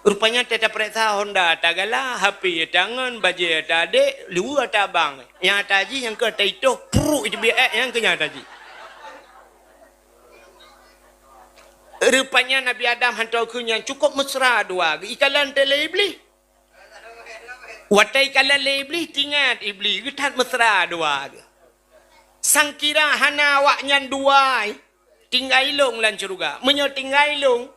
Rupanya tetap periksa Honda tagala HP tangan baju ada adik lu ada abang yang ada haji yang ke itu pru itu biar yang ke yang ada haji. Rupanya Nabi Adam hantar kunyang cukup mesra dua ikalan tele iblis. Watai ikalan le iblis tinggal iblis getat mesra dua. Sangkira hana waknya dua tinggal ilung lan syurga. Menyo tinggal ilung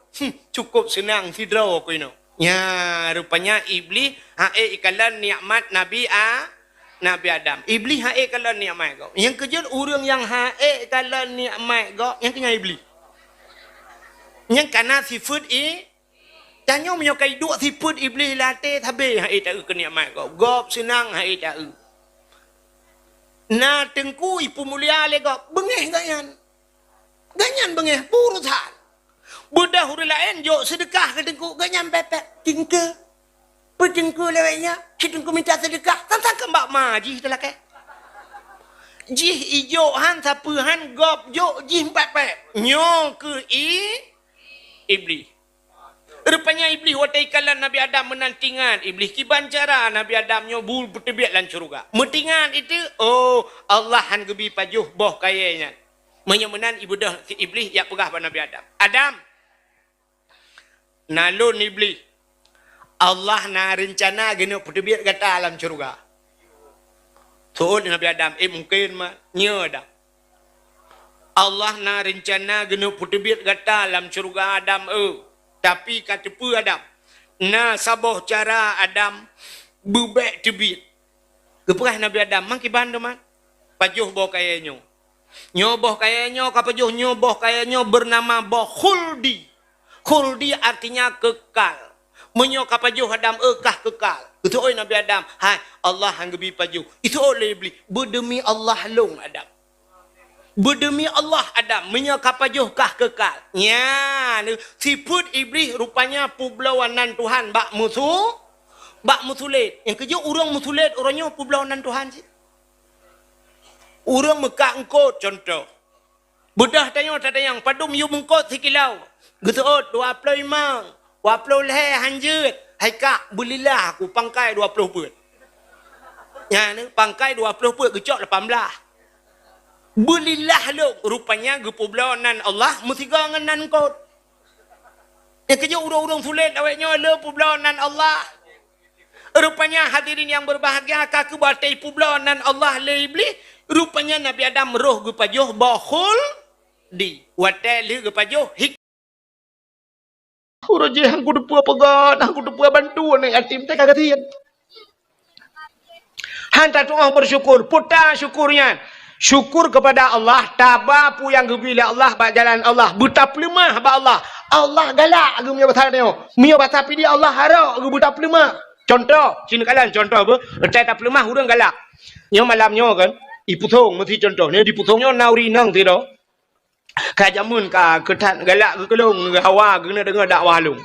cukup senang sidro ko ino. Ya, rupanya iblis hae ikalan nikmat Nabi Adam. Iblis hae ikalan nikmat kau. Yang kejut orang yang hae ikalan nikmat kau yang kena iblis. Yang kana sifat tanya menyokai duk sifat iblis latih habis hae tak ke nikmat kau. Gop senang hae tak. Na tengku ipu mulia le kau bengeh ganyan. Ganyan bengeh purusan. Budak huruf lain jok sedekah ke tengku ganyan pepek tingke. Petengku lewatnya, kitengku minta sedekah. Tentang kembak maji telah ke. Jih ijo han sapu han gop jok jih pepek. Nyo ke iblis. Rupanya iblis watai kalan Nabi Adam menantingan. Iblis kiban cara Nabi Adam nyo bul bertebiat lan syurga. Mentingan itu, oh Allah han gebi pajuh boh kayanya. Menyemenan ibadah iblis yang pegah pada Nabi Adam. Adam. Nalun iblis. Allah na rencana gini bertebiat kata alam syurga. Soal Nabi Adam, mungkin mah nya Adam. Allah na rencana gini bertebiat kata alam syurga Adam tapi kata pu Adam. Na saboh cara Adam bebek tebit. Kepegah Nabi Adam mang kiban man. Pajuh boh kayanya. Nyoboh kayanya kapajuh nyoboh kayanya bernama boh khuldi. Khuldi artinya kekal. Menyo kapajuh Adam ekah kekal. Itu oi Nabi Adam. Hai Allah hanggebi pajuh. Itu oleh iblis. Berdemi Allah long Adam. Berdemi Allah Adam. Menyo kapajuh kah kekal. Ya, sifat iblis rupanya publawanan Tuhan bak musuh. Bak musulit. Yang kerja orang musulit orangnya publawanan Tuhan sih. Orang Mekah engkau contoh. Bedah tanya yang padum yu mengkot sikilau. Getot 25. 20 leh hanjut. Hai kak, belilah aku pangkai 20 put. Ya, ni pangkai 20 put gecok 18. Belilah lu rupanya gepublawanan Allah mesti gangan kot. Ya kerja urang-urang sulit awaknya le publawanan Allah. Rupanya hadirin yang berbahagia kaki batai publawanan Allah le iblis. Rupanya Nabi Adam roh gepajuh bahul di watai gepajuh hik. Urang je hang kudu puas pegat, hang kudu puas bantu ni atim teh kagatian. Hanta doa bersyukur, putar syukurnya. Syukur kepada Allah, tabapu yang gebila Allah ba jalan Allah, buta lemah ba Allah. Allah galak ge mio batah tengok. Mio batah pi dia Allah harok ge buta lemah. Contoh, sini kalian contoh apa? Retai tak lemah urang galak. Nyo malamnya kan iputong mesti contohnya di putongnya nauri nang tido. Kajamun ka ketat galak ke kelong ke hawa kena dengar dakwah lung.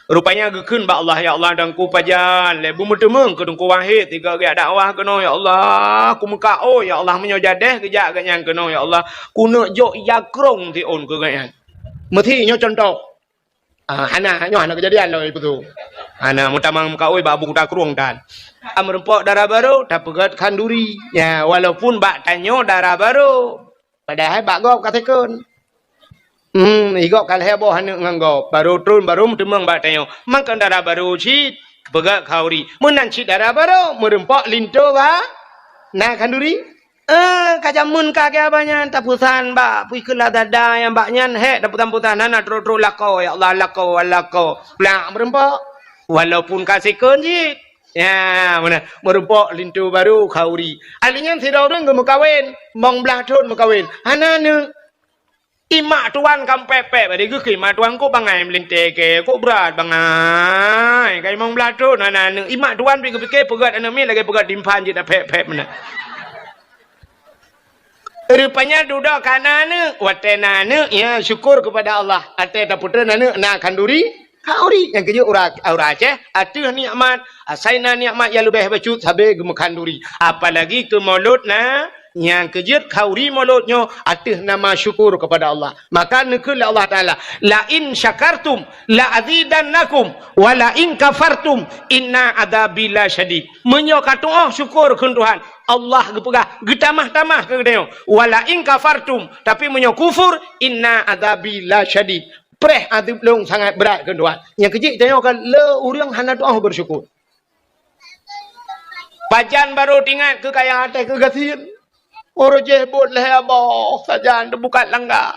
Rupanya gekeun ba Allah ya Allah dan ku pajan le bu mutemeng ke dengku wahid tiga ge dakwah kena ya Allah ku muka oh ya Allah menyo jadeh kejak ganyang kena ya Allah ku nak jok yakrong ti on ke ganyang. Mesti nyo contoh. Hana nyo hana kejadian lo iputu. Hana mutamang muka oi babu kuda krong dan. Amrempok darah baru tak pegat kanduri. Ya walaupun bak tanyo darah baru. Padahal bak gop katakan. Igop kalau heboh hanya nganggop. Baru turun baru mutemang bak tanyo. Makan darah baru cit. Pegat kauri. Menanci darah baru. Merempok linto ba. Nah kanduri. Kajamun kaki abanya. Tapusan bak. Puikulah dada yang baknya. Hek taputan-putan. Nana tru-tru lako. Ya Allah lako. Lako. Pelak merempok. Walaupun kasih kunjit. Ya, mana merupok lintu baru kauri. Alinya tidak orang ke mukawin, mong belah tahun mukawin. Hana nu imak tuan kam pepe, bagi gue imak tuan ko bangai melinte ke, ko berat bangai. Kai mong belah tahun, hana nu imak tuan pergi ke pegat anami lagi pegat dimpan je dah pepe mana. Rupanya duduk kanan nu, watena nu, ya syukur kepada Allah. Ate daputra nu nak kanduri. Kauri yang kerja orang Aceh, atuh nikmat, asaina nikmat yang lebih bacut sampai gemukanduri. Apalagi ke mulut na yang kejut khauri mulutnya atas nama syukur kepada Allah. Maka nekelah Allah Taala, la in syakartum la azidannakum wa la in kafartum inna adzabi la syadid. Menyo kata syukur ke Tuhan, Allah gepegah getamah-tamah ke dia. Wa la in kafartum, tapi menyo kufur inna adzabi la syadid. Preh adab long sangat berat ke Tuhan. Yang kejut tanya kan le urang hana doa bersyukur. Pajan baru tinggal ke kaya atas ke gasian. Orang jebut lah abah. Sajan tu bukan langgar.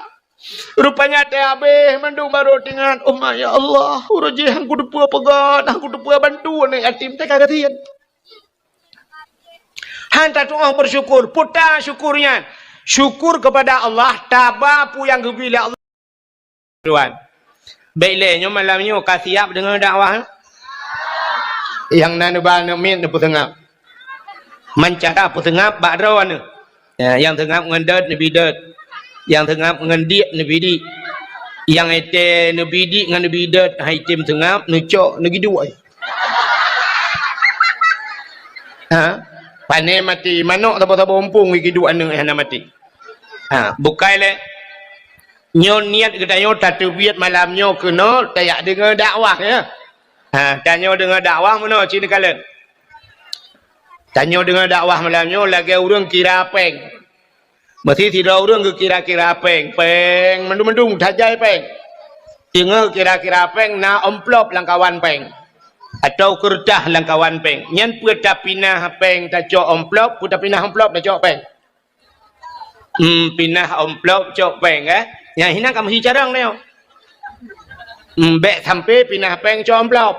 Rupanya teh habis mandung baru tinggal. Oh ya Allah. Orang jehan ku depua pegat. Aku depua bantu ni yatim teh kagasian. Hantar tu orang bersyukur. Putar syukurnya. Syukur kepada Allah. Tabapu yang gebila Allah. Tuan. Baiklah malamnya kasih siap dengan dakwah. Yang nana bana min na putengap. Mencara putengap badrawan. Ya, yang tengap ngendat nabi dat. Yang tengap ngendik nabi di. Yang ete nabi di ngan nabi dat hai tim tengap necok negi dua. Ha? Pane mati manok tabo-tabo ompung iki dua ane hana mati. Ha, bukai le. Nyo niat kita nyo tatubiyat malamnya kena tayak dengar dakwah ya. Ha, tanya dengar dakwah mana cina kala. Tanya dengar dakwah malamnya lagi orang kira peng. Mesti tidak orang ke kira-kira peng. Peng mendung-mendung tajai peng. Dengar kira-kira peng na amplop langkawan peng. Atau kertas langkawan peng. Nyan puta pinah peng tajok amplop, puta pinah amplop tajok peng. Pinah amplop cok peng Yang hina kamu si carang ni. Bek sampai pinah peng cok amplop.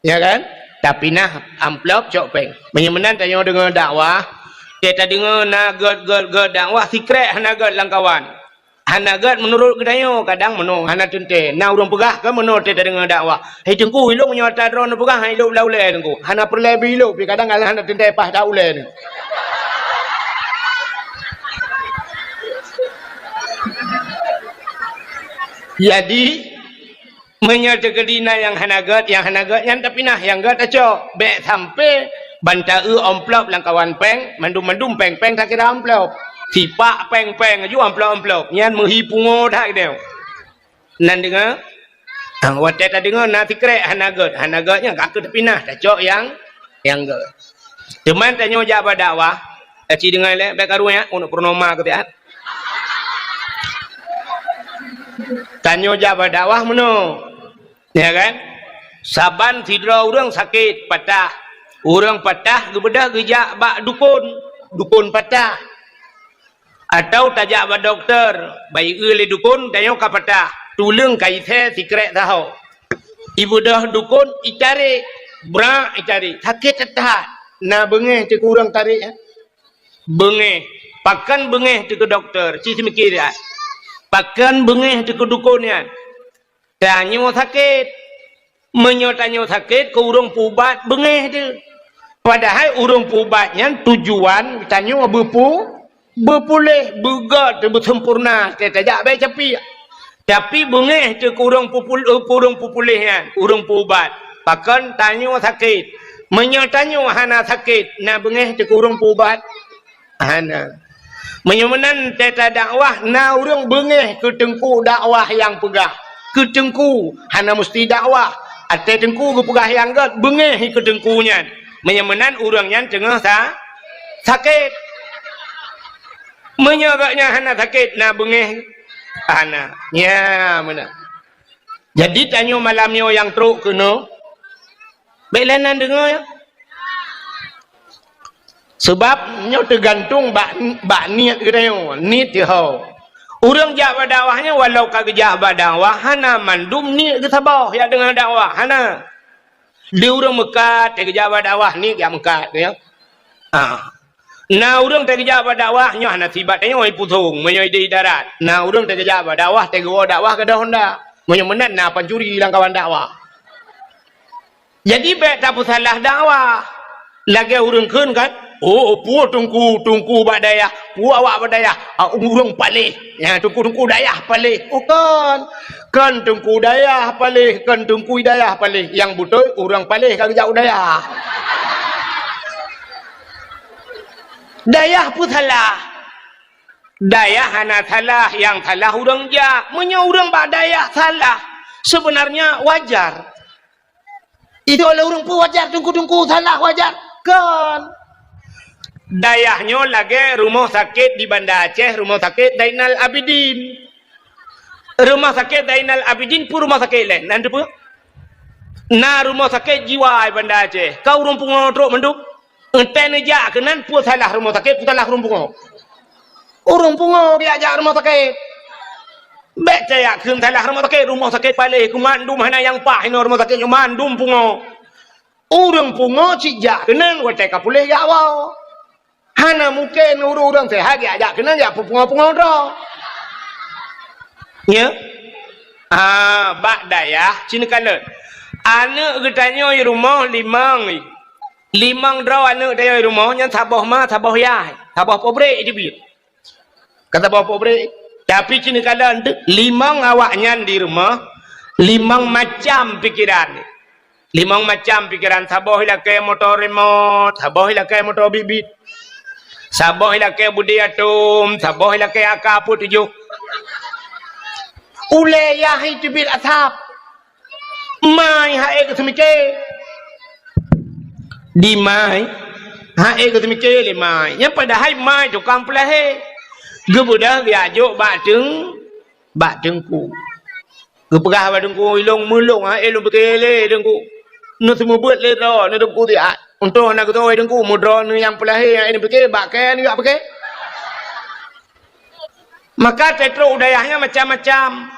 Ya kan? Tapi nah amplop cok peng. Menyemenan tanya dengan dakwah. Dia tak dengar na god dakwah secret hana god langkawan. Hana god menurut kedayo kadang menung hana tente. Na urang pegah ke menurut dia tak dengar dakwah. Hei tengku hilung nyata drone pegah hai hilung laule tengku. Hana perlebi hilung pi kadang hana tente pas daule ni. Jadi menyerta kedina yang hanagat yang tapi nah yang gat aco bek sampai banta amplop langkawan peng mandum peng tak kira amplop sipak peng aju amplop nyan menghipungo dah dia nan dengar wate tak dengar na tikre hanagatnya kak tapi nah aco yang gat teman tanya jawab dakwah aci dengar le bek karunya untuk purnama ke tiat tanya jawab dakwah meno. Ya kan? Saban tidra orang sakit patah. Orang patah gebedah gejak bak dukun patah. Atau tajak bak doktor, baik le dukun tanya ka patah. Tulung kai the secret tahu. Ibu dah dukun icari, bra icari. Sakit tetah. Na bengeh te kurang tarik ya. Bengeh, pakan bengeh te ke doktor, ci mikir ya. Pakan bengeh te ke dukunnya. Tanya sakit, menyotanya sakit ke urang pubat bengeh tu. Padahal urang pubatnya tujuan tanya berpulih, begat, bersempurna. Kita tak baik capi. Tapi bengeh tu ke urang pupulihnya, urang pubat. Pakan tanya sakit, menyotanya hana sakit, na bengeh tu ke urang pubat hana. Menyemenan teta dakwah, na urang bengeh ke tengku dakwah yang pegah. Ke tengku hana mesti dakwah ate tengku ke pegah yang gat bengeh ke tengkunya menyemenan urangnya tengah sakit menyagaknya hana sakit na bengeh hana ya mana jadi tanya malamnya yang teruk kena belanan dengar ya sebab nyo tergantung bak niat kita niat dia orang jawab dakwahnya walau kagak jawab dakwah hana mandum ni ke sabah ya dengan dakwah hana dia orang mekat dia jawab dakwah ni dia mekat ya nah orang tak jawab dakwahnya hana sibat tanya oi putung menyoi di darat nah orang tak jawab dakwah tak go dakwah ke dah honda menyemenan na pancuri hilang kawan dakwah jadi baik tak salah dakwah lagi orang keun kan oh pu tungku badaya pu awak badaya urang palih ya tungku dayah palih oh kan tungku dayah palih kan tungku dayah palih yang betul urang palih kagak jauh dayah Dayah pun salah. Dayah hana salah, yang salah orang ja. Menyo orang bak dayah salah. Sebenarnya wajar. Itu oleh orang pun wajar, tungku-tungku salah wajar. Kan. Dayahnya lagi rumah sakit di Banda Aceh, rumah sakit Zainal Abidin. Rumah sakit Zainal Abidin pun rumah sakit lain. Nanti pun. Nah rumah sakit jiwa Banda Aceh. Kau orang pungo truk menduk. Enten aja kenan pun salah rumah sakit, pun salah orang pungo. Orang pungo diajak rumah sakit. Baca ya kun salah rumah sakit paling kumandum mana yang pah ini rumah sakit mandum pungo. Orang pungo cijak kenan wate kapuleh ya wow. Hana mungkin orang sehat diajak kenan ya pungo ro. Ya. Bak dayah cina kanan. Anak getanya di rumah limang draw anak dia di rumah yang tabah mah tabah yah tabah pobre dia biar kata tabah pobre tapi cina kanan limang awaknya di rumah limang macam pikiran sabah hilang kayak motor remote sabah hilang kayak motor bibit sabah hilang kayak budi atom sabah hilang kayak akapu tujuh ule yah itu bil asap mai hae ke semike di mai hae ke semike le mai yang padahal mai tu kamplah he gebudah dia ajuk bak dengku gepegah bak dengku ilong mulung hae lu bekele dengku nu semua buat le ro nu dengku dia untuk nak tu dengku mudro nu yang pelahe ini beke bak ke ni bak beke maka tetro udayahnya macam-macam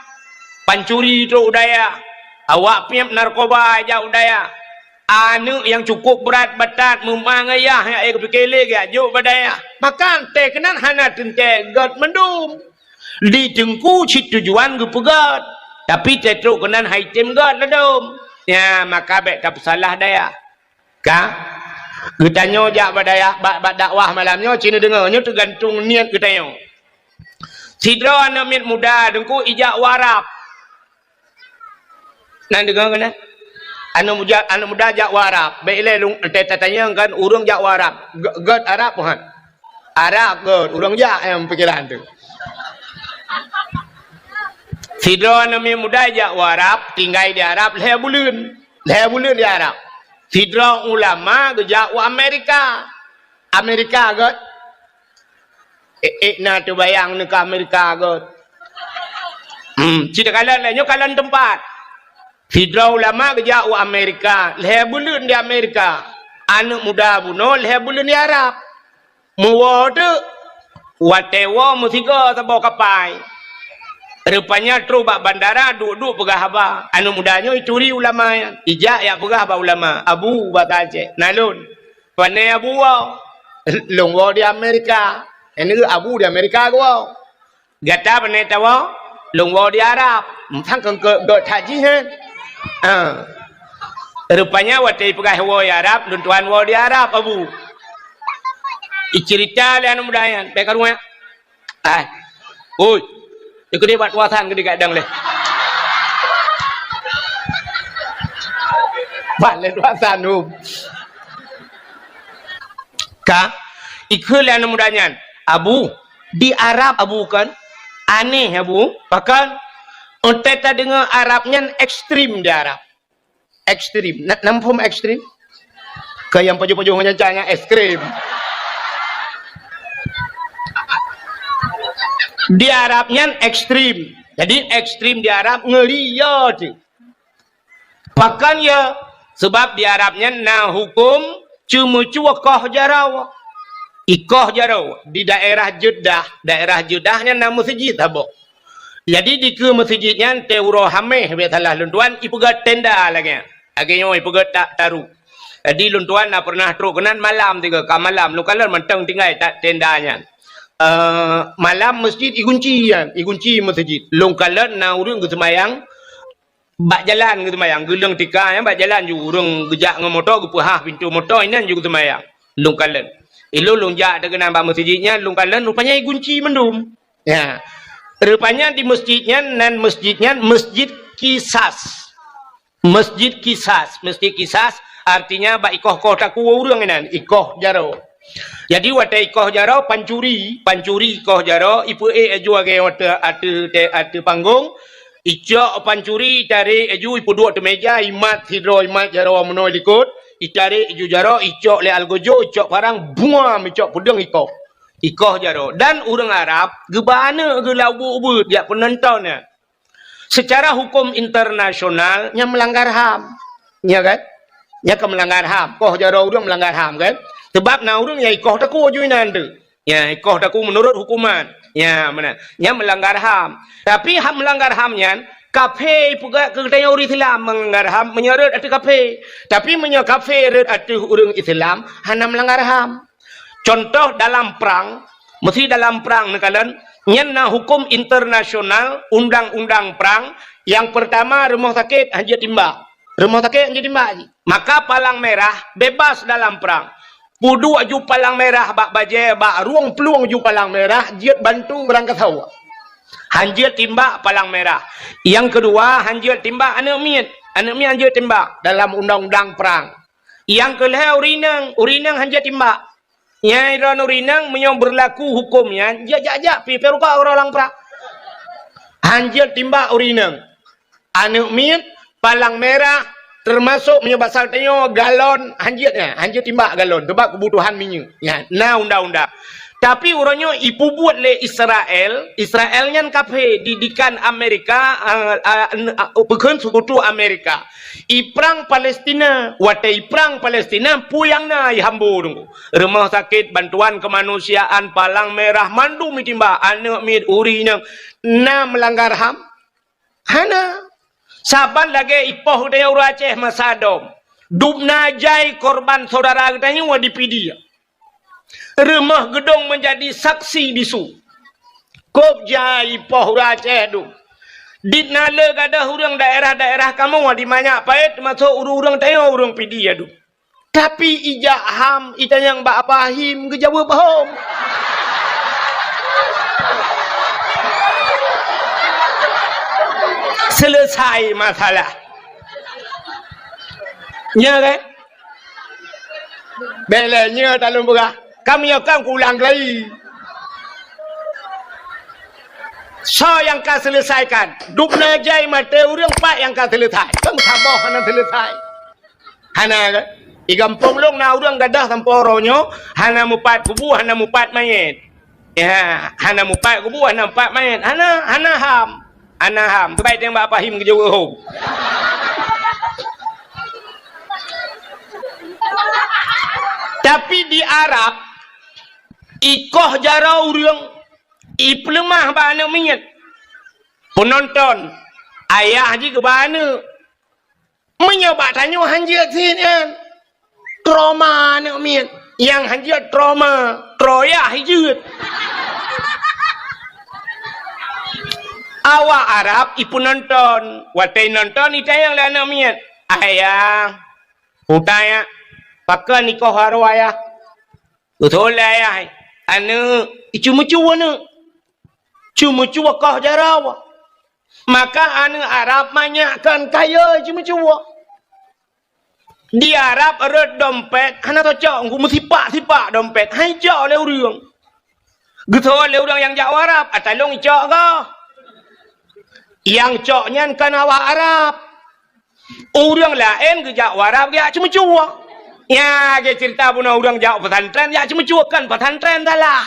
pancuri tu udayah awak piap narkoba aja udaya anu yang cukup berat batat memangayah yang air berkele ke ajuk badaya makan teh kenan hana tente god mendum di tengku cit tujuan ke pegat tapi tetruk kenan haitem god ledum ya maka bek tak salah daya ka getanyo jak badaya bak dakwah malamnya cina dengarnya tergantung niat getanyo sidra anak muda dengku ijak warap nan dengar kan anak muda jak warap baiklah lung tanya kan urang jak warap god arab puhan arab god urang jak yang pikiran tu sidra anak muda jak warap tinggal di arab leh bulan di arab sidra ulama jak wa Amerika god na tu bayang ni ke Amerika god cerita kalian lainnya kalian tempat Sidra ulama kerja wa Amerika, leh bulan di Amerika. Anak muda buno leh bulan di Arab. Muwade watewa musika sabau kapai. Rupanya terubak bandara duduk pegah haba. Anak mudanya ituri ulama ya. Ijak ya pegah haba ulama. Abu bataje. Nalun. Pane abu wa. Longwa di Amerika. Ini abu di Amerika gua. Gata pane tawa. Longwa di Arab. Thang ke haji hen. Rupanya waktu pegah wa Arab luntuan wa di Arab abu cerita le anu mudayan baik rumah oi ikut dia buat wasan ke kadang le balik wasan ka ikut le anu mudayan abu di Arab abu kan aneh abu bahkan Onteta dengan Arabnya ekstrim di Arab. Ekstrim. Nampum ekstrim? Kayak yang pojok-pojok nyancanya ekstrim. Di Arabnya ekstrim. Jadi ekstrim di Arab ngeliat. Bahkan ya sebab di Arabnya nah hukum cuma koh jarau. Ikoh jarau di daerah Jedahnya nama masjid abok. Jadi di ke masjidnya teuro hameh betalah luntuan ipugat tenda lagi. Agenyo ipugat tak taru. Jadi luntuan nak pernah truk kenan malam tiga ka malam lu kalau mentang tinggal tak tendanya. Malam masjid igunci masjid. Lung kalau na urang ke semayang bak jalan ke semayang gelang tika yang bak jalan ju urang gejak ngom motor ke pahah pintu motor ini juga semayang. Lung kalau ilu lung jak dengan bak masjidnya lung kalau rupanya igunci mendum. Ya. Rupanya di masjidnya masjid kisas. Masjid kisas artinya ba ikoh taku urang ini ikoh jaro. Jadi wata ikoh jaro pancuri ikoh jaro ipu aju age wata ate panggung icok pancuri cari aju ipu dua te meja imat hidro imat jaro menoi likut icari aju jaro icok le algojo icok parang bunga icok pudeng ikoh jaro dan orang Arab gebana ge labu dia penontonnya secara hukum internasional nya melanggar HAM nya kan nya ke melanggar HAM koh jaro orang melanggar HAM kan sebab na urang ya ikoh taku juinan tu. Ya ikoh taku menurut hukuman. Ya mana? Ya melanggar HAM. Tapi HAM melanggar HAM nyan kafe juga kedai orang Islam melanggar HAM menyeret atu kafe. Tapi menyo kafe ret atu urang Islam hana melanggar HAM. Contoh dalam perang, mesti dalam perang nekalan nyan na hukum internasional undang-undang perang yang pertama rumah sakit hanya timbak. Rumah sakit hanya timbak. Maka palang merah bebas dalam perang. Pudu aju palang merah bak baje bak ruang peluang aju palang merah jiat bantu berangkat hawa. Hanjir timbak palang merah. Yang kedua hanjir timbak anak miat hanjir timbak dalam undang-undang perang. Yang kelima urinang hanjir timbak. Nyai ron urinang menyong berlaku hukumnya jajak pi peruka orang perang. Hanjir timbak urinang. Anak miat palang merah termasuk menyebabkan tanya galon hanjir timbak galon sebab kebutuhan minyak ya nah undang-undang tapi orangnya ipu buat le Israel nyan kafe didikan Amerika bukan sekutu Amerika iprang Palestina watai perang Palestina puyang na hambu dulu rumah sakit bantuan kemanusiaan palang merah mandu mitimba anak mid uri na melanggar HAM hana saban lagi ipoh dia orang Aceh masadom. Dubna jai korban saudara kita ni wa dipidi. Rumah gedung menjadi saksi bisu. Kop jai ipoh orang Aceh tu. Ditna le gadah urang daerah-daerah kamu wa di manyak pait masuk urang tanya urang pidi adu. Tapi ijak HAM ita yang bak pahim ke jawab bahom. Selesai masalah. Nya kan? Belanya dalam berah. Kami akan ulang lagi. So yang kau selesaikan. Dupna jai mata orang pak yang kau selesai. Kau tambah hana selesai. Hana kan? Di kampung long na orang gadah tamporonyo. Hana mupat kubu, hana mupat mayat. Ya, hana mupat kubu, hana mupat mayat. Hana HAM. Anaham, terbaik yang bapa him ke Jawa Hong. Tapi di Arab, ikoh jarau urang, iplemah bana minyak. Penonton, ayah je ke bana. Menyebab tanya hanjir sini. Trauma nak minyak. Yang hanjir trauma, troyah hijut. Awak Arab ipu nonton, watai nonton itu yang lana miat. Ayah, utaya, pakai nikah haru ayah. Betul ayah, anu cuma-cuma nu, cuma-cuma kau jarawa. Maka anu Arab banyakkan kaya cuma-cuma. Di Arab ada dompet, anak tocok, aku mesti sipak dompet, hai jauh le urang. Betul le urang yang jauh Arab, atalong cok kau. Yang coknya kan awak Arab. Orang lain ke jauh Arab dia cuma-cuma. Ya, dia cerita pun orang jauh pesantren dia cuma-cuma kan pesantren salah.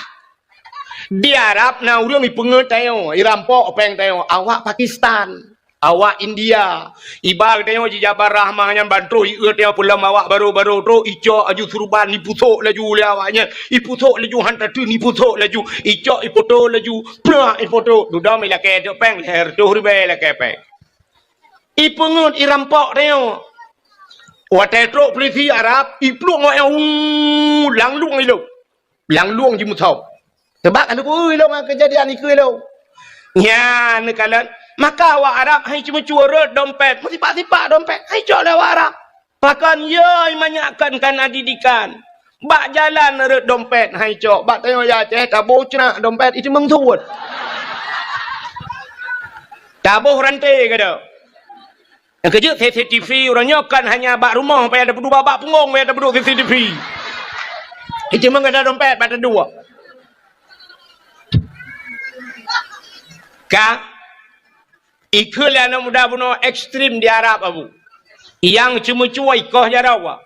Di Arab na orang ni penget tayo, irampok apa yang tayo, awak Pakistan, awak India. Ibar tayo di Jabar Rahmah yang bantu ieu tayo pulang awak baru-baru tu ico aju surban ni pusuk laju le awaknya. I pusuk laju hantar tu ni pusuk laju. Ico i foto laju. Pra i foto. Duda mi la ke do peng her tu ribe la ke peng. I pengut i rampok tayo. Watai truk polisi Arab i pluk ngoi lang luang i lo. Lang luang ji mutau. Sebab ada pun lo kejadian ni ke lo. Ya nekalan maka awak Arab hai cuma curut dompet, sipak-sipak dompet. Hai cok le awak Arab. Pakan ye manyakkan kan didikan. Bak jalan rut dompet hai cok. Bak tengok ya Aceh tabuh cenak dompet itu mengtuut. Tabuh rantai ke dah. Yang kerja CCTV orangnya kan hanya bak rumah supaya ada penduduk bak punggung supaya ada penduduk CCTV. Itu mengada dompet pada dua. Ka ikul yang muda buno ekstrim di Arab abu. Yang cuma cuai koh jarawa.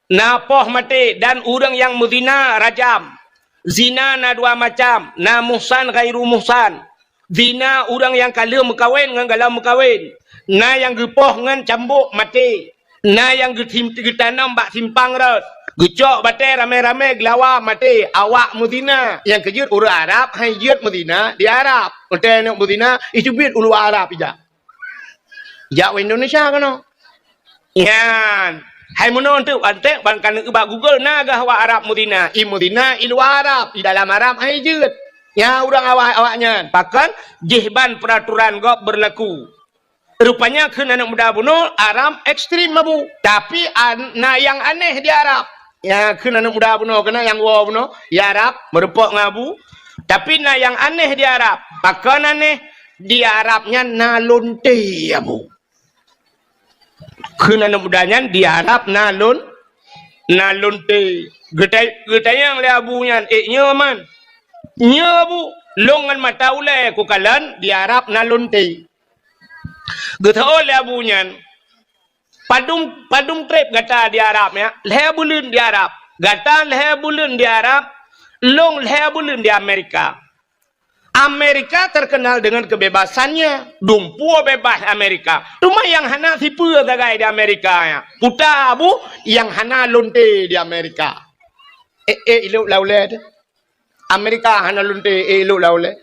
Napoh mati dan orang yang muzina rajam. Zina na dua macam. Na muhsan gairu muhsan. Zina orang yang kala mekawin dengan galau mekawin. Na yang gepoh dengan cambuk mati. Na yang getanam bak simpang rot. Gecok batai rame-rame gelawa mati. Awak muzina. Yang kejut orang Arab. Hai jut muzina di Arab. Untuk muzina. Itu biar ulu Arab ija. Ija Indonesia kan? Yan. Hai mono tu ante bangkan ubah Google naga wa Arab mudina. I mudina ilu Arab, di dalam Arab hai jeut. Ya urang awaknya. Pakan jihban peraturan gop berlaku. Rupanya keun anak muda buno Arab ekstrim mabu. Tapi yang aneh di Arab. Ya keun anak muda buno kena yang wa buno ya Arab merepok ngabu. Tapi yang aneh di Arab. Pakan aneh di Arabnya nalunte abu. Kena mudanya di Arab nalun te getai yang le abunya nyaman nyabu longan mata ule ku kalan di Arab nalun te getau le abunya padum trip gata di Arab ya le bulun di Arab gata le bulun di Arab long le bulun di Amerika. Amerika terkenal dengan kebebasannya. Dumpu bebas Amerika. Cuma yang hana sipu gagai di Amerika ya. Puta abu yang hana lonte di Amerika. Iluk laule. Amerika hana lonte iluk laule.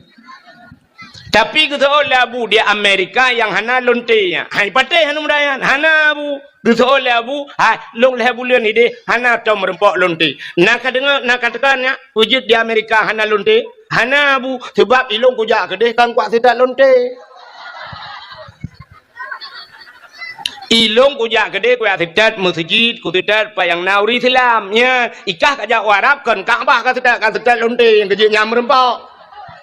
Tapi kita oleh abu di Amerika yang hana lonte ya. Hai pateh hana mudayan. Hana abu. Kita oleh abu. Hai long leh bulan ini hana tau merempok lonte. Nak dengar nak katakannya wujud di Amerika hana lonte. Hana bu sebab ilung kujak kedeh kan kuat tidak lonte. Ilung kujak kedeh kuat tidak masjid ku tidak payang nauri Islam nya ikah kajak Arab kan Ka'bah kan tidak lonte yang kejut nyam rempok.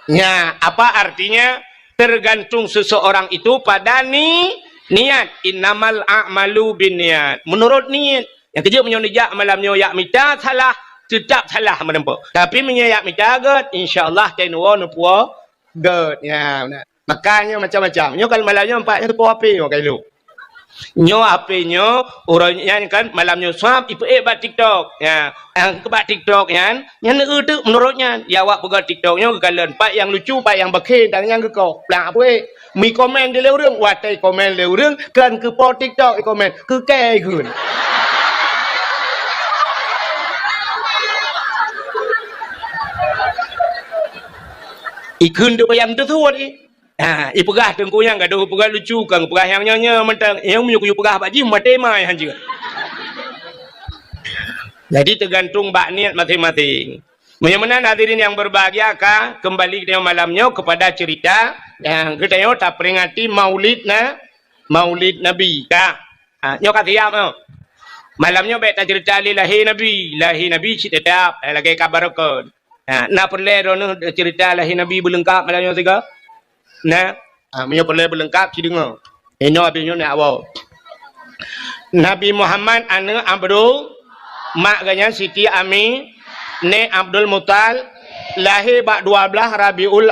Nya apa artinya? Tergantung seseorang itu pada niat. Innamal a'malu binniyat. Menurut niat. Yang kejut menyonijak malamnya yak mita salah. Tidak salah menempuh. Tapi menyayak mitagat, insyaAllah tenuwa nupuwa gad. Ya, benar. Makanya macam-macam. Nyo kalau malamnya empatnya tu HP nyo kalau. Nyo HP nyo, orangnya kan malamnya swap, ipu bat TikTok. Ya, yang kebat TikTok kan, yang itu menurutnya, ya awak pegang TikTok nyo kekalian. Pak yang lucu, pak yang bakhin, dan yang kekau. Pelang apa mi komen dia leureung, watai komen leureung, kan ke po TikTok komen, ke kai kun. Ikun tu yang tu ni. Ipegah tengku yang gaduh pegah lucu kan pegah yang nyonya mentang yang menyuku pegah baji mate mai han juga. Jadi tergantung bak niat masing-masing. Menyamanan hadirin yang berbahagia ka kembali ke malamnya kepada cerita yang kita yo tak peringati Maulid Nabi ka. Nyo ka tiap no. Malamnya baik tak cerita lahir Nabi cerita lagi kabar kon. Nak perlu rono cerita lahir Nabi berlengkap malahnya tiga. Nah, punya perlu berlengkap si dengar. Eno abisnya nak awal. Nabi Muhammad ana Abdul, mak ganya Siti Ami, ne Abdul Mutal, lahir bak 12 Rabiul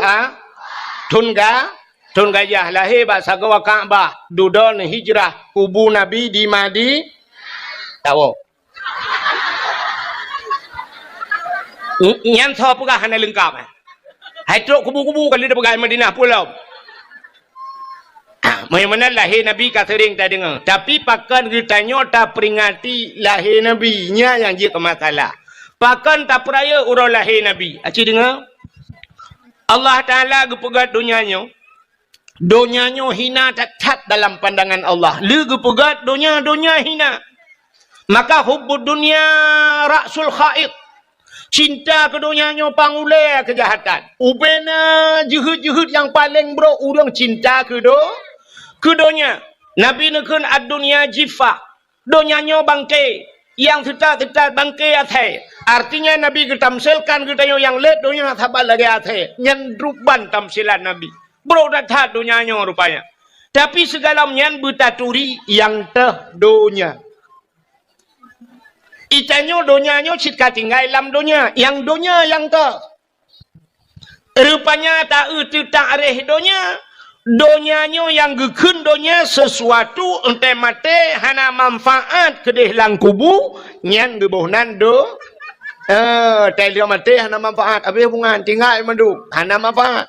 Tunggajah, lahir bak sagawa Ka'bah, dudon hijrah kubu Nabi di Madi. Tahu. Yang tahu pegah hanya lengkap. Hai truk kubu-kubu kali dia pegang Madinah pulau. Mana lahir Nabi kata sering tak dengar. Tapi pakan ditanya tak peringati lahir Nabi nya yang dia masalah. Pakan tak peraya urang lahir Nabi. Acik dengar. Allah Taala gepegat dunianya. Dunianya hina tak dalam pandangan Allah. Lu gepegat dunia hina. Maka hubbud dunia ra'sul khaid. Cinta ke dunianya pangulai kejahatan. Ubena juhud-juhud yang paling bro. Urang cinta ke dunia. Nabi nekun ad-dunia jifah. Dunianya bangkai. Yang tetap bangkai atai. Artinya Nabi ketamsilkan kita yang let dunia sabar lagi atai. Nyendruban tamsilan Nabi. Bro dah dunianya rupanya. Tapi segala nyan betaturi yang teh dunia. Itanyo donyanya cita tinggal dalam donya. Yang donya yang tu. Rupanya tak areh donya. Donyanya yang gekun donya sesuatu ente mate hana manfaat kedih lang kubu nyan gebohnan do. Dia mate hana manfaat. Habis hubungan tinggal mandu hana manfaat.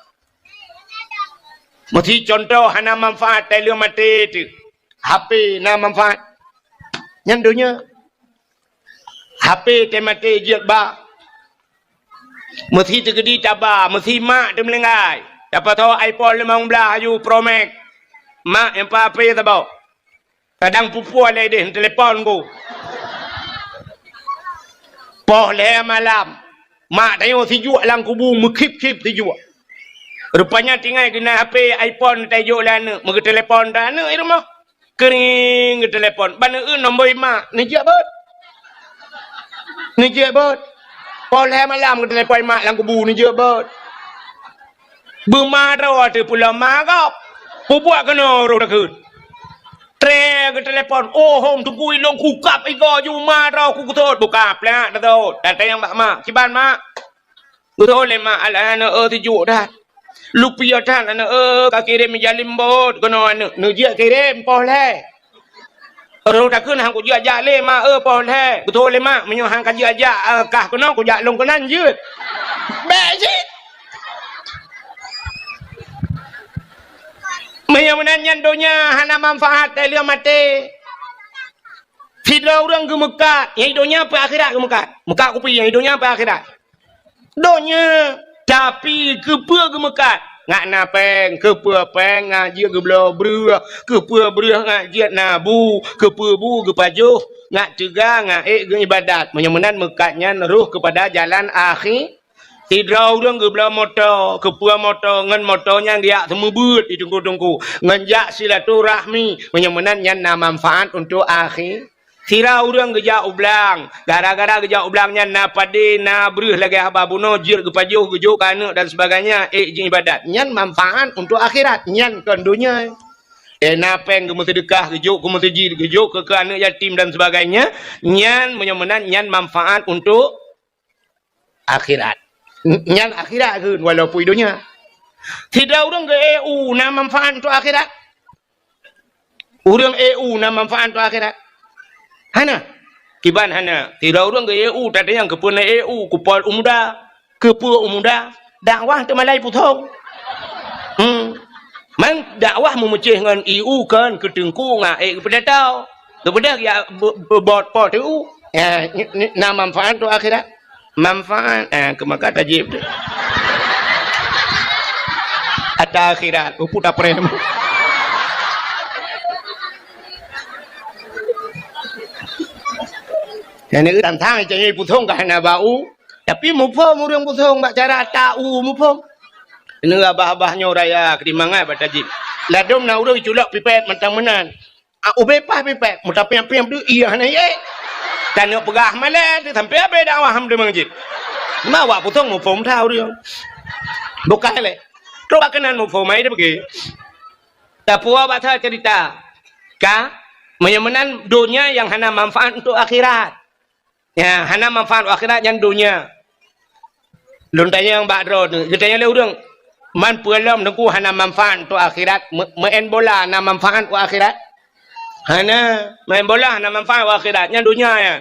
Mesti contoh hana manfaat dia mate tu. HP na manfaat. Nyan donya. HP temate jiat ba. Mesti tergedi tabah, mesti mak dia melengai. Dapat tahu iPhone 15 you Pro Max. Mak yang apa tak tahu. Kadang pupu alai dia telefon ku. Poh le malam. Mak tengok tijuk lang kubu mekip-kip tijuk. Rupanya tinggal kena HP iPhone tajuk lah anak. Mereka telefon dah anak di rumah. Kering ke telefon. Bana nombor mak. Ni je bot. Ni je bot. Boleh malam ke telefon mak lang kubu ni je bot. Bermarah tu pula marah. Buat kena roh dah kun. Tre ke telefon. Oh hom tu kui long kukap iko ju marah ku kutut bukap lah dah tu. Dan tayang mak ciban mak. Kutut le mak ala ana tijuk dah. Lupa dah ana ka kirim jalim bot kena ana. Nu je kirim boleh. Roh dah kun hang ku je ajak le mak boleh. Kutut le mak menyo hang ka je ajak kah kena ku jak long kenan je. Bejit. Menyanyian donya hana manfaat dia mati. Tidak orang gemekat. Yang donya apa akhirat gemekat. Mekat kupi yang donya apa akhirat. Donya tapi kepa gemekat. Ngak napeng kepa peng ngaji geblo beruh kepa beruh ngaji nabu kepa bu kepajuh ngak cegah ngak ibadat. Menyemenan mekatnya ruh kepada jalan akhir. Tidak orang gebla motor, kepua motor, ngan motornya dia semua but di tunggu-tunggu. Nganjak silaturahmi, menyemenan yang manfaat untuk akhir. Tidak orang gejak ublang, gara-gara gejak ublangnya na pade na beruh lagi haba buno jir kepajuh gejuk kana dan sebagainya ibadat. Nyan manfaat untuk akhirat, nyan kan dunia. Napeng ke sedekah gejuk ke masjid gejuk ke anak yatim dan sebagainya. Nyan menyemenan nyan manfaat untuk akhirat. Yang akhirat ke walaupun dunia. Tidak orang ke EU na manfaat untuk akhirat. Orang EU na manfaat untuk akhirat. Hana. Kiban hana. Tidak orang ke EU tadi yang kepuna EU kupol umuda, kepua umuda, dakwah tu malai putong. Man dakwah memecah dengan EU kan ketengku ngak kepada tau. Kepada ya bot pot EU. Ya na manfaat untuk akhirat. Manfaat kemaka tajib tu ada akhirat puta prem yang ni tantang jangan putung kahana bau tapi mupom orang putung bak cara tahu mupom ini abah-abahnya raya kedimangan bat tajib ladom na urang culak pipet mentang menan ubepah pipet mutapiam-piam tu iya na ye. Dan nak pegah malah dia sampai apa dakwah ham dia mengajib. Mawa potong mufum tahu dia. Bukan le. Coba kenan mufum ai dia pergi. Tapua baca cerita. Ka menyemenan dunia yang hana manfaat untuk akhirat. Ya, hana manfaat untuk akhirat yang dunia. Lontanya yang bakro tu. Katanya le urang man pualam nengku hana manfaat untuk akhirat. Main bola hana manfaat untuk akhirat. Hana main bola hana manfaat akhiratnya dunia ya.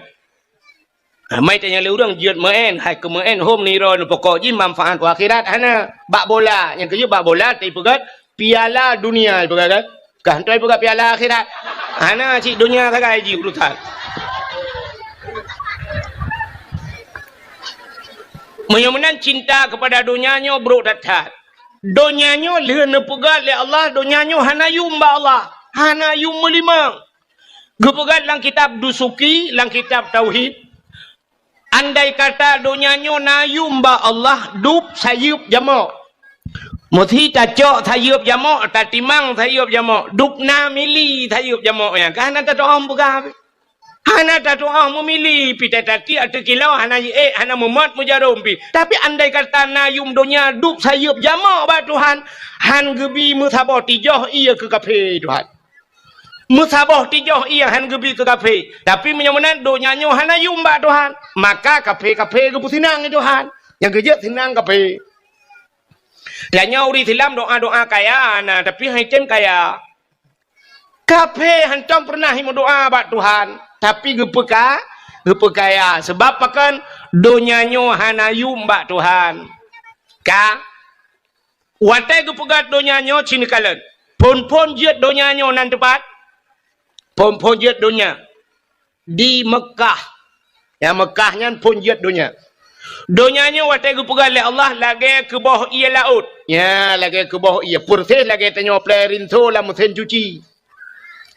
Mai tanya le urang jiat main hai ke main home ni ron pokok ji manfaat akhirat hana bak bola yang kerja bak bola tapi pegat piala dunia pegat kan tai pegat piala akhirat hana cik dunia sagai ji urusan. Menyemenan cinta kepada dunianya bro datat. Dunianya leuneun pegat le Allah dunianya hana yumba Allah. Hana yung melimang. Gepegat lang kitab dusuki, lang kitab tauhid. Andai kata dunianya na yumba Allah dup sayup jamak. Muthi tacok sayup jamak, tatimang sayup jamak. Dup na mili sayup jamak ya. Hana ta doa pegah. Hana ta doa memilih pita tati atau kilau hana hana memat mujarum pi. Tapi andai kata na yum dunia dup sayup jamak ba Tuhan, han gebi muthabo tijoh iya ke kafe Tuhan. musabah tijoh iya han gebi ke kafe. Tapi menyomanan donya nyo han ayum ba Tuhan. Maka kafe gebu sinang Tuhan. Yang kerja sinang kafe. Lanya uri tilam doa kaya nah tapi hancem kaya. Kafe hancam pernah himu doa ba Tuhan. Tapi gepe kaya sebab akan donya nyo han ayum ba Tuhan. Ka watai gepegat donya nyo cini kalen. Pon jet donya nyo nan tepat. Pon jet donya di Mekah. Ya Mekahnya pon jet donya. Donyanya watai gepegat oleh Allah lagi ke bawah ia laut. Ya lagi ke bawah ia purses lagi tanya pelerinto lah mesin cuci.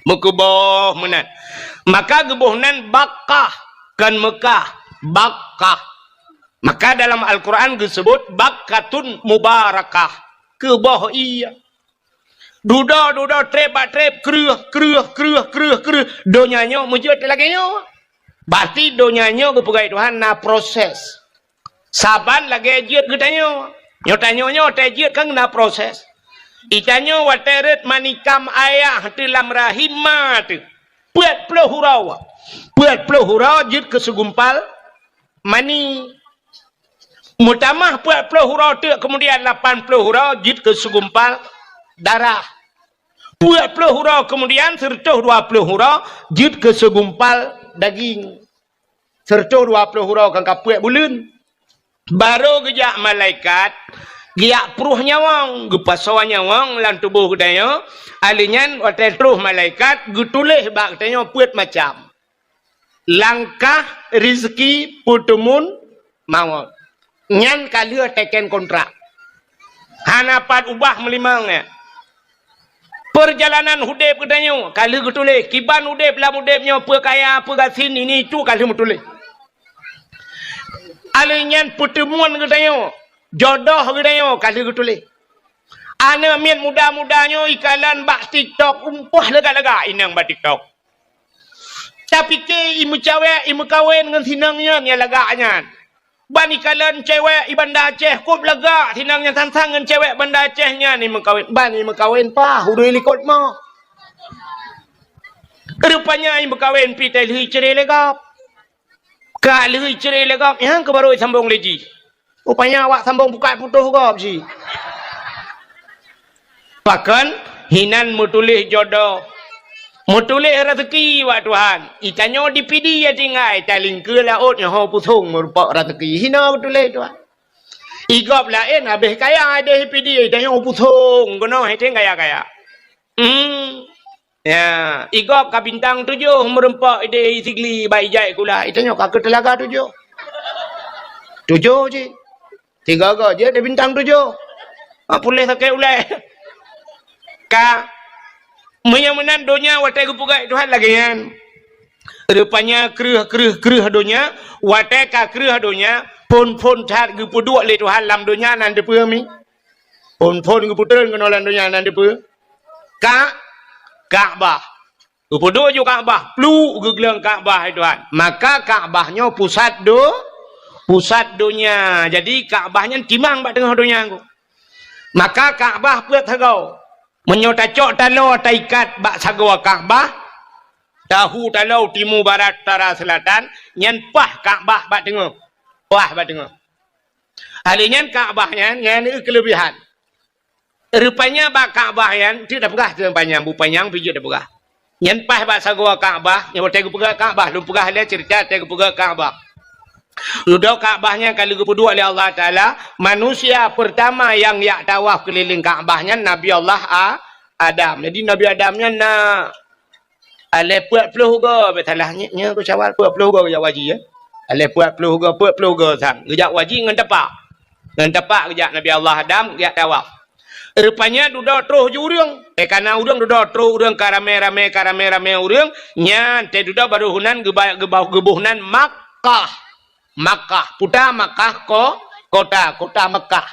Muka bawah menat. Maka gebuh nan Bakkah kan Mekah. Bakkah. Maka dalam Al-Quran disebut Bakkatun Mubarakah. Ke bawah ia. Duda trep kreuh donyanya mujud lagi nyo. Berarti donyanya kepegai Tuhan na proses. Saban lagi jut gedanyo. Nyo tanyo tajut kan na proses. Itanyo wateret manikam ayah dalam rahim mat. Puat puluh hurau jut kesegumpal mani. Mutamah puat puluh hurau tu kemudian 80 hurau jut kesegumpal darah. 20 hurau kemudian serta 20 hurau jut ke segumpal daging. Serta 20 hurau kan kapuak bulan. Baru gejak malaikat giak pruh nyawang gepasawa nyawang lan tubuh gedanya alinyan watai truh malaikat gutulih bak tanya puat macam. Langkah rezeki putumun maut. Nyan kali teken kontrak. Hanapat ubah melimangnya. Perjalanan hudep katanya kali getulih kiban hudep lah hudepnya apa kaya apa gasin ini itu kali mutulih alinyan pertemuan katanya jodoh katanya kali getulih ana mian muda-mudanya ikalan bak TikTok umpah lega-lega inang bak TikTok tapi ke imu cewek imu kawin dengan sinangnya nya leganya bani kalian cewek ibanda Aceh kop lega tinangnya tantangan cewek banda Acehnya ni mengkawin bani mengkawin pa hudu likot mo rupanya ibu kawin pitai lui cerai legap ka lui cerai legap yang ke baru sambung leji rupanya awak sambung buka putus gap si bahkan hinan mutulih jodoh mutulih rezeki wa Tuhan itanyo dipidi ya tinggai taling ke laut nyaho pusung merupak rezeki hina mutulih Tuhan igop lain habis kaya ada dipidi itanyo pusung gono hete kaya ya igop ka bintang 7 merempak ide sigli bai jai kula itanyo ka ke telaga 7 je 3 je ada bintang 7 boleh sakai ulai ka menyamanan donya watai kepugai Tuhan lagi kan. Rupanya kreuh donya watai ka kreuh donya pon tat gepuduk le Tuhan lam donya nan depe mi. Pon geputern kenolan donya nan depe. Ka'bah. Gepuduk ju Ka'bah, plu gegelang Ka'bah Tuhan. Maka Ka'bahnya pusat donya. Jadi Ka'bahnya timang bak tengah donya aku. Maka Ka'bah puat hagau. Menyotacok talau taikat bak sagwa Ka'bah tahu talau timur barat utara selatan nyan pah Ka'bah bak tengah alinyan Ka'bahnya nyan kelebihan rupanya bak Ka'bah yan tidak pegah panjang bupanyang pijak dah pegah nyan pah bak sagwa Ka'bah yang bertegu pegah Ka'bah lu pegah dia cerita tegu pegah Ka'bah Ludah Ka'bahnya kali kedua oleh Allah Ta'ala manusia pertama yang yak tawaf keliling Ka'bahnya Nabi Allah Adam. Jadi Nabi Adamnya nak ale puat puluh go betalahnya ku cawal puat puluh go ya wajib ya. Ale puat puluh go sang. Gejak wajib ngan tepak gejak Nabi Allah Adam yak tawaf. Rupanya dudah terus urang. Karena urang dudah terus urang karame-rame urang nyan te dudah baru hunan gebuhnan Makkah, putra Makkah kota Makkah.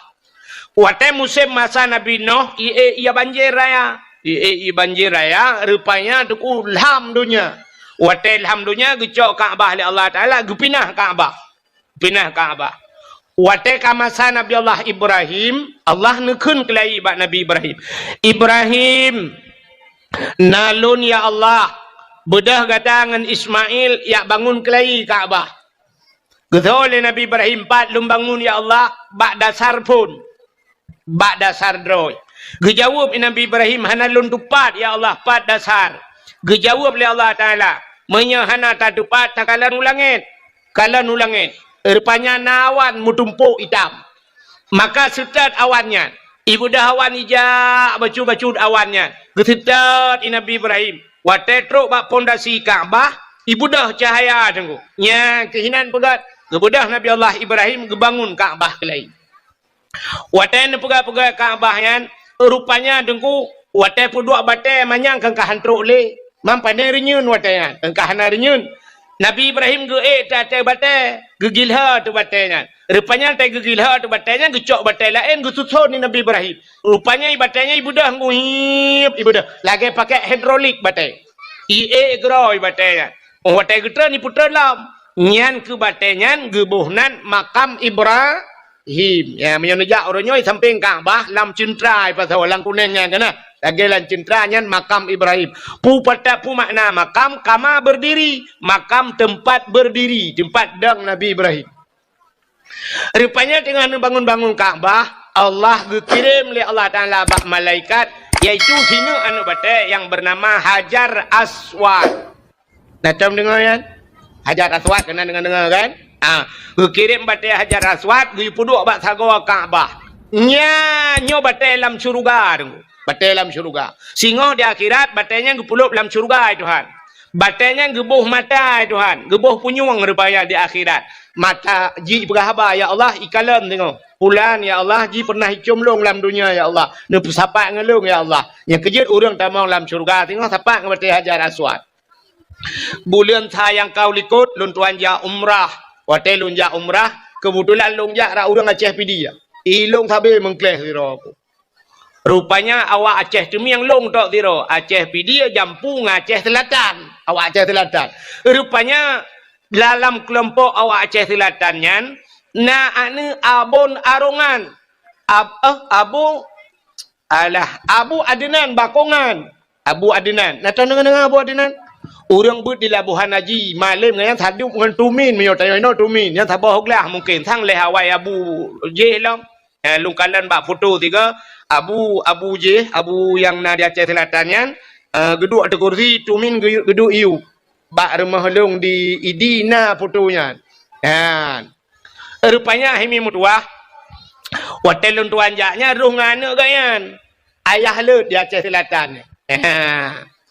Waktu musim masa Nabi Nuh, ia banjir raya, rupanya tu ilham dunia. Waktu ilham dunia, gecok Ka'bah oleh Allah Ta'ala, pinah Ka'bah. Waktu masa Nabi Allah Ibrahim, Allah nekun kelai bak Nabi Ibrahim. Ibrahim, Nalun ya Allah. Bedah gatangan Ismail ya bangun kelai Kaabah. Getol Nabi Ibrahim pat lum bangun ya Allah bak dasar pun. Bak dasar droi. Gejawab Nabi Ibrahim hanalun tupat ya Allah pat dasar. Gejawab oleh Allah Taala. Menyahana tak tupat tak kalan ulangit. Kalan ulangit. Rupanya nawan mutumpuk hitam. Maka setat awannya. Ibu dah awan ijak bacu-bacu awannya. Gesetat Nabi Ibrahim. Watetruk bak pondasi Kaabah. Ibu dah cahaya tunggu. Nya kehinan pegat. Gebudah Nabi Allah Ibrahim gebangun Kaabah kelai. Watan pegat-pegat Kaabah yan. Rupanya tunggu. Watan puduk batai manyang kengkahan truk le. Mampan renyun watan yan. Kengkahan renyun. Nabi Ibrahim ge tate batai. Gegilha tu batainya. Rupanya tak gegilha tu batainya. Gecok batai lain. Gesusun ni Nabi Ibrahim. Rupanya batainya ibu dah nguhip. Ibu dah. Lagi pakai hidrolik batai. Ie geroi batainya. Oh batai getra ni putra lam. Nyan ke batainya. Gebuhnan makam Ibrahim. Ya menyonejak orangnya samping Kaabah. Lam centrai pasal orang kuningnya kena. Lagi lan centranya makam Ibrahim. Pu patak pu makna makam kama berdiri. Makam tempat berdiri. Tempat dang Nabi Ibrahim. Rupanya dengan bangun-bangun Kaabah. Allah dikirim oleh Allah Ta'ala bak malaikat. Iaitu hina anu batai yang bernama Hajar Aswad. Datang dengar kan? Hajar Aswad kena dengar kan? Dikirim batai Hajar Aswad. Dia puduk bak sagwa Kaabah. Nyo batai dalam syurga tunggu. Batai dalam syurga. Singoh di akhirat, batainya gepulup dalam syurga Tuhan. Batainya gebuh mata Tuhan. Gebuh punyung rupanya di akhirat. Mata ji berhaba ya Allah ikalam tengok. Pulan ya Allah ji pernah hicum long dalam dunia ya Allah. Dia sapak ngelung ya Allah. Yang kejut orang tamang dalam syurga tengok sapak ngebatai Hajar Aswad. Bulan sayang kau likut lun tuan ja umrah. Watai lun ja umrah. Kebetulan lun ja ra orang Aceh pidi ya. Ilung sabi mengkleh sira aku. Rupanya awak Aceh tu yang long tok tiro. Aceh pidi jampung Aceh Selatan. Awak Aceh Selatan. Rupanya dalam kelompok awak Aceh Selatannya na anu abon arongan. Abu Adnan Bakongan. Abu Adnan. Nak tahu dengan Abu Adnan? Orang but di Labuhan Haji malam yang tadi dengan tumin meyo tayo no tumin yang tabah hoglah mungkin sang le hawai Abu J lam. Lungkalan bak foto tiga Abu J, Abu yang na di Aceh Selatannya geduk ada kursi tumin geduk iu. Bak rumah long di Idina fotonya. Rupanya himi mutuah. Hotel tuan jaknya rungana gayan. Ayah lut di Aceh Selatan.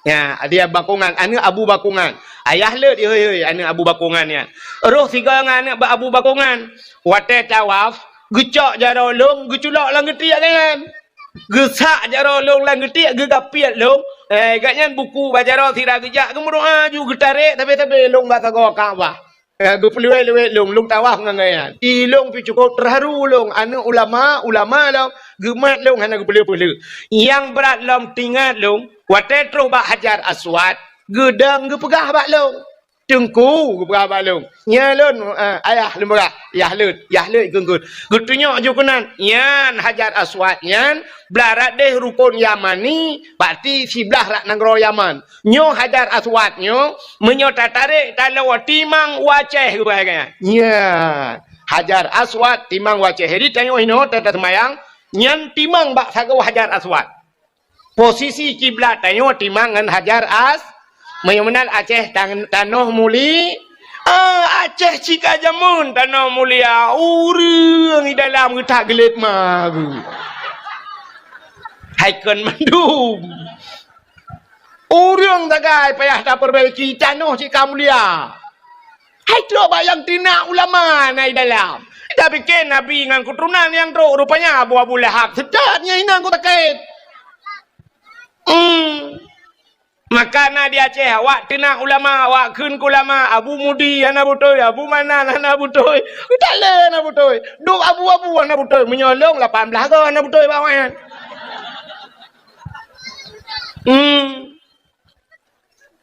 Ya, dia Bakongan, anak Abu Bakongan. Ayah lut heuy anak Abu Bakongan ya. Roh tiga anak Abu Bakongan. Hotel tawaf, gecok jaro long, geculak lang getiak kan. Gesak jaro long lang getiak gegapiat long. Agaknya buku baca roh tidak kejak kemudian aju getarik tapi long bahasa gua Kaabah. Gepelue long tawaf ngangayan. Ilong pi cukup terharu long anu ulama long gemat long hana gepelue. Yang berat long tinggal long watetro bak Hajar Aswad gedang gepegah bak long. Tengku gepegah bak long. Nya lon ayah lembaga yah lut genggut. Getunyok ju kenan yan Hajar Aswad yan blarat deh rukun Yamani berarti sebelah rak negara Yaman. Nyo Hajar Aswad nyo menyo tarik kalau timang waceh bahaganya. Ya Hajar Aswad timang waceh. Jadi tengok ino tata semayang nyan timang bak sagau Hajar Aswad. Posisi kiblat tengok timang ngan Hajar Menyumenal Aceh tanah muli. Aceh cika jamun tanah mulia. Urang di dalam getak gelit magu. Haikon mandum. Urang tagai payah tak perbaiki tanah cika mulia. Hai tu bayang tina ulama nai dalam. Tapi ken Nabi dengan keturunan yang teruk rupanya Abu Lahab. Sedapnya inang ku takait. Maka na di Aceh awak tina ulama awak kun ulama Abu Mudi ana butoy Abu Manan ana butoy tak le ana butoy duk abu-abu ana butoy menyolong 18 ke ana butoy bawan.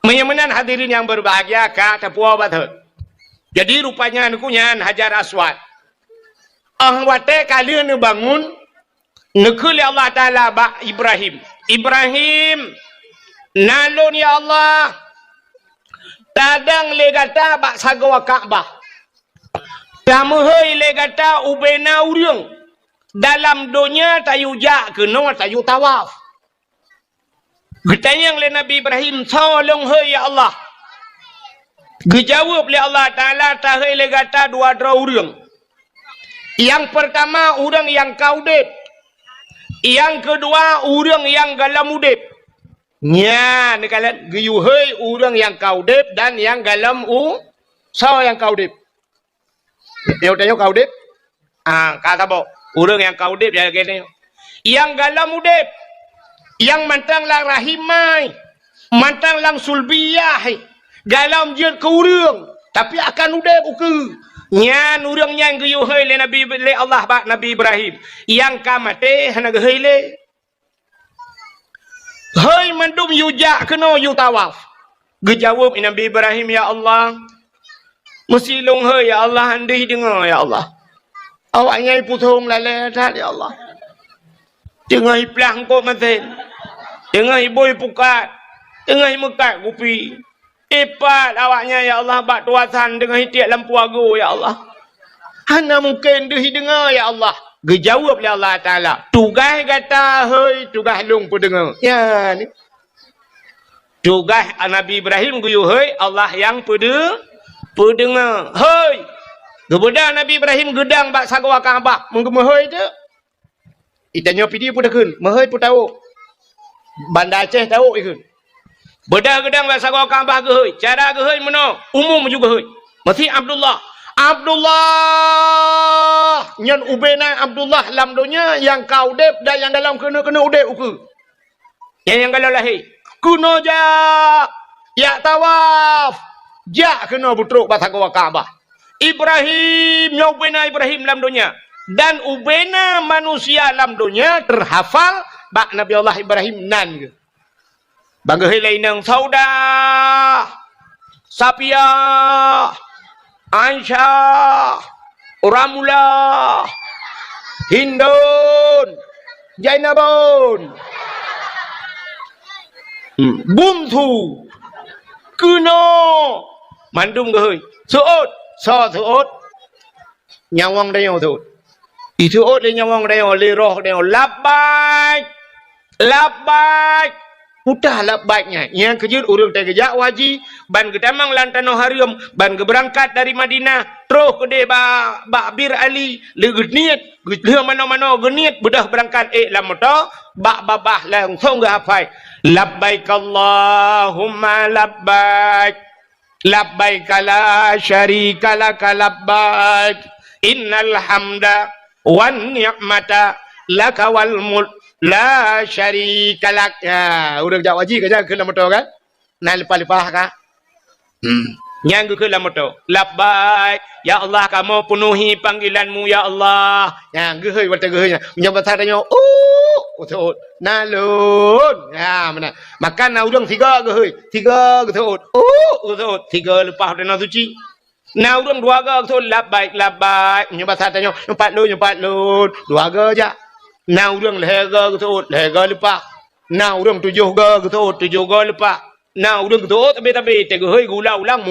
Menyemenan hadirin yang berbahagia ka tapua bathut. Jadi rupanya nukunya Hajar Aswad. Wate kalian bangun nekuli Allah Taala bak Ibrahim Nalun ya Allah. Tadang le gata bak sagawa Kaabah. Tamuhai le gata ubena urang. Dalam dunia tayu jak kena tayu tawaf. Getayang le Nabi Ibrahim tolong hai ya Allah. Gejawab le Allah Taala tahai le gata dua urang. Yang pertama urang yang kaudep. Yang kedua urang yang galam udep. Nya ni kalian geyuhai urang yang kaudep dan yang galam so yang kaudep. Yo tayo kaudep. Kata bo urang yang kaudep ya gini. Yang galam udep. Yang mantang lang rahimai, mantang lang sulbiyah, galam je ke urang, tapi akan udep uke. Nyan urangnya yang geyuhai le Nabi le Allah bak Nabi Ibrahim. Yang kamate hana gehai le. Hai mandum yujak kena yu tawaf. Gejawab Nabi Ibrahim ya Allah. Mesti long hai ya Allah andai dengar ya Allah. Awak nyai putung lale dah ya Allah. Dengar pelang kau maten. Dengar boy pukat. Dengar mekat gupi. Epat awaknya ya Allah bak tuasan dengan hitiak lampu ago ya Allah. Hana mungkin deh dengar ya Allah. Gejawab oleh Allah Ta'ala. Tugas kata, hei, tugas long pun dengar. Ya, ni. Tugas Nabi Ibrahim guyu, hei, Allah yang pendengar. Hei. Kemudian Nabi Ibrahim gedang bak sagawa Kaabah. Menggemah hei tu. Itanya pidi pun dah kun. Mahai pun tahu. Bandar Aceh tahu ikun. Bedah gedang bak sagawa Kaabah ke hei. Cara ke hei mana? Umum juga hei. Masih Abdullah. Abdullah nyan ubena Abdullah lam dunia yang kau dep dan yang dalam kena udep uke. Yang kalau lahir kuno ya tawaf jak kena butruk batang Kaabah. Ibrahim nya ubena Ibrahim lam dunia dan ubena manusia lam dunia terhafal bak Nabi Allah Ibrahim nan ke. Bangga lain nang sauda Sapia Aisyah, Ramula, Hindun, Jainabun, Buntu, Kuno, Mandum gehoi, Suot, Suot, Nyawang dayo tu, itu le nyawang dayo, le roh dayo, labbaik, Udah lah baiknya. Yang kejut urang teh gejak waji ban gedamang lantano harium ban berangkat dari Madinah terus ke de ba Bir Ali le geniat le mana-mana geniat bedah berangkat lamoto ba babah langsung ge hafai labbaik Allahumma labbaik labbaik la syarika lak labbaik innal hamda wan ni'mata laka wal mulk la syarika lak. Ya, urang jak waji ke ke lamoto kan? Nan lepas-lepas ka. Nyang ke lamoto. Labbaik, ya Allah kamu penuhi panggilanmu ya Allah. Yang gehoi wata gehoi nya. Nya bahasa tanya, betul. Nalun. Ya, mana. Makan urang tiga gehoi. Tiga betul. Betul. Tiga lepas dana suci. Na urang dua ga betul labbaik. Nya bahasa tanya, empat lun. Dua ga aja. Na urang lega betul, lega lepas. Na urang tujuh ga betul, tujuh ga lepas. Na urang betul, tapi tega hoi gula ulang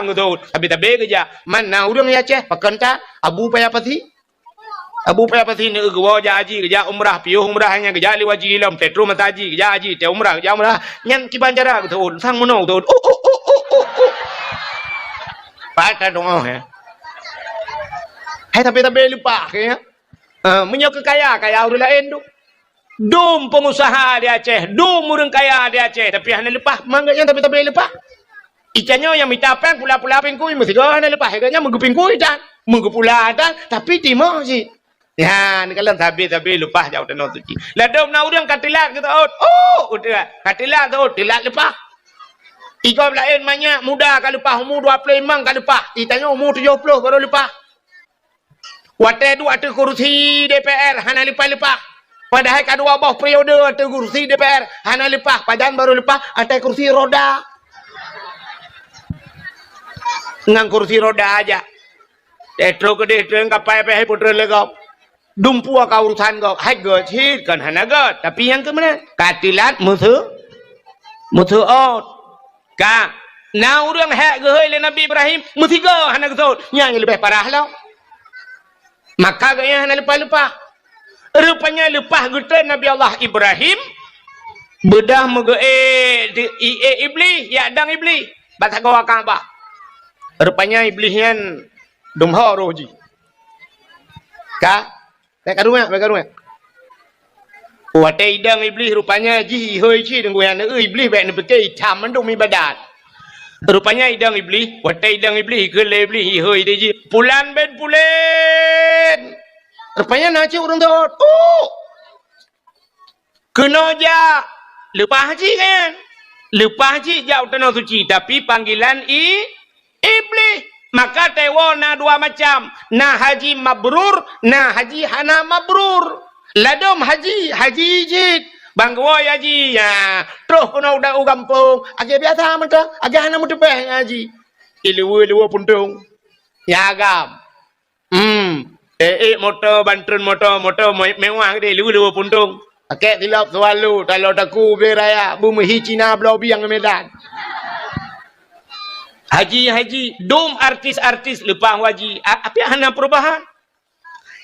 betul. Tapi kerja. Man na urang ya Aceh, pakan ta Abu Payapati. Abu Payapati ni gua haji kerja umrah, piuh umrah hanya kerja li waji lam, tetru mataji kerja haji, te umrah kerja umrah. Nyan kibanjara betul, sang mono betul. Patah dong ya. Hai tapi lupa kayaknya. Menyok kaya orang lain tu. Dum pengusaha di Aceh, dum orang kaya di Aceh, tapi hanya lepas mangganya tapi lepas. Ikannya yang minta apa pula pingkui mesti kau hanya lepas, harganya menggupingkui dan menggupula dan tapi timah sih. Ya, ni kalau tapi lepas jauh dan tu. Ladom na orang katilat kita udah katilat tu tilat lepas. Ikau lain banyak muda kalau lepas umur 25 kalau lepas. Ditanya umur 70 baru lepas. Waktu kursi DPR hana lepas. Padahal kedua bawah periode ada kursi DPR hana lepas. Padahal baru lepas ada kursi roda. Ngang kursi roda aja. Detro ke detro kapai pe putra legau. Dumpu ka urusan kau. Hai go hit kan hana go. Tapi yang ke mana? Katilat musuh. Mutuot. Ka. Nah orang hak gehoi le Nabi Ibrahim. Mutiga hana gesot. Yang lebih parah lah. Maka gaya hana lepas-lepas. Rupanya lepas getan Nabi Allah Ibrahim. Bedah iblis. Ya dang iblis. Batak kau Kaabah. Rupanya iblis yang dumha roji. Ka. Baik rumah. Watai idang iblis rupanya ji hoi ci dengan yang iblis baik nak pakai taman dong ibadat. Rupanya idang iblis, watai idang iblis ke iblis hoi dia ji. Pulan ben pulen. Rupanya nak cik orang tu. Kena ja lepas haji kan. Lepas haji jauh tanah suci tapi panggilan iblis. Maka tewa na dua macam. Na haji mabrur, na haji hana mabrur. Ladom haji jid. Bangkawai haji. Ya. Terus kena udah kampung. Agak biasa macam. Agak hana muda beh haji. Iluwa puntung. Ya agam. Motor, bantun motor mewah ke dia. Iluwa puntung. Agak tilap selalu. Kalau taku beraya. Bumi Cina belau biang Medan. Haji. Dom artis lepas haji. Apa yang hana perubahan?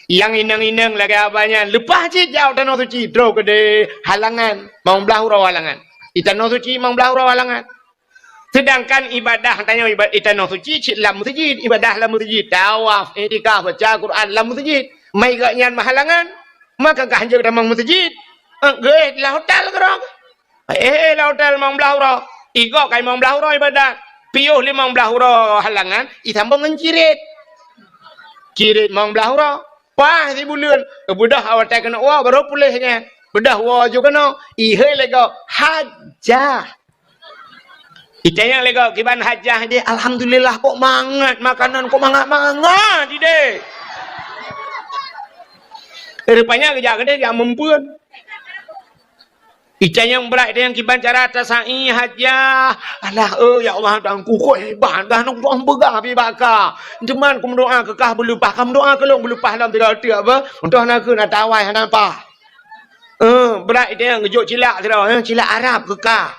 Yang inang-inang lagi apanya. Lepas je jauh tanah suci. Draw ke de halangan. Mau belah hurau halangan. Tanah suci mau belah hurau halangan. Sedangkan ibadah. Tanya ibadah tanah suci. Cik lam masjid. Ibadah lam masjid. Tawaf. Etikaf. Baca Quran. Lam masjid. Mai gaknyan halangan. Maka kahanjak damang masjid. Gaya lah hotel kerang. Lah hotel mau belah hurau. Igok kai mau belah hurau ibadah. Piuh limang belah hurau halangan. Itambang dengan cirit. Cirit mau belah hurau. Wah, si bulan. Budah awak tak kena wah baru pulihnya. Budah wah juga kena. Ihai lego hajah. Itanya lego kiban hajah dia. Alhamdulillah kok mangat makanan kok mangat dia. Rupanya kerja dia yang mempuan. Itanya yang berat dia yang kiban cara tasai hajah. Alah ya Allah dangku kok hebat dah nak doa begah pi baka. Cuman kum doa kekah berlupa kam doa kelong berlupa dalam tidak apa. Untuk nak ke nak tawai apa. Berat dia yang gejuk cilak dia cilak Arab kekah.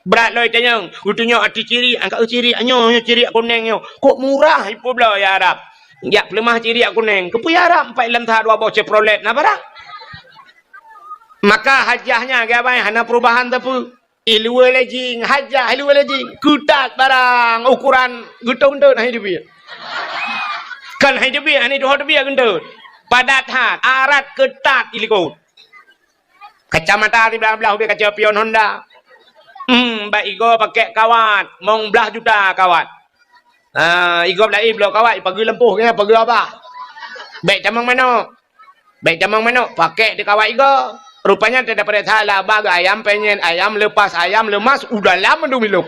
Berat loi dia yang utunya arti ciri angkat ciri anyo ciri kuning kok murah ipo belah ya Arab. Ya pelemah ciri kuning. Kepu ya Arab 4 lam tahap 2 bocah prolet na barang. Maka hajahnya ke apa hana perubahan tapi ilwa lejing hajah ilwa lejing kutat barang ukuran gendut hidup dia kan hidup dia ini doh dia gendut padat hat arat ketat ilikut kacamata di belah-belah dia kaca pion Honda mbak Igo pakai kawat mong belah juta kawat Igo belah belah kawat pagi lempuh ke pagi apa baik jamang mana pakai di kawat Igo. Rupanya tidak pada salah baga ayam penyen, ayam lepas, ayam lemas, udah lama dumiluk.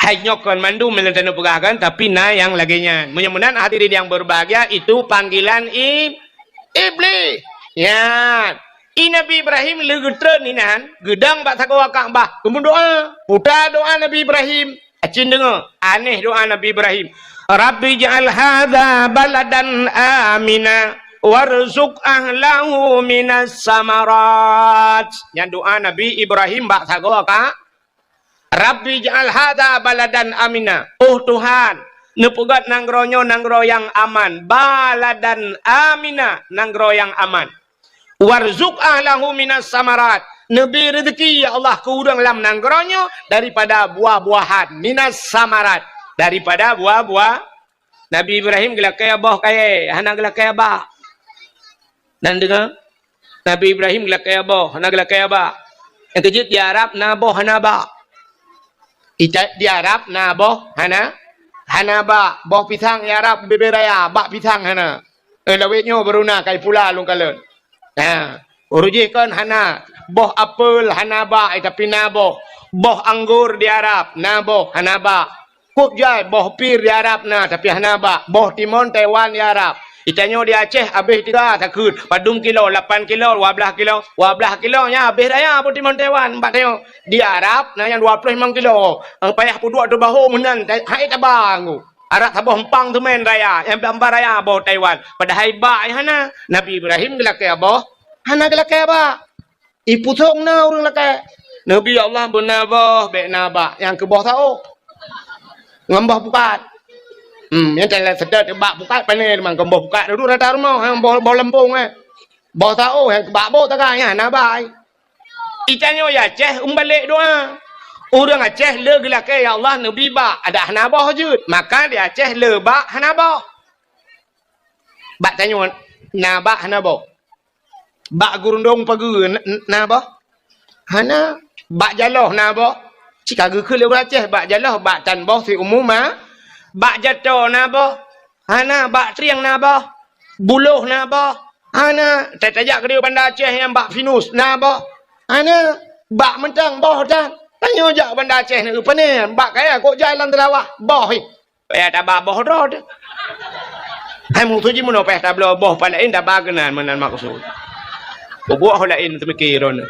Hanyokkan mandu melenteno pegagan, tapi na yang laginya. Mudah-mudahan hadirin yang berbahagia itu panggilan iblis. Ya, Nabi Ibrahim legutren inan, gedang bak takwa Ka'bah. Kemudian doa, putar doa Nabi Ibrahim. Acin dengar, aneh doa Nabi Ibrahim. Rabbi ja'al hadha baladan amina. Warzuq ahlahu minas samarat. Yang doa Nabi Ibrahim bak sagoa ka. Rabbi ja'al hadha baladan amina. Oh Tuhan, nepugat nanggronyo nanggro yang aman. Baladan amina, nanggro yang aman. Warzuq ahlahu minas samarat. Nabi rezeki ya Allah ke urang lam nanggronyo daripada buah-buahan. Minas samarat, daripada buah-buah. Nabi Ibrahim gelak kaya boh kaya, hana gelak kaya bah. Dan dengar Nabi Ibrahim gelak kaya boh, hana gelak kaya bah. Yang kejut di Arab na boh hana bah. Di Arab na boh hana bah. Boh pisang di Arab beberaya bak pisang hana. Lawetnya beruna kai pula lung kalen. Nah, uruji kan hana boh apel hana bah tapi na boh. Boh anggur di Arab na boh hana bah. Kup jai boh pir di Arab na tapi hana bah. Boh timun Taiwan di Arab. Itanya di Aceh habis 3 takut. Padung kilo 8 kilo 12 kilo. 12 kilonya habis raya pun timun Taiwan. Empat tengok. Di Arab na yang 25 kilo. Ang payah pun 2 bahu menan. Hai tabang. Arab sabah empang tu main raya. Yang bambar raya boh Taiwan. Pada haiba hana. Nabi Ibrahim gelak kaya boh. Hana gelak kaya bah. Iputong na orang lakai. Nabi Allah bernabah, baik nabak. Yang ke bawah tahu. Ngambah bukat. Yang telah sedar tebak bukat panai memang kembah bukat dulu rata rumah yang bawah lempung bawah tahu yang kebak bawah takanya nabai. Itanya ya Aceh balik doa. Orang Aceh le gelakai ya Allah Nabi bak ada hanabah je. Maka di Aceh le bak hanabah. Bak tanya nabak hanabah. Bak gurundong pagi nabah. Hana bak jaloh nabah. Jika ke le Aceh bak jaloh bak tanbah si umum bak jatuh nabah. Hana bak triang nabah. Buluh nabah. Hana tajak ke dia bandar Aceh yang bak finus nabah. Hana bak mentang bawah dan tanya jak bandar Aceh ni apa ni bak kaya kok jalan terawah bawah ya tak bak bawah rod hai mu tu ji mun apa tak bawah bawah palain dah baganan menan maksud buat holain temikiron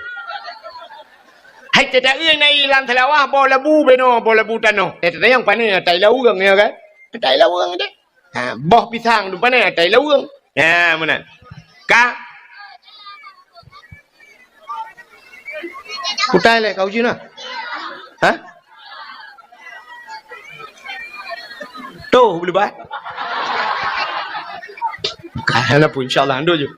hai tak ui nai lan terawah bawah labu beno bawah labu tano yang pani tai lawang ya kan tai lawang deh ha bawah pisang tu pani tai lawang ha menan ka Kutai le kau je na. Ha? Tu boleh buat. Kana pun insya-Allah ando je.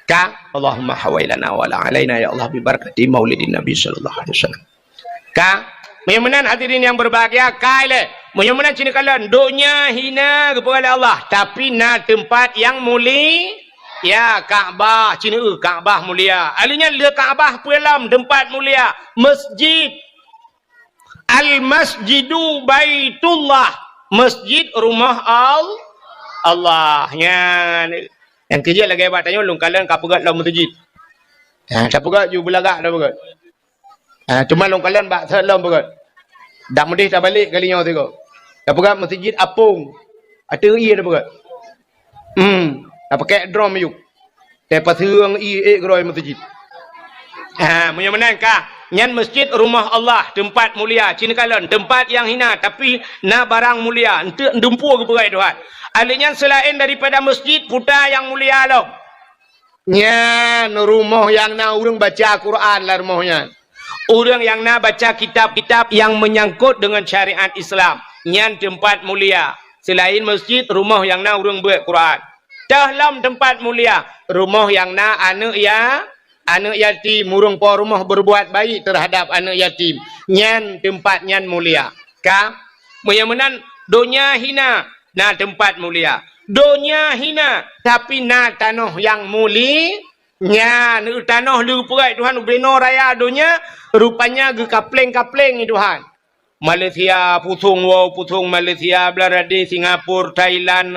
Ka Allahumma hawailana wa la alaina ya Allah bi barakati maulidin Nabi sallallahu alaihi wasallam. Ka menyamanan hadirin yang berbahagia kai le. Menyamanan cina kalian donya hina kepada Allah tapi na tempat yang mulia. Ya Kaabah, Cina Kaabah mulia. Alinya le Kaabah pelam tempat mulia. Masjid. Al-Masjidu Baitullah. Masjid rumah Allah. Yang kerja lagi hebat tanya long kalian ka pegat long masjid. Ha, tak pegat you belagak dah pegat. Ha, cuma long kalian bak third long pegat. Dak mudih tak balik kalinya tengok. Tak pegat masjid apung. Ada ia dah pegat. Apa pakai drum yuk. Tepat hang groi masjid. Ha, menyamanan ka nyan masjid rumah Allah, tempat mulia. Cina kalon tempat yang hina tapi na barang mulia. Ente ndempu ke perai Tuhan. Alinya selain daripada masjid putar yang mulia lo. Nyan rumah yang na urang baca Quran lah rumahnya. Orang yang na baca kitab-kitab yang menyangkut dengan syariat Islam. Nyan tempat mulia. Selain masjid rumah yang na urang buat Quran. Dalam tempat mulia rumah yang na anak yatim murung po rumah berbuat baik terhadap anak yatim nyan tempat nyan mulia ka menyamanan donya hina na tempat mulia donya hina tapi na tanah yang mulia nyan tanah lu perai Tuhan beno raya donya rupanya ge kapleng-kapleng ni Tuhan Malaysia putung Malaysia Belarade Singapura Thailand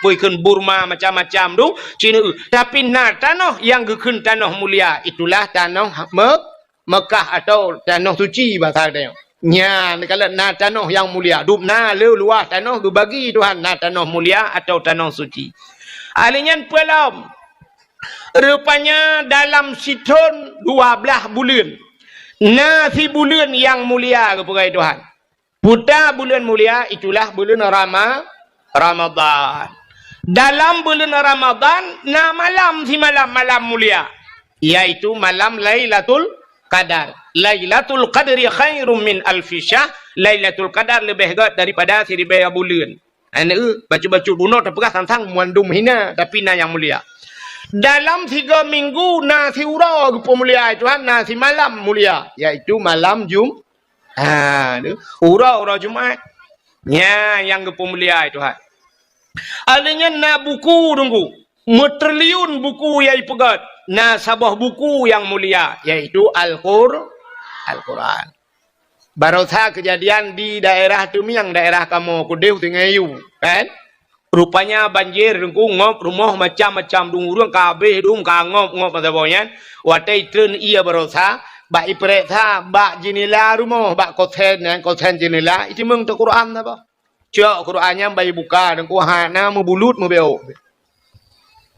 puikan Burma macam-macam tu Cina tapi na tanah yang gekun tanah mulia itulah tanah Mekah atau tanah suci bahasa dia nya kalau na tanah yang mulia dup na luas tanah ge bagi Tuhan na tanah mulia atau tanah suci alinya pelam rupanya dalam siton 12 bulan nasi bulan yang mulia kepada Tuhan. Putar bulan mulia itulah bulan Ramadan. Dalam bulan Ramadan, na malam si malam mulia. Iaitu malam Lailatul Qadar. Lailatul Qadri khairum min alfi syahr. Lailatul Qadar lebih hebat daripada 1000 bulan. Baca-baca bunuh terpegas tentang muandum hina tapi na yang mulia. Dalam 3 minggu nasi ura pemulia Tuhan nasi malam mulia iaitu malam ura Jumaat nya yang pemulia Tuhan adanya na buku tunggu metriliun buku yang pegat na sabah buku yang mulia iaitu Al-Quran barusan kejadian di daerah tu yang daerah kamu Kudeu Tingayu kan rupanya banjir dengku ngop rumah macam-macam dungurung kabeh dung ngop pada boyan watai tren ia berosa ba ipreta ba jinila rumah ba koten jinila itu meng tu Quran apa cak Qurannya bayi buka dengku hana membulut membeo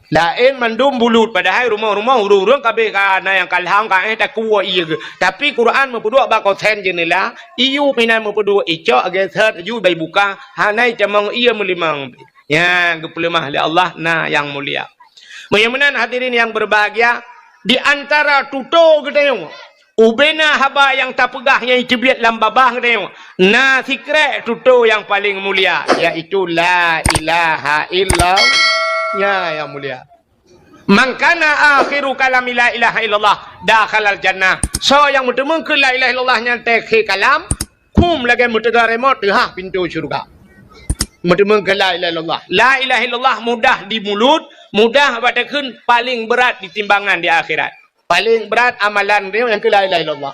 lain mandum bulut padahal rumah-rumah urung kabeh kana yang kalhang ka tak kuwa iya tapi Quran mempedua ba koten jinila iu pinan mempedua icak geser ju bayi buka hanai jamang ia melimang yang kepelemah oleh Allah na yang mulia. Menyamanan hadirin yang berbahagia Di antara tuto gedayong. Ubena haba yang tak pegahnya itu biat lambabah gedayong. Na sikre tuto yang paling mulia. Iaitu la ilaha illallah. Ya yang mulia. Mangkana akhiru kalam la ilaha illallah. Dakhalal jannah. So yang bertemu ke la ilaha illallah yang tekhi kalam. Kum lagi mutega remote. Ha pintu syurga. Bertemu ke la ilaha illallah. La ilaha illallah mudah di mulut. Mudah pada kun paling berat di timbangan di akhirat. Paling berat amalan dia yang ke la ilaha illallah.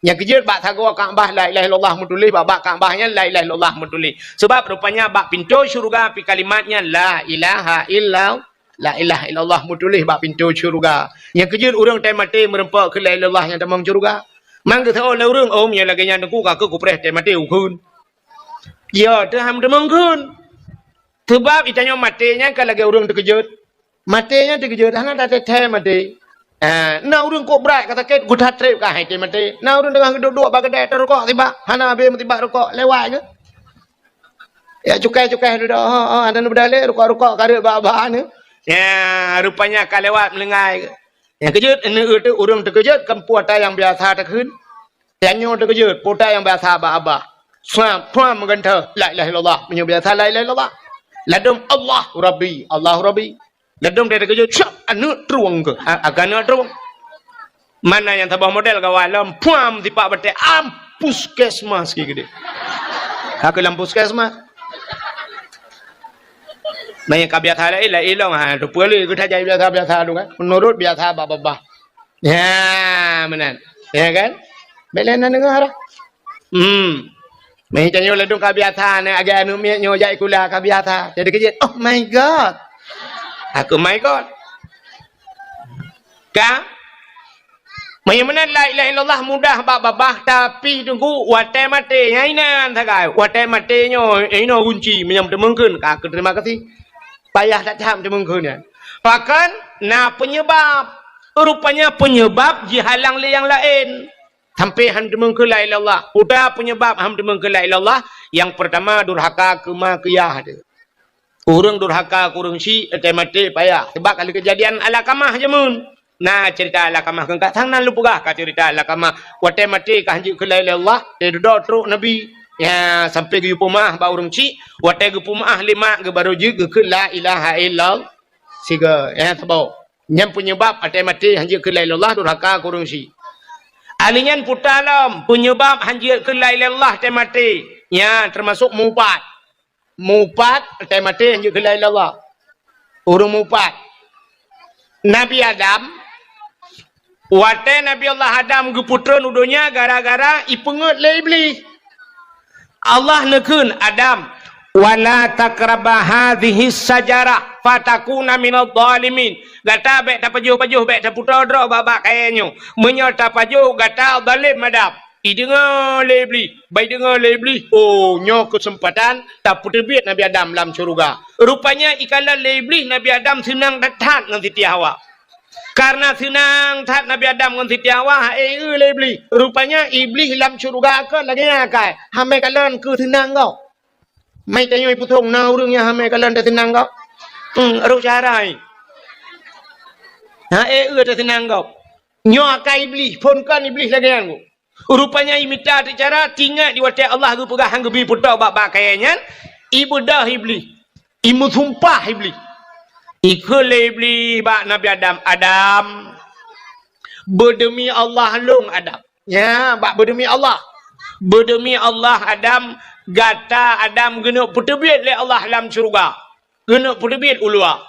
Yang kejut bak thago Kaabah la ilaha illallah mutulih bak Kaabahnya la ilaha illallah mutulih. Sebab rupanya bak pintu syurga pi kalimatnya la ilaha illallah. La ilaha illallah mutulih bak pintu syurga. Yang kejut urang tai mati merempak ke la ilaha illallah yang tamang syurga. Mang ke thau le urang om yang lagi yang ku ka ke ku preh tai mati ukun. Ya tu ham tamang kun. Sebab itanya matinya kalau lagi urang terkejut. Matinya terkejut hang tak tai mati. Na urang kok berat kata ket gudah trip ka hai te mate na urang dengan duduk ba kedai rokok tiba hana be tiba rokok lewat ke ya cukai dah ada nu bedale rokok karep ba ni ya rupanya ka lewat melengai yang kejut ni tu urang terkejut kempu ada yang biasa terkeun yanyo terkejut pota yang biasa ba puan mengentah la ilaha illallah punya biasa la ilaha illallah ladum Allah rabbi ladum dia terkejut syap anu truang ke agana truang mana yang tabah model kawalam puam tipak bete puskesmas gede aku lam puskesmas nanya kabiasa la ilong ha tu puli ku tajai biasa tu kan menurut biasa baba ya menan ya kan belenan dengar mai tanyo ladum kabiasa ne aga anu mi nyo jai kula kabiasa jadi kejut oh my god aku my god ka mayamana la ilaha illallah mudah babah tapi tunggu wate mate nyainan thagai wate mate nyo ino kunci menyam temengkeun ka terima kasih payah tak jam temengkeun ya bahkan nah penyebab rupanya penyebab dihalang le yang lain sampai ham temengkeun la ilaha illallah udah penyebab ham temengkeun la ilaha illallah yang pertama durhaka kemakiyah dia. Urang durhaka kurang si mati payah sebab kali kejadian alakamah je mun nah cerita alakamah kan kat sang nan lupugah ka cerita alakamah wate mati ka hanji ke la ilaha illallah dia duduk teruk nabi ya sampai ke pumah ba urang si wate ke pumah lima ke baru je ke la ilaha illallah siga ya sebab yang penyebab wate mati hanji ke la ilaha illallah durhaka kurang si alingan putalam penyebab hanji ke la ilaha illallah mati ya termasuk mupat tai mati hanji ke la ilaha illallah urang mupat Nabi Adam wate Nabi Allah Adam ke putra nudunya gara-gara ipengut le iblis Allah nekeun Adam wala taqraba hadhihi sajarah fatakuna minadh dhalimin gata bek ta pajuh bek ta putra dro babak kayanyo menyata pajuh gata zalim Adam dengar lebli baik dengar lebli oh nyo kesempatan tak terbit Nabi Adam dalam syurga rupanya ikala lebli Nabi Adam senang datang dengan Siti Hawa karena senang tat Nabi Adam dengan Siti Hawa lebli rupanya iblis dalam syurga ke lagi akai hamai kalan ke senang kau mai tanyo iputong na urangnya hamai kalan dah senang kau ru carai dah senang kau nyo akai iblis pun kan iblis lagi anggo rupanya imita cara tinggal di wate Allah tu pegah hang gebi putar bab kayanya ibu dah iblis imu sumpah iblis ikul iblis bak Nabi Adam berdemi Allah long Adam ya bak berdemi Allah Adam gata Adam gena putebit le Allah dalam syurga gena putebit ulua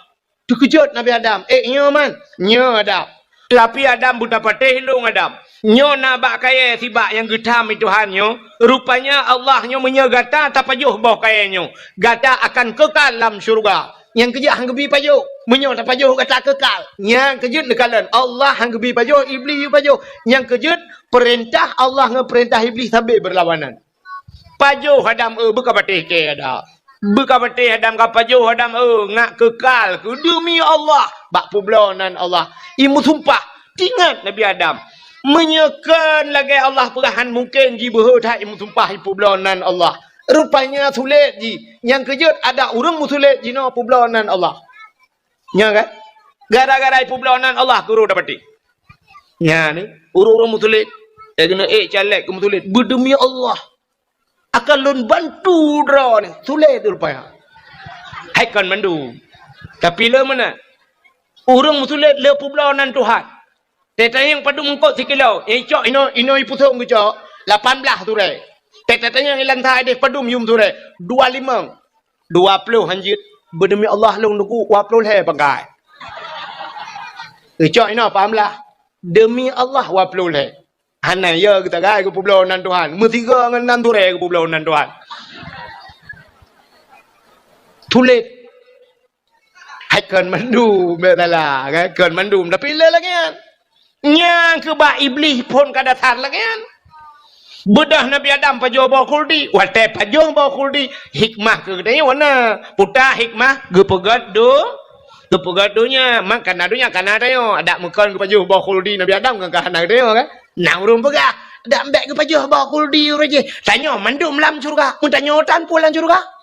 terkejut Nabi Adam nyo man nyo Adam tapi Adam buta patih long Adam nyo nak bak kaya sibak yang getam itu hanyo rupanya Allah nyo menyegata tak pajuh bawah kaya nyo gata akan kekal dalam syurga yang kejut hang gebi pajuh menyo tak pajuh gata kekal yang kejut dekalan Allah hang gebi pajuh iblis pajuh yang kejut perintah Allah ngeperintah iblis sampai berlawanan pajuh Adam buka patih ke ada buka patih Adam ka pajuh Adam ngak kekal ke demi Allah bak publonan Allah imu sumpah ingat Nabi Adam menyekan lagi Allah perahan mungkin ji berhutah imu sumpah publonan Allah rupanya sulit ji yang kejut ada orang musulit ji no publonan Allah nya kan gara-gara publonan Allah guru dapati Ya ni, orang-orang mutulit. Dia kena calek ke mutulit. Berdemi Allah. Akan lun bantu draw ni. Tulis tu rupanya. Hai kan mandu. Tapi le mana? Orang mutulit le publau nan Tuhan. Teta yang padu mengkot 3 kilo. Cok ino iputung ke cok. 18 tu re. Teta yang lantai deh padu yum tu re. 25. 20 hanjit. Berdemi Allah long nunggu 20 le pakai. Cok ino pahamlah. Demi Allah 20 le. Hana ya kita gai ke publau nan Tuhan. Metiga ngan nan tu re ke publau nan Tuhan. Tulis. Hai kan mandu betala kan mandu tapi le lagi kan. Nya ke ba iblis pun kada tar lagi kan. Bedah Nabi Adam pajo ba kuldi, wate pajo ba kuldi hikmah ke dia wana. Puta hikmah ge pegat do. Ge pegat donya makan adunya kana dia ada makan ke pajo ba kuldi Nabi Adam kan kana dia kan. Nang rum pegah. Dak ambek ke pajo ba kuldi reje. Tanya mandum lam surga, mun tanya tan pulang surga.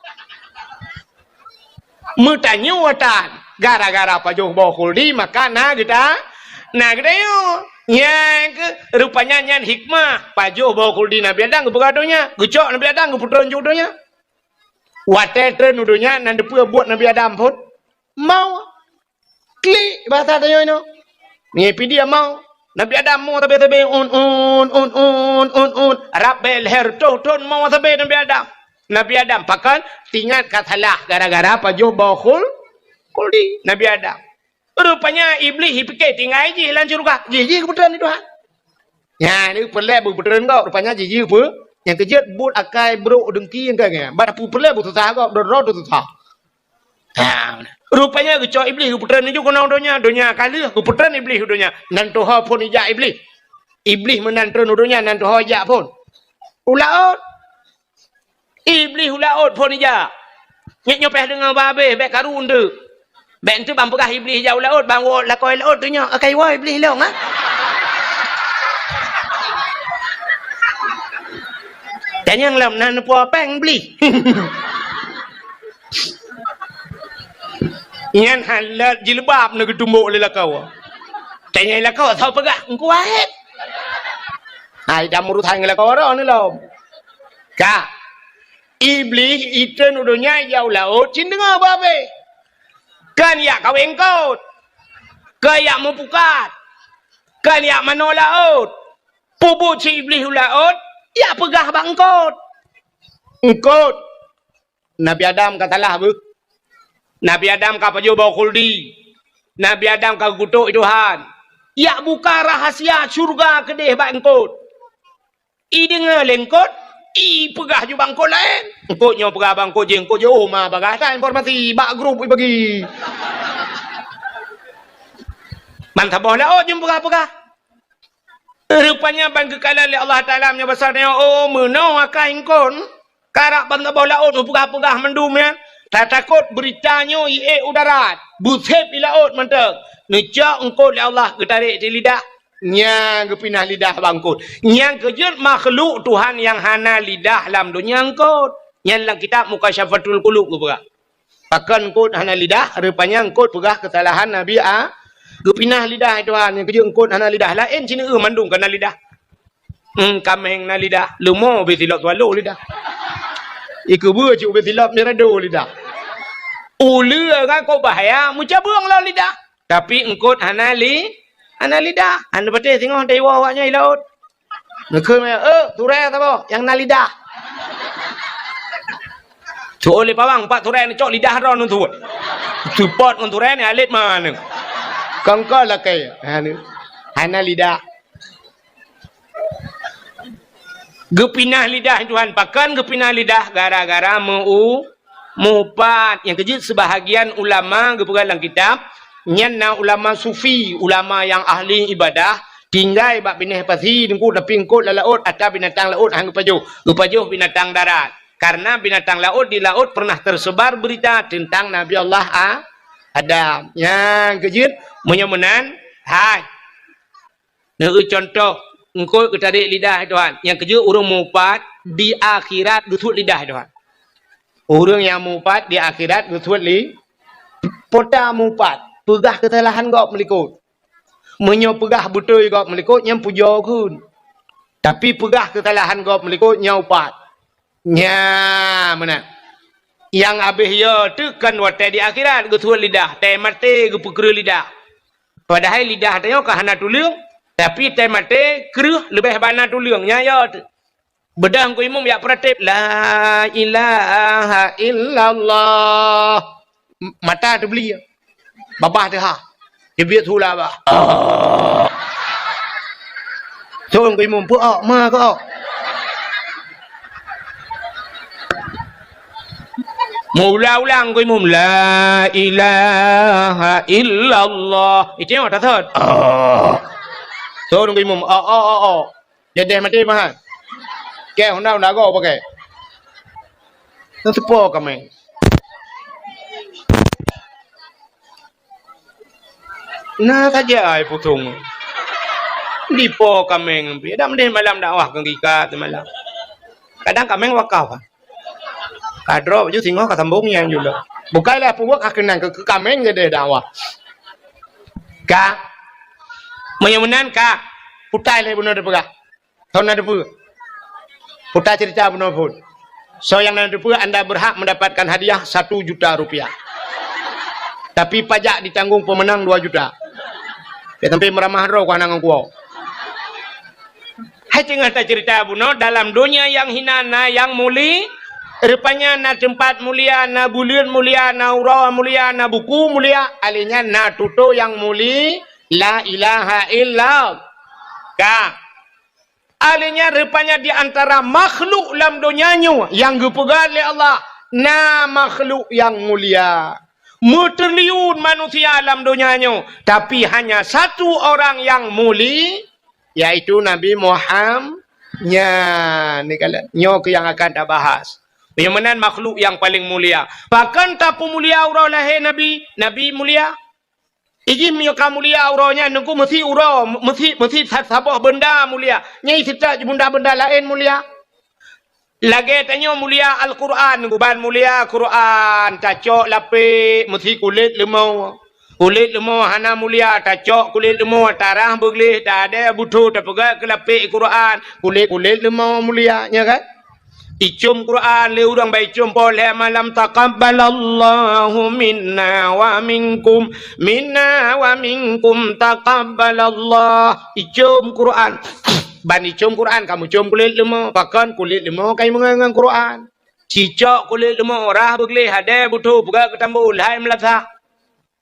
Mutanyuatan gara-gara pajuh bokuldi maka kita yo yang rupanya nyan hikmah pajuh bokuldi Nabi Adam kebegadonya gecok Nabi Adam keputusan jodohnya wate nudunya nan depu buat Nabi Adam pun mau klik bahasa tayo ino ngepi dia mau Nabi Adam mau tabe rabel her ton mau tabe Nabi Adam Nabi Adam pakan tinggal katalah gara-gara pajuh bokul kuldi Nabi Adam. Rupanya iblis pikir tinggal je lan surga. Jiji kebetulan itu ha. Ya ni pelak kebetulan kau rupanya jiji apa? Yang kejut but akai bro dengki yang kaya. Bad pu pelak but susah kau dorot susah. Ha. Rupanya kecoh iblis kebetulan itu kena donya kali kebetulan iblis donya. Nan toha pun ijak iblis. Iblis menantun donya nan toha ijak pun. Ulaut Iblis ulaut pun ija. Nyopeh dengan babe bek karun tu. Bek tu bang pegah iblis ija ulaut bang wo lakoi laut tu nya akai wa iblis long ah. Dan yang lam nan puan peng iblis. Ngan halat jilbab nak tumbuk le lakau. Tanya lakau tahu pegah engkau wahid. Ai dah murut hang lakau ro ni lom. Ka Iblis itu nuduhnya jauh laut cindengar babe. Kan ya kau engkau. Kan ya mempukat. Kan ya mano laut. Pubu si iblis laut. Ya pegah bang engkau. Engkau. Nabi Adam katalah bu. Nabi Adam kau pajo bawa kuldi. Nabi Adam kau kutuk Tuhan. Ya buka rahasia surga kedeh bang engkau. I dengar lengkot. Pegah je bangko lain. Engkau nyo pegah bangko je engkau je mah bagasan informasi bak grup bagi. Mantap bola je pegah-pegah. Rupanya bang kekala oleh Allah Taala nya besarnya meno akai engkau. Karak bang bola pegah-pegah mendum ya. Tak takut beritanya udara. Busep ilaut mantek. Nejak engkau oleh Allah getarik di lidah. Nyang kepinah lidah bangkut. Nyang kejut makhluk Tuhan yang hana lidah dalam dunia angkut. Nyang dalam kitab Mukasyafatul Qulub ke pegah. Pakan angkut hana lidah. Rupanya angkut pegah kesalahan Nabi A. Kepinah lidah Tuhan. Yang kejut angkut hana lidah. Lain cina mandung kena lidah. Kameng na lidah. Lumo betilap tualu lidah. Iku cik betilap ni rado lidah. Ula kan kau bahaya. Muca buang lah lidah. Tapi angkut hana lidah. Anda betul tengok dewa awaknya di laut. Nekeu me turai ta bo yang na lidah. Tu oleh pawang pak turai ni cok lidah ron tu. Tu pot on turai ni alit mana. Kangka lah kai. Hana lidah. Gepinah lidah Tuhan pakan gepinah lidah gara-gara mupat yang kejut sebahagian ulama gepegang dalam kitab. Nyana ulama sufi, ulama yang ahli ibadah, tinggal bak bineh pasi, dengku tapi engkut laut, ada binatang laut hang gepajuh binatang darat. Karena binatang laut di laut pernah tersebar berita tentang Nabi Allah Adam. Yang kejut menyemenan, hai. Neu contoh engkut ketarik lidah Tuhan. Yang kejut urang mupat di akhirat gutut lidah Tuhan. Urang yang mupat di akhirat gutut li pota mupat. Pegah kesalahan kau melikut. Menyo pegah betul gop melikut nyam puja kun. Tapi pegah kesalahan gop melikut nya upat. Nya mana? Yang habis ya tekan watai di akhirat getua lidah, tai mate ge pekru lidah. Padahal lidah tanya kahana tuliung, tapi tai mate keruh lebih bana tuliungnya ya. Bedang ku imam ya pratip la ilaha illallah. Mata tu beli. Babah tu ha. Dia biar tu lah bah. So ku imam pu ma ko. Ulang ku imam la ilaha illallah. Itu yang tak thot. So ku imam Jadi mati mah. Ke honda go pakai. Itu po kami. Nah saja ai putung. Di po kami. Dah mending malam dakwah ke kita tu malam. Kadang kami wakaf. Kadro ju singo ka sambung yang juga. Bukanlah puak akenan ke kami gede dakwah. Ka. Menyamanan ka. Putai le benar depega. Tahun ada pu. Putai cerita benar pun. So yang nanti pun anda berhak mendapatkan hadiah 1 juta rupiah. Tapi pajak ditanggung pemenang 2 juta. Sampai meramah roh kanang kuau. Hai tinggal cerita buno dalam dunia yang hinana yang muli, rupanya na tempat mulia, na bulan mulia, na urau mulia, na buku mulia, alinya na tuto yang muli, la ilaha illallah. Alinya rupanya di antara makhluk dalam dunianya yang dipegang oleh Allah, na makhluk yang mulia. Triliun manusia dalam dunianya, tapi hanya 1 orang yang muli, yaitu Nabi Muhammad. Ni kala nyok yang akan kita bahas. Yang mana makhluk yang paling mulia. Bahkan tak mulia urau lahir Nabi mulia. Iji mioka mulia uraunya nunggu mesti urau, mesti sabah benda mulia. Nyai tidak benda-benda lain mulia. Lagi tanya mulia Al-Quran, guban mulia Quran, tacok lapik, mesti kulit lemau. Kulit lemau hana mulia, tacok kulit lemau, tarah beglih, tak ada butuh, tak pegang ke lapik Quran. Kulit lemau mulia, ya kan? Icum Quran, le urang baik icum boleh malam taqabbalallahu minna wa minkum taqabbalallah. Icum Quran. Ban icum Quran, kamu cium kulit lemau, bahkan kulit lemau kamu mengenang Quran. Cicak kulit lemau, rah beglih, ada butuh, pegang ketambul, hai melasa.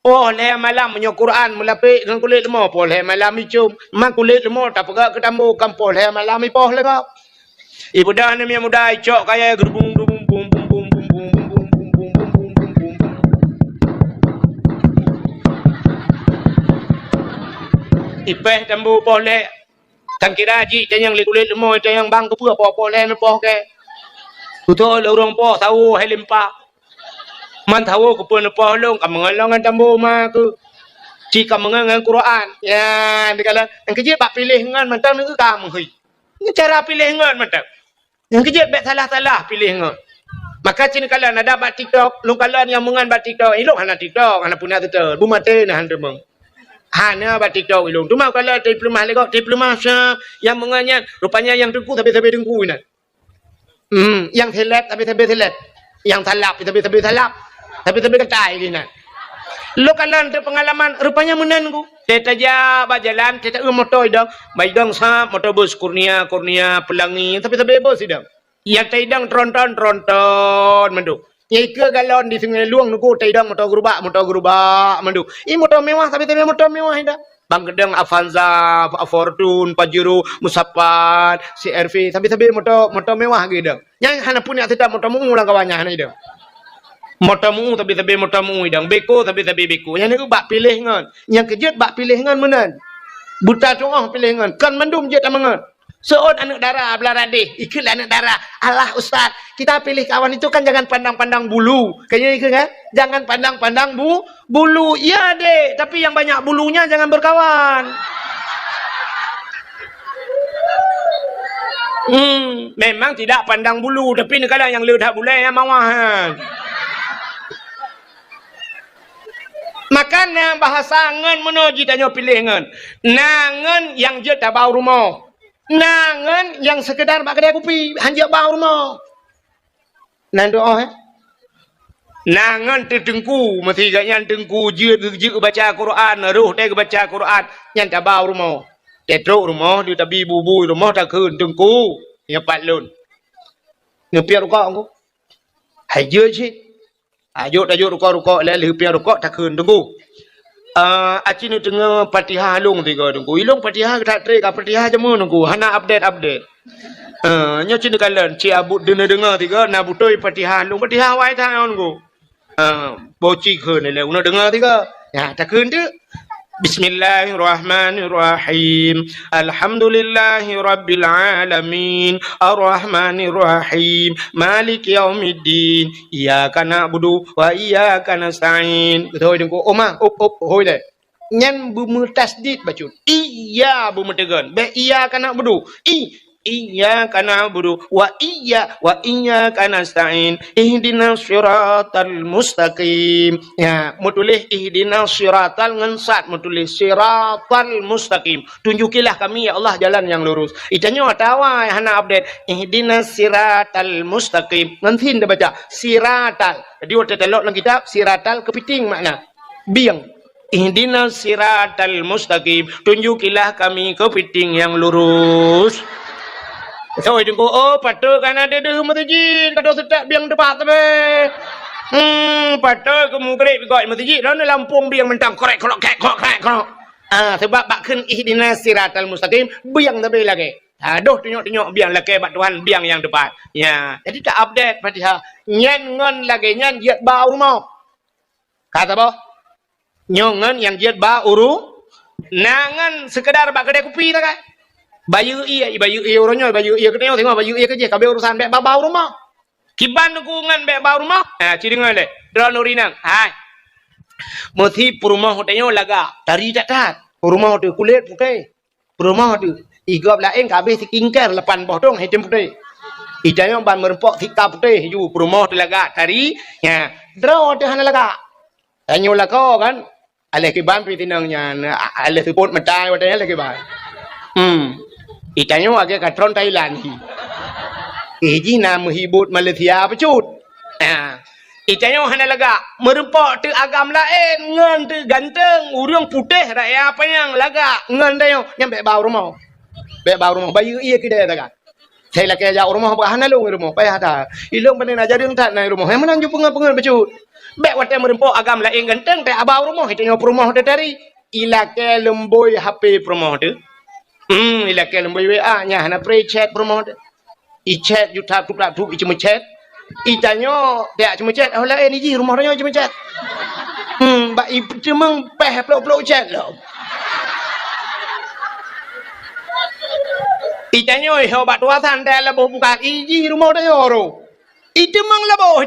Oh, leh malam menyok Quran, melapik dengan kulit lemau, boleh malam icum. Mak kulit lemau, tak pegang ketambul, kampol, leh malam ipoh leh. Ibu dah ni muda icok kaya gerbung bum bum bum bum bum bum bum bum bum bum bum bum bum. Ipeh tambu boleh. Tang kira ji yang kulit lemau yang bang ke pua boleh nepoh ke. Tutu orang poh tahu hai limpa. Man tahu ke pun nepoh long kamangalongan tambu ma ke. Jika mengenang Quran. Ya, dikala yang kerja pak pilih ngan mentang ni ke kamu hui. Ni cara pilih ngan mentang. Yang kejap bet salah-salah pilih ngok. Maka cini kala ada bat TikTok, lu kala yang mengan bat TikTok, ilok hana TikTok, hana punah tu bu mate nah hande meng. Hana bat TikTok ilung. Tu mau kala diploma lego, diploma yang mengannya rupanya yang tengku tapi tengku ini. Yang telet tapi telet. Yang talap tapi talap. Tapi ketai ini. Lu kala tu pengalaman rupanya menangu. Teta ja bajalan, teta motor idang, baidang sa motor bus kurnia pelangi, tapi bos idang. Yang taidang tronton mendu. Yang ke galon di sungai luang nuku taidang motor gerubak mendu. Ini motor mewah tapi motor mewah idang. Bang gedang Avanza, Fortune, Pajero, Musapan, CRV, tapi motor mewah gitu. Yang hana punya tidak motor mengulang kawannya hana idang. Motamu tapi motamu idang beko tapi beko. Yang ni bak pilih ngan. Yang kejut bak pilih ngan menan. Buta congah pilih ngan. Kan mendum je tamangan. Seot anak darah belarade. Ikut anak darah. Allah Ustaz, kita pilih kawan itu kan jangan pandang-pandang bulu. Kayaknya ikut kan? Jangan pandang-pandang bulu. Ya dek, tapi yang banyak bulunya jangan berkawan. Memang tidak pandang bulu, tapi ni kadang yang ledah boleh yang mawahan. Maka na bahasa ngan menuju tanya pilih ngan. Nangan yang je tak bau rumah. Nangan yang sekedar bak kedai kopi hanya bau rumah. Nan doa Nangan terdengku mesti yang dengku je baca Quran roh dia baca Quran yang tak bau rumah. Tetro rumah dia tabi bubu rumah tak keun dengku yang patlun. Ngepiar rokok aku. Haje je. Ayo rokok le lepiar rokok tak keun dengku. Aci ni tengah Fatihah long tiga dengku. Ilong Fatihah tak trek Fatihah jamu dengku. Hana update. Nyo cini kalian ci abut dengar tiga na butoi Fatihah long Fatihah wai ta dengku. Boci keun le una dengar tiga. Ya tak keun tu. Bismillahirrahmanirrahim. Alhamdulillahi rabbil alamin. Arrahmanirrahim. Maliki yaumiddin. Iyyaka na'budu wa iyyaka nasta'in. Thôi đừng có ôm hôi này. Nhân bumi tasdid baca. Iya bumi tegan. Be iyyaka na'budu. Iyyaka na'budu wa iyyaka nasta'in. Ihdinas siratal mustaqim. Ya, mutulis ihdinas siratal ngensat mutulis siratal mustaqim. Tunjukilah kami ya Allah jalan yang lurus. Itanya tawa hana update ihdinas siratal mustaqim. Nanti dah baca siratal. Jadi waktu telok dalam kitab siratal kepiting makna biang. Ihdinas siratal mustaqim. Tunjukilah kami kepiting yang lurus. Thôi đừng có patơ cái này đưa mà thế gì cái đồ sạch biếng được bát thôi patơ cái mũ cái gọi mà thế gì đó nó làm pung biếng mình tặng korek sebab bak khun ihdina siratal mustaqim biang tapi lagi aduh tengok biang lagi bak Tuhan biang yang depan ya jadi tak update Fatihah nyen ngon lagi nyen jiat ba rumah kata apa nyongan yang jiat ba uru nangan sekedar bak kedai kopi tak kan Bayu iya orangnya bayu iya ketemu tengok bayu iya kerja kabel urusan bek bau rumah. Kiban dukungan bek bau rumah. Ciri ngale. Drone urinang. Hai. Mesti rumah hotelnya laga dari datat. Rumah hotel kulit putih. Rumah hotel igap lain kabeh sikingker lepan bodong hitam putih. Idanya ban merempok tika putih ju rumah hotel laga dari ya. Drone hotel hana laga. Tanyo laga kan. Ale kiban pritinangnya ale support mentai hotelnya lagi ban. Itanya agak katron Thailand Iji nama hibut Malaysia pecut Itanya hana laga merempok tu agam lain ngan tu ganteng urang putih raya apa yang laga ngan dayo nyampe bau rumah bayu iya kida daga saya laki aja rumah hana lu rumah payah dah ilung panen aja deung tak nai rumah yang menang ju pengen pecut bek wate merempok agam lain ganteng tak bau rumah itanya rumah dari ilake lemboy HP rumah tu ilake lemboy WA nya hana pre chat promote I chat YouTube tu cuma chat itanyo dia cuma chat lah ni ji rumah dia cuma chat ba I cuma peh pelok chat lo itanyo ho ba tua san dah labo buka ji rumah dia ro itu mang labo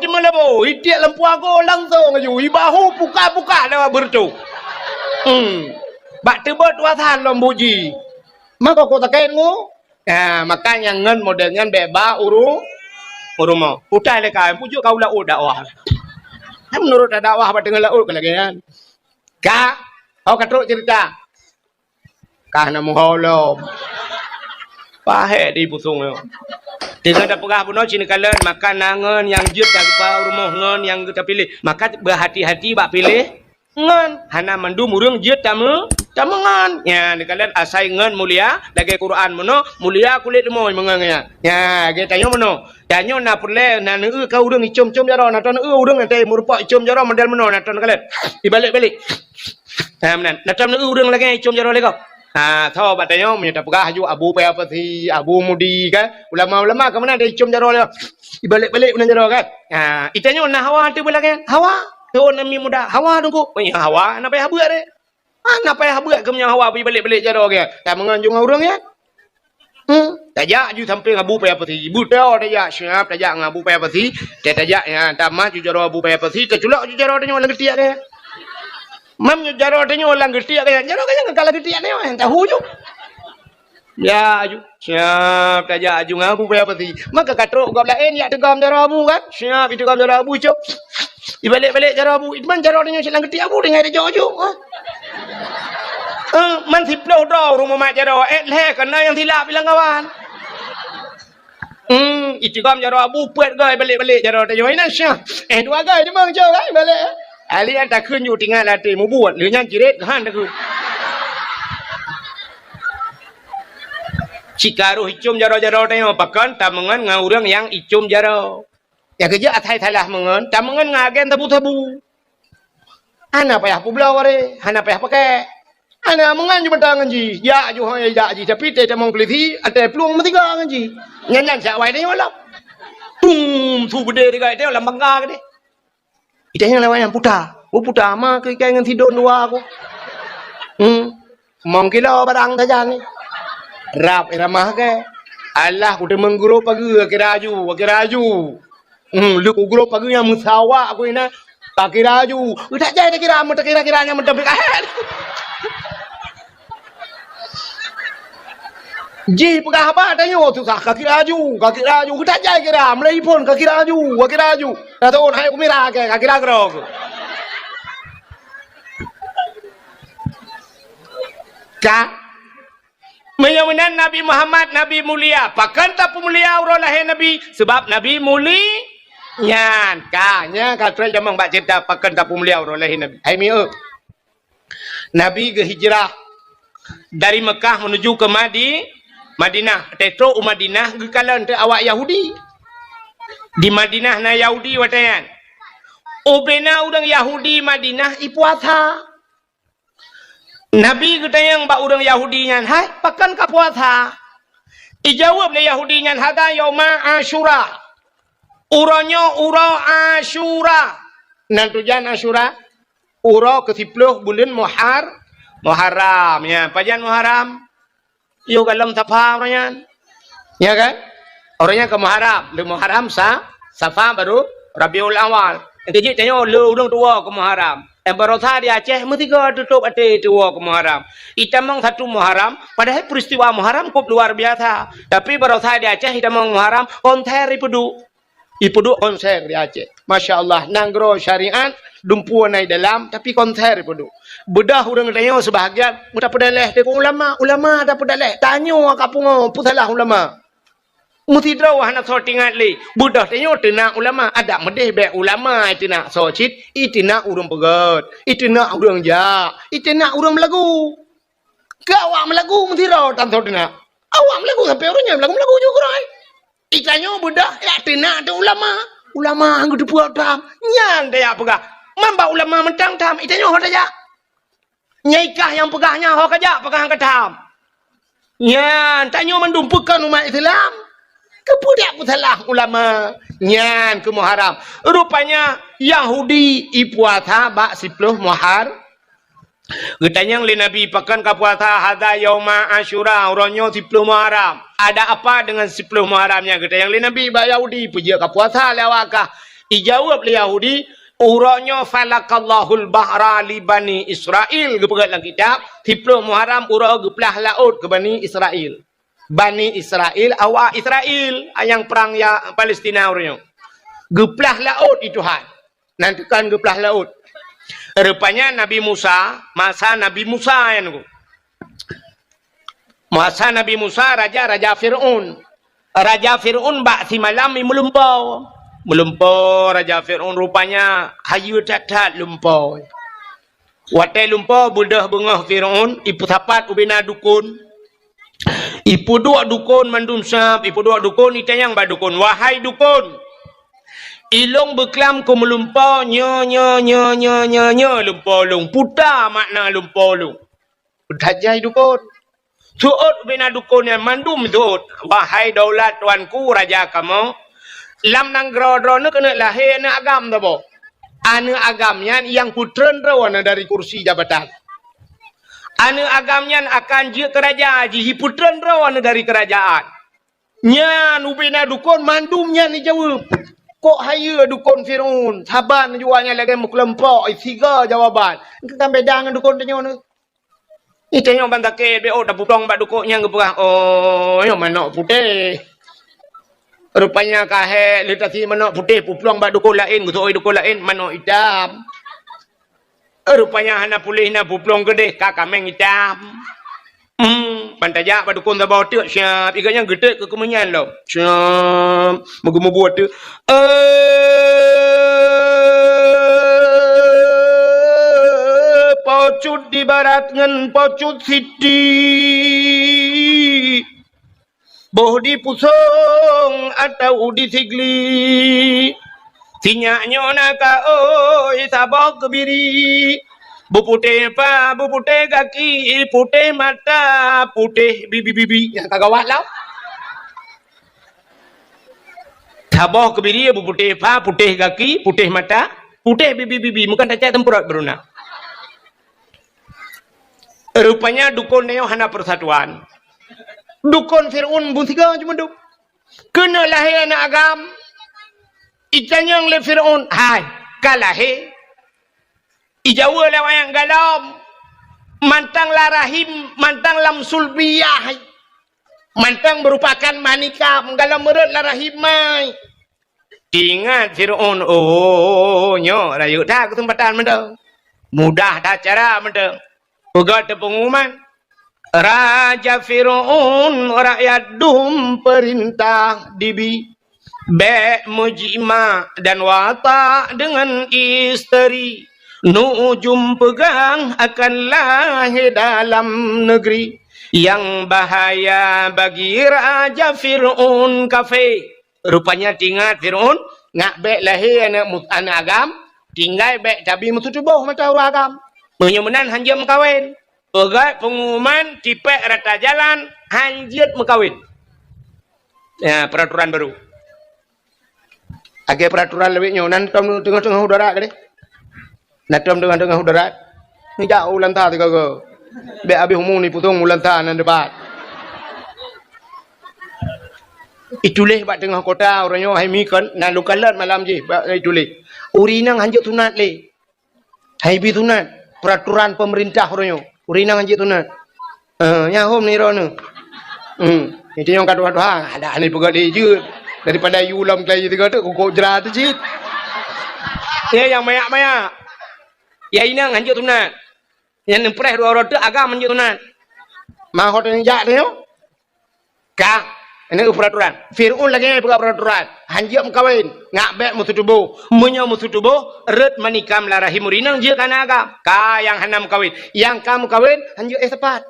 dia lampu aku langsung aju I bahu buka dah bertu ba tu buat tua san lambuji maka kau tak kengu, makanya ngan modelnya beba urumau. Utai lekai, pujuk kau lah dakwah. Menurut dakwah apa dengan laut kelagian? Kak, kau katruk cerita. Kah namu holom. Pahe di pusung yo. Dengan ada pegah puno cini kalian maka nangan yang jut tak rumah ngan yang kita pilih. Maka berhati-hati bak pilih ngan. Hana mandu murung jut tamangan ya kalian asai ngan mulia lagi Quran mono mulia kulit moy mengangnya ya kita tanya mono tanya na pule na kau urang icom jaro na ton urang nanti merupa icom jaro model mono na ton kalian dibalik menan na ton urang lagi icom jaro lego tho batanya minta pegah ju abu pe apa si abu mudi kan ulama ke mana ada icom jaro lego dibalik menan jaro kan itanya na hawa tu belakang hawa tu nami muda hawa tunggu hawa na pe habu ada nak payah buat ke punya hawa pergi balik-balik jaro ke. Tak menganjung orang ya. Tajak ju sampai ngabu payah peti. Ibu tahu tajak siap tajak ngabu payah peti. Tajak ya tamah ju jaro abu payah peti. Keculak ju jaro tanya orang getiak dia. Mam ju jaro tanya orang getiak dia. Jaro kan kalau getiak dia yang tahu ju. Ya ju siap tajak ju ngabu payah peti. Maka katruk gap lain ya tegam jaro abu kan. Siap itu gam jaro abu cuk. Balik-balik cara Abu Idman cara dengan silang ketik Abu dengan dia jauh-jauh. Man tiplau dah rumah mak cara leh kena yang tilap bilang kawan. Itu kam cara Abu puat gai balik-balik cara dia jauh ini syah. Dua gai dia mang jauh gai balik. Ali anda kunอยู่ tinggal latih mu buat lu yang jiret kan dah kun. Cikaru icum jaro-jaro tengok pakan tamangan ngau yang icum jaro. Ya kerja atai thalah mengen, tamangan ngagen tabu-tabu. Ana payah pulau ware, ana payah pakai. Ana mengan je betang ngaji. Ya ju hang ya ji tapi te tamang peliti ate peluang metiga ngaji. Nyan sak wai tengok lah. Tum tu bede dekat tengok lam bangga ke de. Itanya lawan yang putar. Oh putar mah ke ngan tidur dua aku. Mong kilo barang saja ni. Rap ramah ke Allah kuda mengguru pagi kiraju lu guru pagi yang musawa aku ina tak kiraju udah jadi kira mata kira-kiranya mendapik ji pegah apa tanya tu sah kaki raju udah jadi kira mulai pun kaki raju tahu hai aku mira ke kaki raju ka menyamakan Nabi Muhammad Nabi mulia pakan tak mulia Allah Nabi sebab Nabi muli nyan kanya kata jamang bak cerita pakan tak mulia Allah Nabi hai mi Nabi ke hijrah dari Mekah menuju ke Madinah tetro Madinah ke kalan te awak Yahudi di Madinah na Yahudi watayan obena udang Yahudi Madinah ipuasa Nabi kita yang bak orang Yahudi nyan, hai pakan ka puasa. Ijawab le Yahudi nyan hada yauma Asyura. Uranya ura Asyura. Nan tujuan Asyura ura ke-10 bulan Muharram ya. Pajan Muharram. Yo kalam Safa orangnya. Ya kan? Orangnya ke Muharram, le Muharram Safa baru Rabiul Awal. Nanti tanya le orang tua ke Muharram. Berotha di Aceh mesti kau tutup ate tua ke Muharram. Itamang satu Muharram, padahal peristiwa Muharram cukup luar biasa. Tapi berotha di Aceh itamang Muharram konser ipudu konser di Aceh. Masya Allah, nanggro syariat dumpu naik dalam tapi konser ipudu. Bedah orang tanya sebahagian, mudah pedaleh deku ulama tak pedaleh. Tanya kapungo putalah ulama. Muti draw anak sortingat le. Budak tanya tina ulama ada medeh be ulama tina socit, itina urang pegat, itina urang ja, itina urang melagu. Ke awak melagu muti draw tan sortina. Awak melagu sampai orangnya melagu juga rai. Itanya budak ya tina ada ulama anggu dibuat tam. Nyan dia pegah. Mamba ulama mentang tam itanya hok aja. Nyaikah yang pegahnya hok aja pegang ketam. Nyan tanya mendumpukan umat Islam. Kemudian putalah ulama nyan ke Muharram. Rupanya Yahudi ipuasa bak 10 Muharram. Getanyang le Nabi pakan ka puasa hada yauma Asyura uronyo 10 Muharram. Ada apa dengan 10 Muharramnya? Getanyang le Nabi bak Yahudi puja ka puasa lewakah. Ijawab le Yahudi uronyo falakallahul bahra li bani Israel. Gepegat dalam kitab 10 Muharram uro geplah laut ke Bani Israel. Bani Israel, awak Israel yang perang ya Palestina orangnya. Geplah laut itu han. Nanti kan geplah laut. Rupanya Nabi Musa, masa Nabi Musa yang masa Nabi Musa raja Fir'aun. Raja Fir'aun bak si malam melumpau. Melumpau raja Fir'aun rupanya hayu tatat lumpau. Watai lumpau budah bengah Fir'aun ipu tapat ubina dukun. Ipu dua dukun mandum sab, ipu dua dukun itayang ba dukun. Wahai dukun, ilong beklam ku melumpau nyo lumpau lung. Puta makna lumpau lung. Udhajai dukun. Tuut bina dukun yang mandum tuut. Wahai daulat tuanku raja kamu. Lam nang gro-gro nu kena lahir na agam tabo. Anu agamnya yang putren rawana dari kursi jabatan. Anu agamnya akan je kerajaan, jihi putran rawan dari kerajaan. Nyan ubina dukun mandumnya ni jawab. Kok haya dukun Fir'aun, saban jualnya lagi muklempok, tiga jawaban. Kita bedang dukun tanya ni. Ni tanya bantaket be oh dah putong bak dukun yang gepah. Oh, yang mana putih. Rupanya kahek letasi manok putih puplong bak dukul lain, gusoi dukul lain manok hitam. Rupanya hana pulih na puplong gede kakameng hitam. Pantajak bak dukun tabau tu siap iganya gede ke kemenyan lo. Siap mugu-mugu tu. Pocut di barat ngan pocut siti. Boh di pusong atau di sigli. Sinyaknya naka oi sabok kebiri. Bupute pa, bupute kaki, putih mata, putih bibi-bibi. Yang tak gawat lah. Sabok kebiri, bupute pa, putih kaki, putih mata, putih bibi-bibi. Bukan tak cak tempurat beruna. Rupanya dukun neo hana persatuan. Dukun Fir'un buntiga cuma duk. Kena lahir anak agam. Icanyang le Fir'un. Hai, kalahir. Ijawa le wayang galam. Mantang larahim, mantang lam sulbiyah. Mantang merupakan manika, menggalam merut larahim mai. Ingat Fir'un, oh, nyo, rayu dah kesempatan mendeng. Mudah dah cara mendeng. Pegat pengumuman. Raja Fir'un rakyat dum perintah dibi be mujima dan wata dengan isteri nujum pegang akan lahir dalam negeri yang bahaya bagi Raja Fir'un kafe. Rupanya tinggal Fir'un ngak be lahir anak agam tinggal be cabi mutu tubuh mata orang agam menyemenan hanjam kawin. Pegat pengumuman tipek rata jalan hanjit mekawin. Ya, peraturan baru. Agak peraturan lebihnya nantam tengah-tengah udara ke ni. Nantam tengah-tengah udara. Ni jauh lantah tiga ke. Be abi humung ni putung lantah nan debat. Ituleh bak tengah kota orangnya hai mikon nan lukalat malam je bak ituleh. Urinang hanjit tunat le. Hai bi tunat peraturan pemerintah orangnya. Urinang anjik tunat. Nya hom ni rono. Itu yang kata-kata ada ni pegat dia je. Daripada you ulam kelai tiga tu kok jerah tu cik. Ya yang mayak-mayak. Ya inang anjik tunat. Yang nempres dua orang tu agam anjik tunat. Mah hot yang jak dia. Kak, ini peraturan. Fir'un lagi ni pegat peraturan. Hanjik mengkawin, ngak bek mutu tubuh, munya mutu tubuh, red manikam larahim urinang je kana agam. Ka yang hanam kawin, yang kamu kawin hanjik tepat.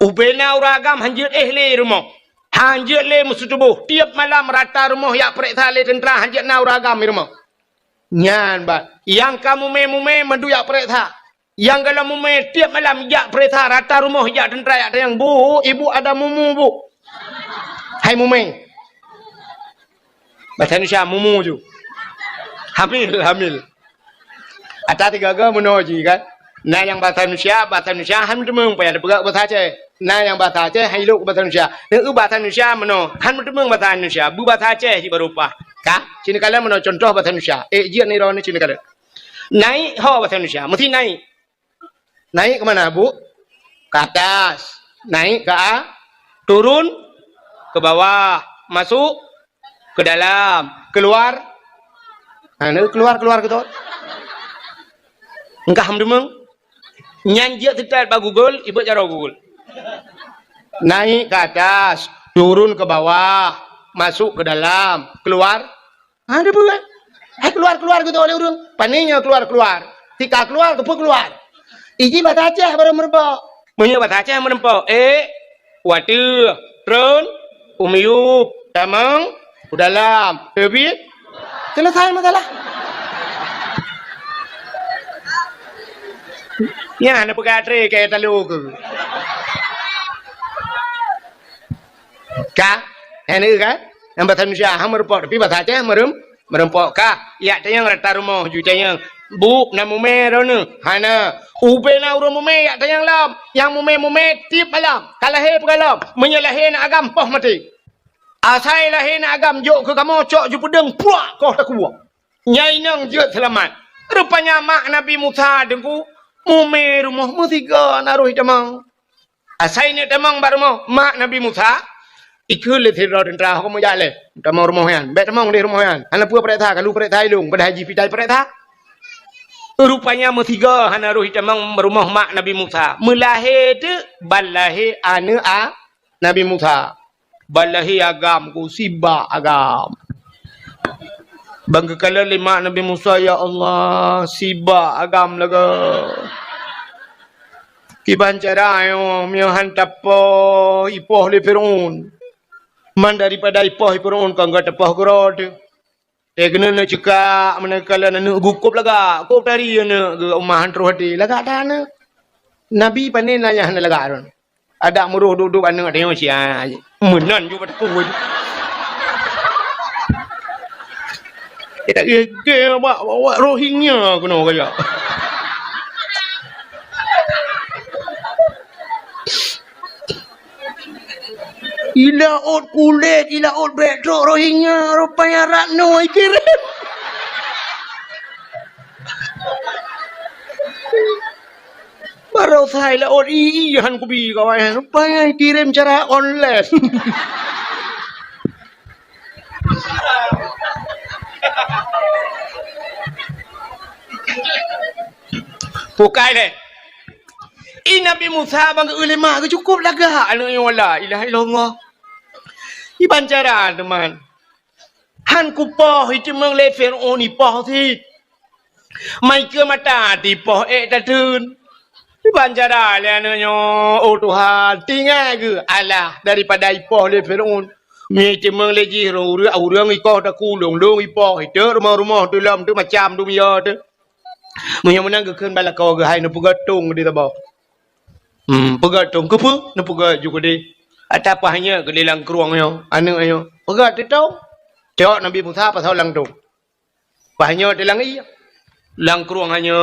Ubena uragam hanjik le rumah. Hanjik le mutu tubuh, tiap malam rata rumah yak periksa le tentera hanjik na uragam rumah. Nyan bat, yang kamu mume mendu yak periksa. Yang kalau mume tiap malam yak periksa rata rumah yak tentera yak yang bu, ibu ada mumu bu. Hai mume. Bahasa Indonesia mumu ju. Hamil. Ada tiga ke menuju kan. Nah yang bahasa Indonesia ham demeng payah dipegak bahasa Aceh. Nah yang bahasa Aceh hai lu bahasa Indonesia. Dengan bahasa Indonesia meno ham demeng bahasa Indonesia. Bu bahasa Aceh ji berupa. Ka? Sini kala meno contoh bahasa Indonesia. Jian ni ron sini kala. Naik ho bahasa Indonesia. Mesti naik. Naik ke mana bu? Ke atas. Naik ke turun ke bawah. Masuk ke dalam, keluar. Keluar gitu. Engkau hamdemeng. Nyanjia tidak pak Google, ibu cara Google. Naik ke atas, turun ke bawah, masuk ke dalam, keluar. Ada bukan? Keluar gitu oleh orang. Paninya keluar. Tika keluar, kepu keluar. Iji bahasa Aceh baru merempok. Punya bahasa Aceh merempok. Watu, tron, umiyup, tamang, dalam. Habis? Selesai masalah. Ya, nak pegat tre kayak talu ke. Ka? Ini kan? Yang bahasa Indonesia ham merempok, tapi bahasa Aceh merempok ka. Ya, tayang rata rumah ju tayang. Bu, na mume rono. Hana. Ube na urang mume ya tayang lam. Yang mume tip malam. Kalahe pegalam. Menyalahe na agam poh mati. Asai lahir nak agam jok ke kamu cok ju pedeng puak kau tak kuat. Nyai nang je selamat. Rupanya mak Nabi Musa dengku mume rumah mu tiga naruh damang. Asai ni damang bar rumah mak Nabi Musa ikut le thira tentera ko mo jale tamang rumah yan bet tamang di rumah yan ana pu preta kalu preta ilung pada haji pitai preta rupanya metiga hana roh tamang rumah mak Nabi Musa melahir tu balahi anu a Nabi Musa balahi agam ku siba agam bangga kala lima Nabi Musa ya Allah siba agam laga kiban cara yo mio hantap po ipoh le Firaun man daripada ipoh Firaun kan gata poh grod kena nak cekak manakala nak gukup laga kup dari na umah antro hati laga dana Nabi panen nanya hana laga ron ada muruh duduk anu ada yang sia menan juga pada kuat ke bawa Rohingya kena kaya ilaut kulit, ilaut bedok Rohingya, rupanya Ratno kirim. Baru saya ilaut iihan kubi kawan, rupanya kirim cara online. Pukai deh. Ini Nabi Musa bangga ulama ke cukup laga anu wala ilaha illallah. Iban cara teman. Han ku poh itu meng le Firaun ni poh thi. Mai ke mata di poh ta tun. Iban cara le anu nyo oh Tuhan tinggal ke Allah daripada ipoh le Firaun. Mi itu meng le ji urang iko ta ku long ipoh itu rumah-rumah tu lam tu macam tu mia tu. Mun menang ke keun balakau ke hai nu pugatung di tabau. Pegat tong kepu, na pegat juga deh. Ada apa hanya ke dalam keruangnya, anu ayo. Pegat tu tahu. Tengok Nabi Musa pasal lang tu. Banyak dalam iya. Lang keruang hanya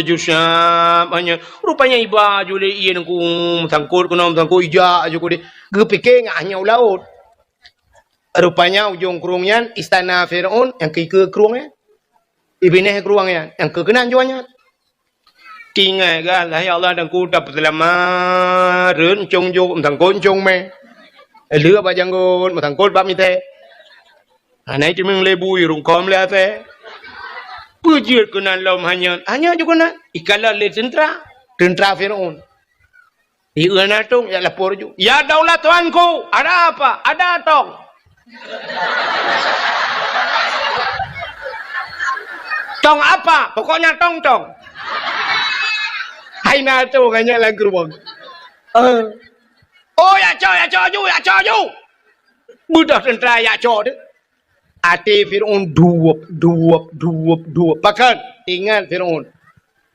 jusam hanya. Rupanya iba jule iya nangku sangkut kunam sangkut ija juga deh. Gepikir ngah hanya laut. Rupanya ujung keruangnya istana Firaun yang ke keruangnya. Ibineh keruangnya yang ke kenan jualnya. Tinggal kan lah ya Allah dan ku dapat selama run chung jo thằng côn chung me lứa ba jangon mà thằng côn ba mi thế này thì mình le bui rung kom le thế pujir kunan lom hanya juga na ikala le tentara Firaun iana tung ya lapor ju ya daulat tuanku ada apa ada tong tong apa pokoknya tong hai na tu kanya lang keruang. Oh ya cho you. Budak tentera ya cho tu. Ati Firaun duop. Bahkan ingat Firaun.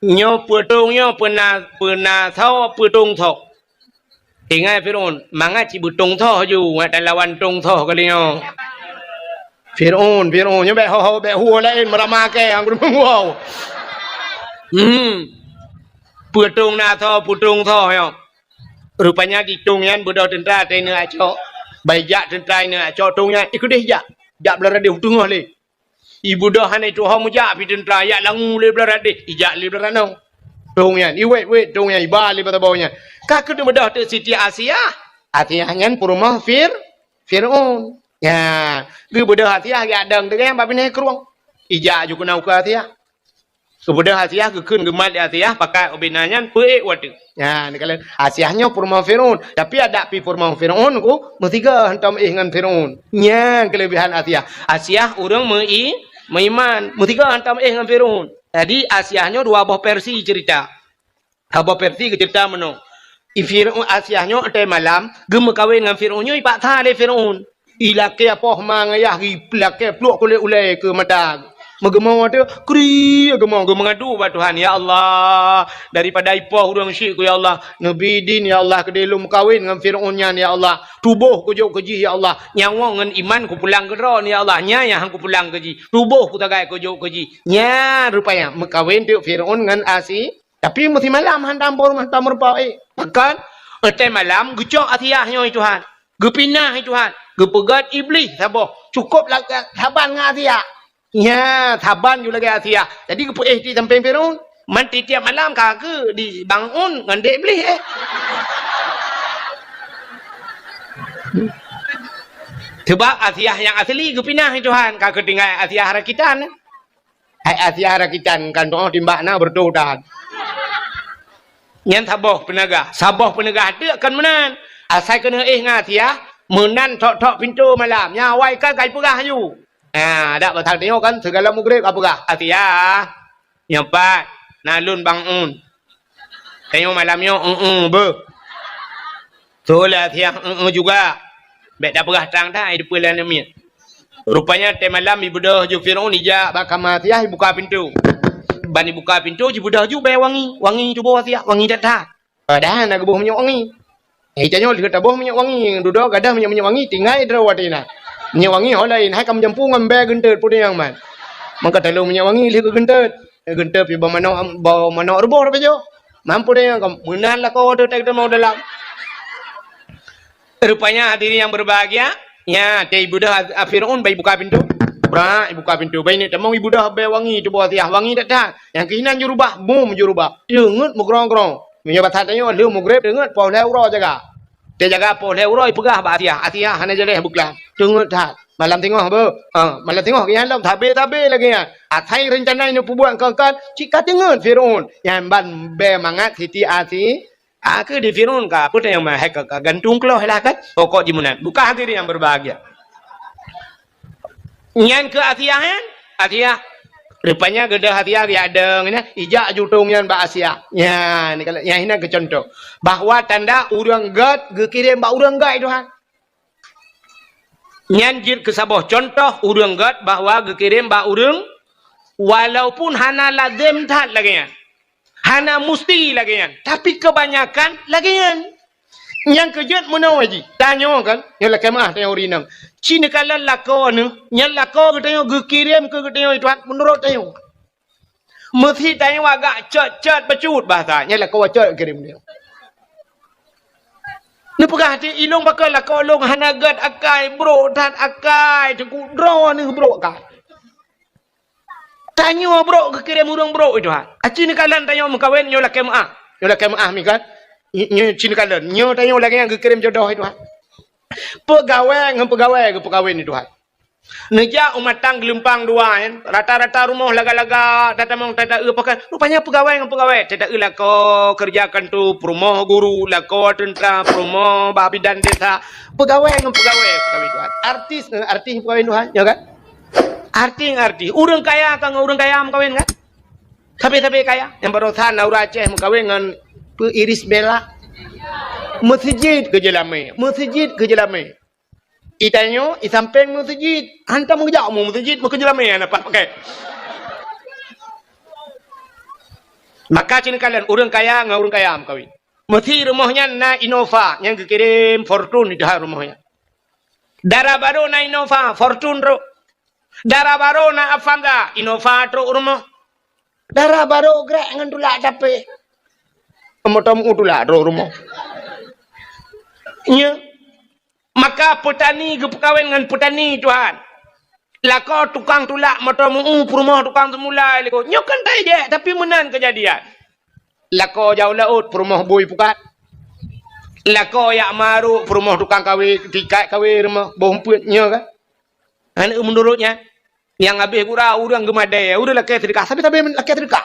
Nyo pernah thau putung thau. Ingat Firaun, manga ci butung thau you, ada lawan tung thau kali nyo. Firaun nyo be ho be huo lain meramake ang wow. Putung tho yo. Rupanya di tungyan budak tentera tena aco. Baik tentera ina aco tungyan ikut deh jak. Jak belara deh tungah le. Ibu dah hanai tu hamu jak pi tentera ya langu le belara deh. Ijak le belara nong. Tungyan wait tungyan iba le bata bawanya. Kak tu bedah tu Siti Asia. Atiangan purumah Firaun. Ya, ge bedah Asia ya dang dengan babine keruang. Ijak juga nau ke Asia. Kemudian Asia kekun gemat Asia pakai obinanya pue wadu. Ya, ni kalau Asianya purma Firaun, tapi ada pi purma Firaun ku mestiga hantam dengan Firaun. Nya kelebihan Asia orang meiman, mestiga hantam dengan Firaun. Jadi Asianya dua buah versi cerita. Dua versi cerita meno. Firaun Asianya ada malam gem kawin dengan Firaunnya ipak tha le Firaun. Ilake apa mangayah gi plake pluk kule ulai ke madag. Mengemau ada kri gemau mengadu buat Tuhan ya Allah daripada ipoh urang syirk ya Allah nabi din ya Allah kedelum kawin dengan Firaunnya ya Allah tubuh ku jauh keji ya Allah nyawa dengan iman ku pulang geron ya Allah nya hang ku pulang keji tubuh ku tagai ku jauh keji nya rupanya mekawin tu Firaun dengan Asi tapi mesti malam hantam rumah makan ete malam gecok atiahnya Tuhan gepinah Tuhan gepegat iblis saboh cukup lah saban dengan Asia. Ya, taban juga lagi Asia. Jadi di samping Firaun, manti tiap malam kagak dibangun dengan dek beli Sebab Asia yang asli ke pindah Tuhan. Kau ketinggal Asia harakitan. Asia harakitan kan doa timbak na berdoa. Yang sabah penegah tu akan menan. Asal kena Asia menan tok pintu malam. Nyawai kan kai pegah you. Dak batal tengok kan segala mugrib apa pegah. Asia. Nyampat nalun bangun. Tengok malamnya ber. Solah Asia juga. Baik dah perah tang dah di pulang ni. Rupanya teh malam ibu dah ju Firaun ija bakam Asia buka pintu. Bani buka pintu ibu dah ju bay wangi tu bawa Asia, wangi dak dah. Dah nak buh minyak wangi. Ijanyo lihat buh minyak wangi, duduk gadah minyak wangi tinggal derawatina. Minyak wangi hol lain, hai kam jampu ngam bay gentet pun yang man. Maka tolong minyak wangi lihat gentet. Gentet pi bawa mana rubuh apa jo. Mampu dia kam menan lah kau tu tak mau dalam. Rupanya hadirin yang berbahagia, ya, teh ibu dah Firaun bayi buka pintu. Berak buka pintu. Bayi ni temang ibu dah bayi wangi tu bawa tiah wangi tak dah. Yang kehinan jurubah, bum jurubah. Dengut mugrong-grong. Minyak batat tanya lu mugrib dengut pau leuro jaga. Dia jaga pau leuro pegah ba Asia hana jeleh buklah. Dengut dah. Malam tengok apa? Malam tengok kehinan lam tabe lagi ya. Atai rencana ini pubuan kan cika dengut Firaun. Yang ban be mangat siti Asia. Aku di Firaun ka apa yang mah gantung keloh lah kan pokok jimunan bukan hadirin yang berbahagia nyan ke Asia kan Asia rupanya gede Asia dia ada ni ijak jutung yang ba Asia ya ni kalau yang ini ke contoh bahwa tanda urang gad gekirim ba urang gad Tuhan nyan jid ke sabah contoh urang gad bahwa gekirim ba urang walaupun hana lazim tak lagi hana musti lagi kan. Tapi kebanyakan lagi kan. Yang kejut mana wajib. Tanya kan. Yang lah kemah tanya urinam. Cina kalan lako ni. Yang lako ke tanya gekirim ke tanya itu. Menurut tanya. Mesti tanya agak cat bercut bahasa. Yang lako cat kirim dia. Ni pegah hati ilung bakal lako long hanagat akai bro dan akai. Tengku draw ni bro akai. Tanya bro ke kirim urang bro itu ha. Acini kalan tanya mengkawin nyo la kemaah. Nyo la kemaah mi kan. Nyo cini kalan. Nyo tanya lagi yang ke kirim jodoh itu ha. Pegawai ke pegawai itu ha. Neja umatang gelempang dua kan. Rata-rata rumah laga-laga tatamong tata pakai. Rupanya pegawai tata lah ko kerjakan tu rumah guru lah ko tentera rumah babi dan desa. Pegawai itu ha. Artis pegawai itu ha. Ya kan? Arti urang kaya kan urang kaya mengkawin kan tapi kaya yang barusan Naura Aceh mengkawin dengan Iris Bella masjid ke Jelame itanyo isampeng masjid hantam ngejak mu masjid ke Jelame apa pakai maka cina kalian urang kaya dengan urang kaya mengkawin mesti rumahnya na Innova yang kirim Fortune itu rumahnya darah baru na Innova Fortune ro darah baru na Avanza Innova tro rumah darah baru grek ngan tulak capek motom utulak tro rumah nya maka petani ke kawin dengan petani Tuhan lako tukang tulak motom rumah tukang semula leko nyokan tai je tapi menan kejadian lako jauh laut rumah boy pukat lako yak maru rumah tukang kawin tikai kawin rumah bomput nya kan ane menurutnya yang habis kurang urang gemadai udah laki sedekah tapi laki sedekah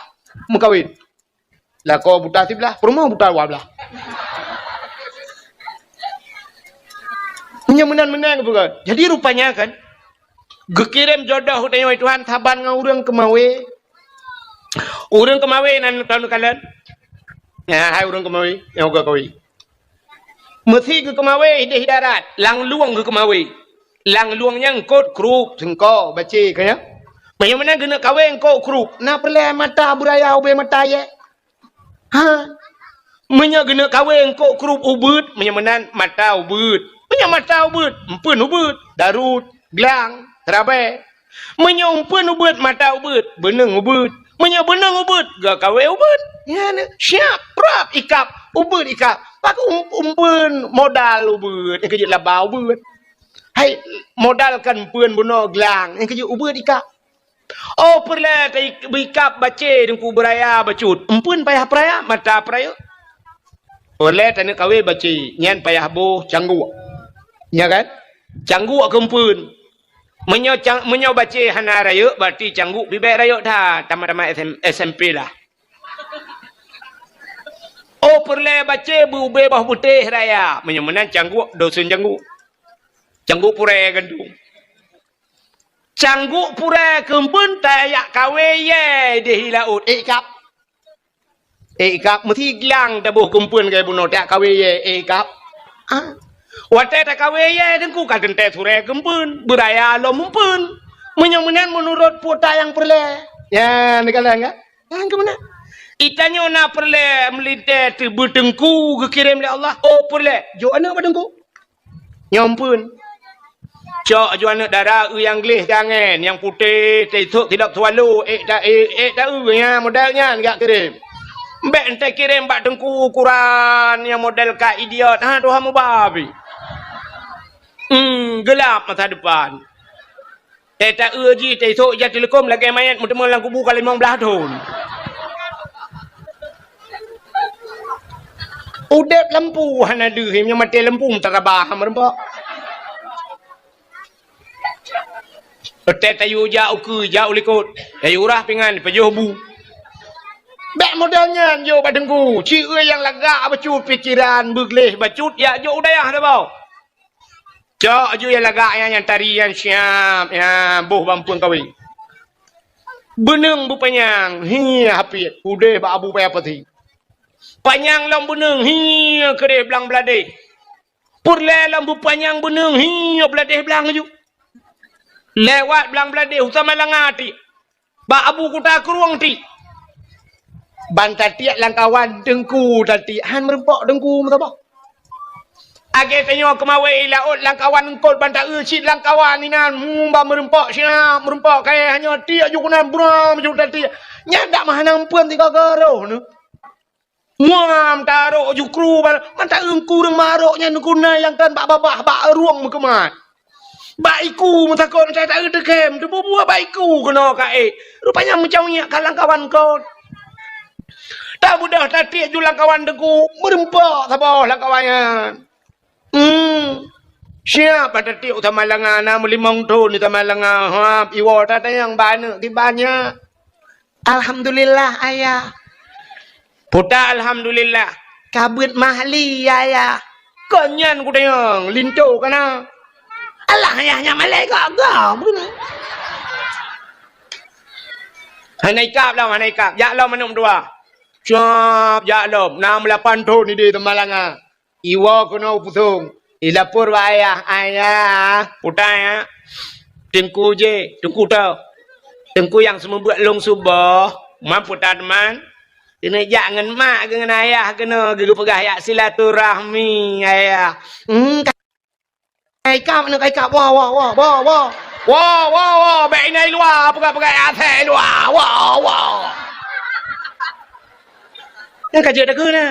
mengkawin lah kau buta sebelah rumah buta belah menang bukan jadi rupanya kan gekirim jodoh tanya Tuhan saban ngau urang kemawe nan tahun kalian ya hai urang kemawe yang gak kawi mesti ke kemawe di darat lang luang ke kemawe lang luang yang kot krup sengko baci kaya macam mana kena kawin kot krup na perle mata buraya ube mata ye ha menya kena kawin kot krup ubud macam mana mata ubud menya mata ubud empun ubud darut gelang terabai menya empun ubud mata ubud beneng ubud menya beneng ubud gak kawin ubud ya siap prap ikap ubud ikap pak umpun modal ubud yang kejut labau ubud hai modalkan pun bunuh gelang yang kerja ubah dikap oh perlah bikap baca dengku beraya bacut empun payah peraya mata peraya oleh tanya kawe baca nyan payah boh canggu Ya kan? Cangguk kempun. Menyo baca hana raya berarti cangguk bibek raya dah. Tamat-tamat SMP lah. Oh perle baca berubah bah putih raya. Menyemenan cangguk dosun cangguk. Cangguk pure gendung. Cangguk pure kempun tayak kawe ye di laut. Kap. Kap mesti gilang tabuh kempun ke bunuh tak kawe ye kap. Watai tak kawe ye dengku kadang teh sure kempun beraya lo mumpun. Menyemenan menurut puta yang perle. Ya, ni kalau enggak? Yang ke mana? Itanya na perle melintas berdengku ke kirim oleh Allah. Oh perle. Jo anak berdengku. Nyampun. Cok jo anak darah yang gelih jangan, yang putih tidak tidak tualu. Tak ya modalnya enggak kirim. Mbak ente kirim bak dengku ukuran yang model ka idiot. Tuhan mu babi. Gelap masa depan. Tak uji esok je telekom lagi mayat mutemu lang kubu kali 15 tahun. Udep lampu hana dehim yang mati lampu terabah merempak. Tayu jauh ke jauh likut. Tayu urah pingan pajuh bu. Bek modalnya jo badengku. Cik yang lagak bacut pikiran begleh bacut ya jo udayah dah bau. Cok ju yang lagak yang tarian siap ya buh bampun kawi. Beneng bu panyang hi hapit udah ba abu payah peti. Panyang lam beneng hi kere belang belade. Purle lam bu panyang beneng hi belade belang ju. Lewat belang belade utama langati. Ba abu kuta keruang ti. Bantatiak langkawan dengku tati han merempok dengku mutapa. Age tanyo kemawai laut langkawan engkol bantak ucit langkawan inan mumba merempok siap merempok kaya hanya tiak jukunan buram juk tati nyadak mahanang pun tiga garo nu. Muam taruh jukru bantak engku reng maroknya nukuna yang kan bak babah bak ruang mekemat. Baiku mutakon saya tak dekem tu buah baiku kena kae. Rupanya macam ni kalang kawan kau. Tak mudah tadi julang kawan deku merempok sabah langkawannya. Siapa tadi utama langana melimong tu ni utama langana iwo tata yang banyak di banyak. Alhamdulillah ayah. Puta alhamdulillah. Kabut mahli ayah. Konyan ku tayang lintu kana. Allah ayahnya malaikat kau. Hanai kap lah hanai kap. Ya Allah menum dua. Siap ya Allah. 68 tahun ni di Temalanga. Iwa kena putung. Ilapur ayah. Ayah. Puta ya. Tengku je. Tengku tau. Tengku yang semua buat long subah. Mampu tak teman. Kena jangan mak dengan ayah. Kena gegepegah ya silaturahmi ayah. Kaikap nak kaikap. Wah. Baik naik luar. Pegang-pegang atas luar. Wah. Yang kajian tak kena.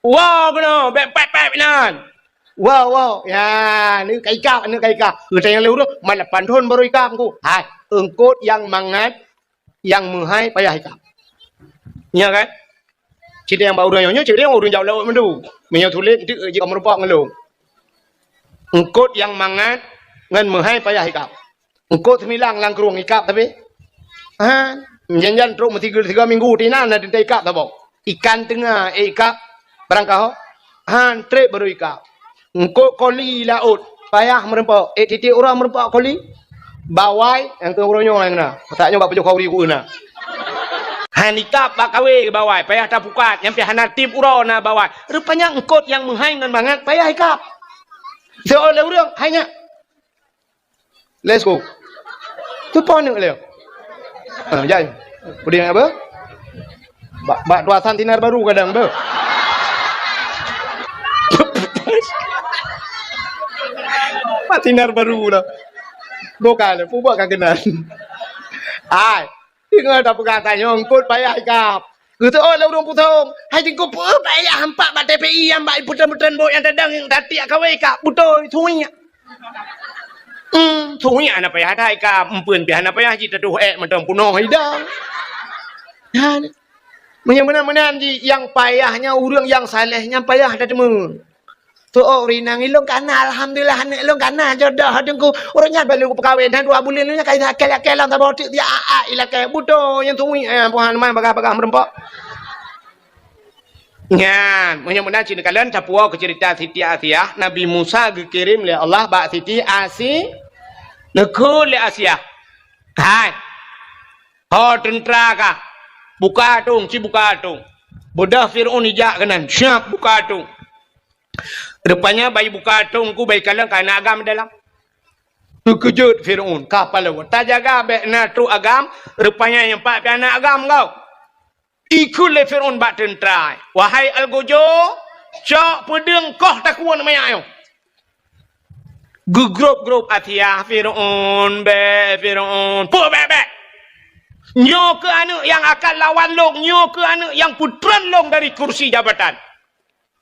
Wow, kena. Baik nan. Wow. Ya, ni kaikap. Kita yang lewat tu, malah pantun baru ikap ku. Hai, engkot yang mangat, yang menghai payah ikap. Ya kan? Cerita yang baru nyonya, cerita yang urun jauh lewat mendu. Menyatulit itu jika merupak ngelung. Engkot yang mangat, ngan menghai payah ikap. Engkot semilang lang kerung ikap tapi. Jangan teruk mesti 3 minggu tinan ada ikap tak bau. Ikan tengah ikap. Barangkau, trip baru ikap. Engkau koli laut, payah merempak. Titik orang merempak koli, bawai, yang tu orangnya yang na. Taknya bapa jauh kauri ku na. Ikap bak kawe ke bawai, payah tak pukat. Yang pihak natip urang na bawai. Rupanya engkau yang menghaingan banget, payah ikap. Seolah orang hanya. Let's go. Tu pun nak leh. Jangan. Puding apa? Bak tuasan tinar baru kadang ber. Tinar baru lah. Bukan, buat kagenan. Tinggal tak pegang tanya, engkut payah ikap. Kata, orang putung. Hai tingkut payah hampak bat TPI yang bat putan-putan bot yang tadang yang tati akawe ikap. Betul, suinya. Suinya anak payah dah ikap. Empun pihak anak payah cita tuh macam punuh hidang. Menyamana-mana yang payahnya orang yang salehnya payah dah temun. Tu rina ngilung kana alhamdulillah anak ilung kana jodoh dengku orangnya balu perkahwin dan 2 bulan ni kai akal tak botik dia ila kai budo yang tungui puhan mai bagah-bagah merempok. Ngan, mudah-mudahan cina kalian capua ke cerita Siti Asiyah, Nabi Musa dikirim oleh Allah bak Siti Asiyah. Nekul le Asiyah. Hai. Ho tentera ka. Buka atung, buka atung. Bodah Fir'aun ijak kanan, siap buka atung. Rupanya bayi buka atungku bayi kalian kena agam dalam. Terkejut Fir'aun. Kapal lawan. Tak jaga baik natu agam. Rupanya yang 4 piana agam kau. Ikutlah Fir'aun bak tentera. Wahai Al-Gojo. Cok pedeng koh takuan mayak yo. Gegrup-grup Atiyah Fir'aun. Fir'aun. Puh bek. Nyo ke anak yang akan lawan long. Nyo ke anak yang putran long dari kursi jabatan.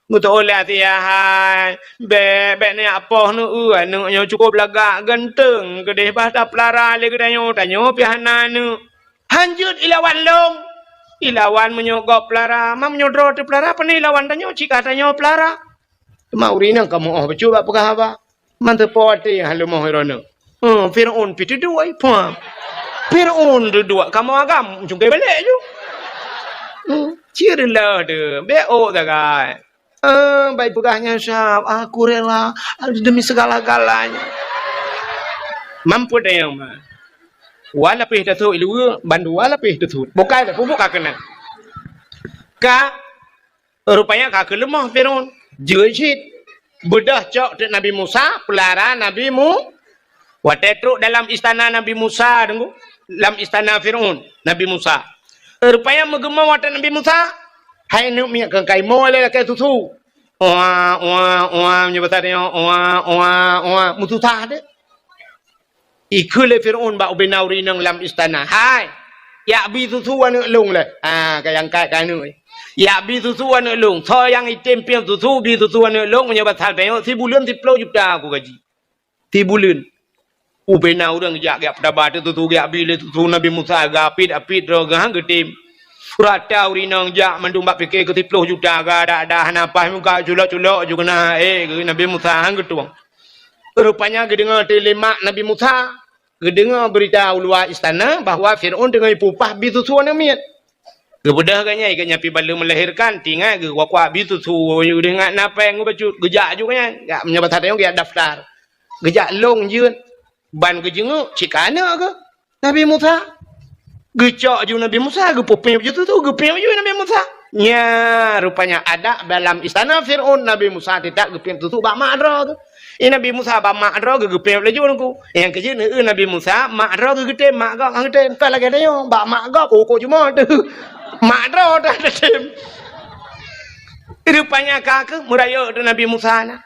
Betul lah Atiyah. Bek ni apa nu anaknya cukup lagak ganteng. Kedih bahasa pelara le kedanya tanya pihana nu. Hanjut ilawan long. Ilawan menyogok pelara. Mam menyodro tu pelara apa ni ilawan tanya cik katanya pelara. Maurina kamu bercuba apa apa. Mantap poti halu mohirona. Fir'aun pitu dua ipa. Fir'aun dua kamu agam juga balik je. Cirilah de. Beo tagai. Baik pegahnya syab, aku rela demi segala-galanya. Mampu dah yang mah. Wala pih datu ilu bandu wala pih datu. Bukai dah pupuk kena. Ka rupanya ka kelemah Fir'aun. Jejit bedah cok Nabi Musa, pelara Nabi Mu. Watetruk dalam istana Nabi Musa dengu. Dalam istana Fir'aun Nabi Musa. Rupanya menggema watak Nabi Musa. Hai nu mi kan kai mo le kai tu. Menyebut dia mutu ta de. Ikule Fir'aun ba ubenauri nang lam istana. Hai. Ya bi tu anu lung le. Kai yang kai nu. Ya bi tu anu lung. Tho yang item piam tu bi tu anu lung menyebut dia 10 bulan 10 juta aku gaji. 10 bulan. Ubenauri nang jak pada batu tu ya bi le tu Nabi Musa gapit ro gang gedim. Rata urinang jak mandumba fikir ke 10 juta ga ada hanapah muka culok-culok juga na Nabi Musa hang getuang. Rupanya gedengar telemak Nabi Musa, gedengar berita luar istana bahawa Fir'aun dengan pupah bitusuan miat. Kebedah kanya ikannya pi balu melahirkan tinggal ke wakwa bitusu dengan napa yang bacut gejak juga kan. Gak menyebut hati yang daftar. Gejak long jeun ban gejengu cikana ke Nabi Musa. Gecok je Nabi Musa, gepopeng je tu, gepeng je Nabi Musa. Ya, rupanya ada dalam istana Fir'aun Nabi Musa tidak gepeng tu bak makra tu. Nabi Musa bak makra gepeng laju nangku. Yang kerja Nabi Musa makra gede mak gak gede. Entar lagi ada yo, bak mak gak pokok cuma tu. Makra dah ada. Rupanya kak muraya tu Nabi Musa na.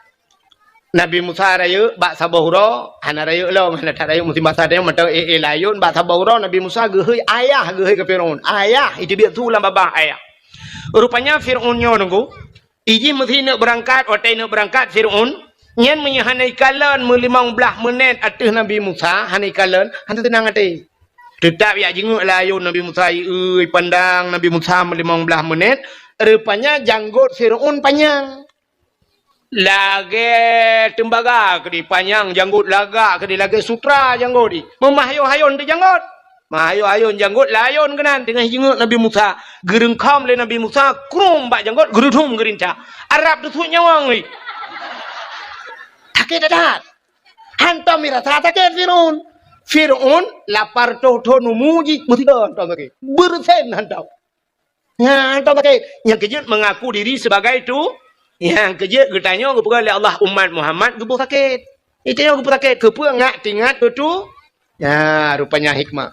Nabi Musa raya bak sabahura hana raya lo hana tak raya musim masa dia mata layun bak sabahura Nabi Musa gehoi ayah gehoi ke Fir'aun ayah itu dia tu lah babah ayah. Rupanya Fir'aunnya nunggu iji mesti nak berangkat otai nak berangkat Fir'aun nyen menyahanai kalan 15 menit atas Nabi Musa hanai kalan hana tenang hati tetap ya jenguk layun Nabi Musa pandang Nabi Musa 15 menit rupanya janggut Fir'aun panjang. Lagi tembaga ke di panjang janggut lagak ke di lagi sutra janggut di memahayun di janggut mahayun janggut layun kenan tengah jenguk Nabi Musa gerengkam le Nabi Musa krum bak janggut gerudum gerinca Arab tu nyawang ni takut dah hantam mirasa takut Fir'aun lapar to numuji mesti hantam takut bersen hantam ya hantam takut yang kejut mengaku diri sebagai itu yang kerja getanya kepada oleh Allah umat Muhammad gebuh sakit. Itu yang gebuh sakit kepa ngak tingat tu. Ya rupanya hikmah.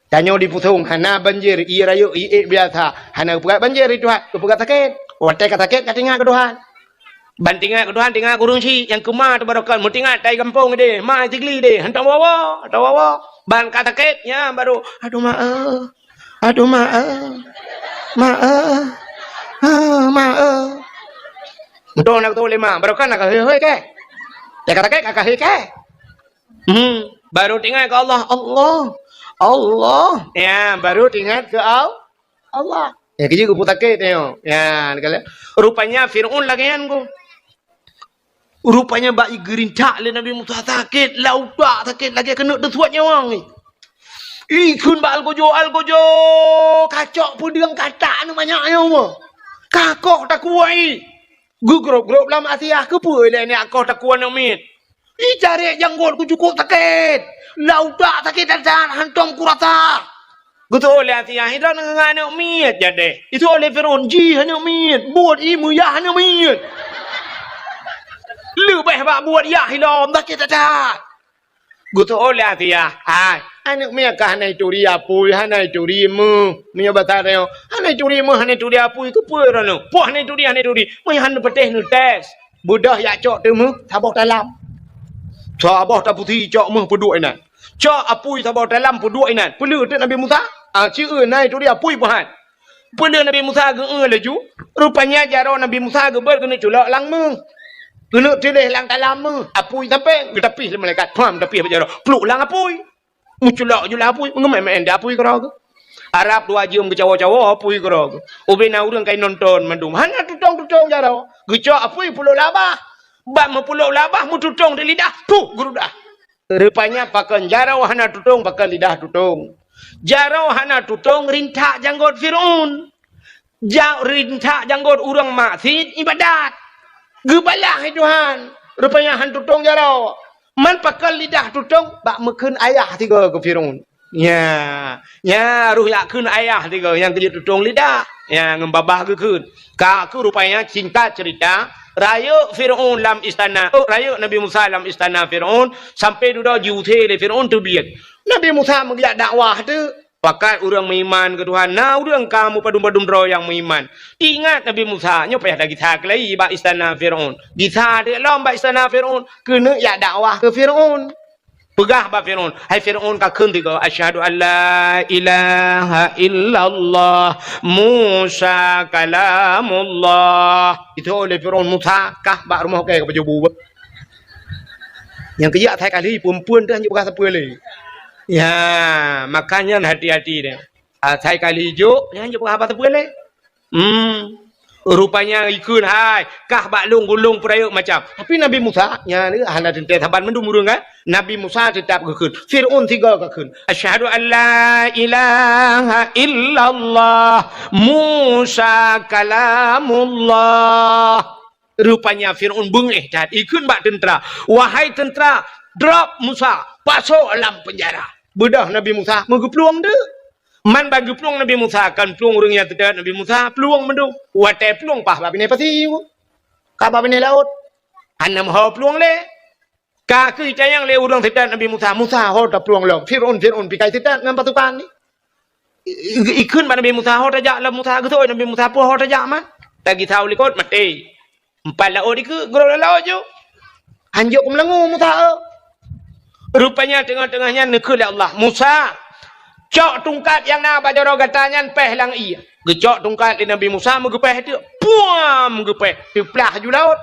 Tanya di pusung hana banjir i rayu i biasa. Hana kepa banjir itu hak kepa sakit. Watai kata sakit katingat keduhan. Bantingat keduhan tinggal kurung si yang kemar tu barokan mutingat tai kampung de. Ma tigli de. Hantam wawa. Ban kata sakit ya baru aduh maaf. Aduh maaf. Maaf. Betul nak betul lima. Baru kan nak hei ke? Dia kata ke? Baru tinggal ke Allah. Ya, baru tinggal ke Allah. Ya, kerja ku putak ke tengok. Ya, rupanya Fir'aun lagi kan ku. Rupanya bayi gerintak le Nabi Musa sakit, laudak sakit lagi kena desuat nyawang ni. Ikun ba algojo kacok pun dengan kata anu banyaknya mah. Kakok tak kuai. Gugrop lam Asia ke puai le ni akok tak kuat nak mit. Cari janggut ku cukup sakit. Laudak sakit dan hantom ku rasa. Betul oleh Asia hidran dengan nak mit jadi. Itu oleh Firaun ji hanya mit, buat imu ya hanya mit. Lebih bak buat ya hilam tak kita dah. Gutu oleh dia. Hai, anak mia kah hanai turi apui, hanai turi mu. Mia batare yo. Hanai turi mu, hanai turi apui ke puai rano. Puh hanai turi. Mai han peteh nu tes. Budah ya cok tu mu, tabok dalam. Tabok tak putih cok mu peduk inan. Cok apui tabok dalam peduk inan. Pelu tu Nabi Musa. Ci nai turi apui pahan. Pelu Nabi Musa ge laju. Rupanya jaro Nabi Musa ge ber kena culak lang mu. Kena tilih lang dalam mu. Apui sampai ke tepi malaikat. Pam tepi apa jaro. Peluk lang apui. Muculak je lah apui. Mengemai enda apui kera ke. Arab dua jam ke cawa-cawa apui kera ke. Ubena urang kai nonton mandum. Hana tutong jaro. Gecok apui puluk labah. Bak mu puluk labah mu tutong di lidah. Puh guru dah. Rupanya pakan jaro hana tutong pakan lidah tutong. Jaro hana tutong rintak janggut Firaun. Rintak janggut urang maksiat ibadat. Gebalah Tuhan. Rupanya han tutong jaro. Man pakal lidah tutong bak mekun ayah tiga ke Firaun. Ya ruh yak kun ayah tiga yang kerja tutong lidah. Ya ngembabah ke kun. Ka aku rupanya singkat cerita raya Firaun dalam istana. Raya Nabi Musa dalam istana Firaun sampai duda jute le Firaun tu biat. Nabi Musa mengiak dakwah tu. Pakat orang beriman ke Tuhan. Nah, orang kamu padum-padum roh yang beriman. Ingat Nabi Musa, nyopah dah kita kelai bak istana Firaun. Kita dia lom bak istana Firaun, kena ya dakwah ke Firaun. Pegah bak Firaun. Hai Firaun ka keun tiga asyhadu alla ilaha illallah Musa kalamullah. Itu oleh Firaun Musa kah bak rumah ke pejubu. Yang kerja thai kali perempuan tu hanya bekas apa le. Ya, makanya hati-hati deh. Saya kali hijau, jangan jumpa apa boleh. Rupanya ikut hai, kah baklung gulung perayuk macam. Tapi Nabi Musa, ya ni hana tente taban mendung murung kan? Nabi Musa tetap kekun. Firaun tiga kekun. Asyhadu an la ilaha illallah Musa kalamullah. Rupanya Firaun bengih dan ikut bak tentera. Wahai tentera, drop Musa, pasok alam penjara. Bedah Nabi Musa mengepeluang dia. Man bagi peluang Nabi Musa akan peluang orang yang terdekat Nabi Musa peluang mendung. Watai peluang pah bab ini pasti. Ka bab ini laut. Anam ha peluang le. Ka ke yang le orang terdekat Nabi Musa. Musa ha tak peluang lo. Firaun pikai terdekat dengan pasukan ni. Ikun Nabi Musa ha tajak lah Musa getoi Nabi Musa pun ha tajak man. Tagi tahu likot mati. Empat laut iku gro laut je. Hanjuk melengu Musa. Rupanya tengah-tengahnya nekul Allah. Musa, cok tungkat yang nak baca roh katanya peh lang iya. Gecok tungkat di Nabi Musa megepeh tu. Puam megepeh. Teplah ju laut.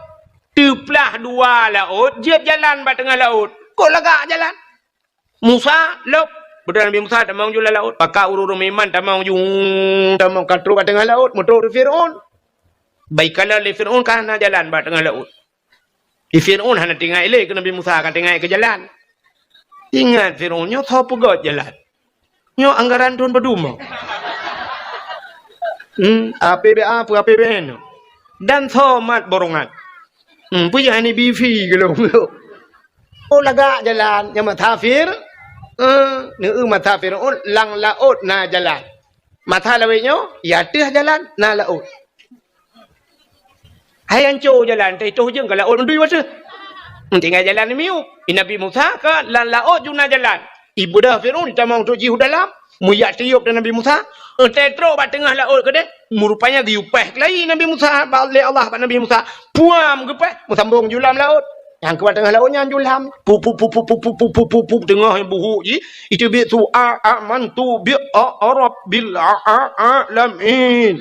Teplah dua laut. Jep jalan ba tengah laut. Kok lagak jalan. Musa lop. Betul Nabi Musa tak mau jual laut. Pakak urur meman tak mau tak mau katru ba tengah laut. Motor Firaun. Baiklah le Firaun kan jalan ba tengah laut. Di Firaun hana tinggal ile ke Nabi Musa akan tinggal ke jalan. Ingat Firaun nyo tho pegot jalan. Nyo anggaran tuan berduma. APBA apa APBN. Dan tho mat borongan. Punya ni BV ke lo. Oh lagak jalan yang matafir. Ni matafir lang laut na jalan. Mata lawe nyo ya teh jalan na laut. Hai anco jalan tai tu jeung ka laut ndui wase. Tinggal jalan ni miu. Nabi Musa ke lan laut juna jalan. Ibu dah Firaun tak mau tuji dalam. Muyak tiup dan Nabi Musa. Tetro bat tengah laut ke deh. Rupanya giupeh kelai Nabi Musa. Oleh Allah bat Nabi Musa. Puam gepeh. Musambung julam laut. Yang ke tengah lautnya julam. Pup tengah yang buhuk je. Itu bi tu amantu bi rabbil alamin.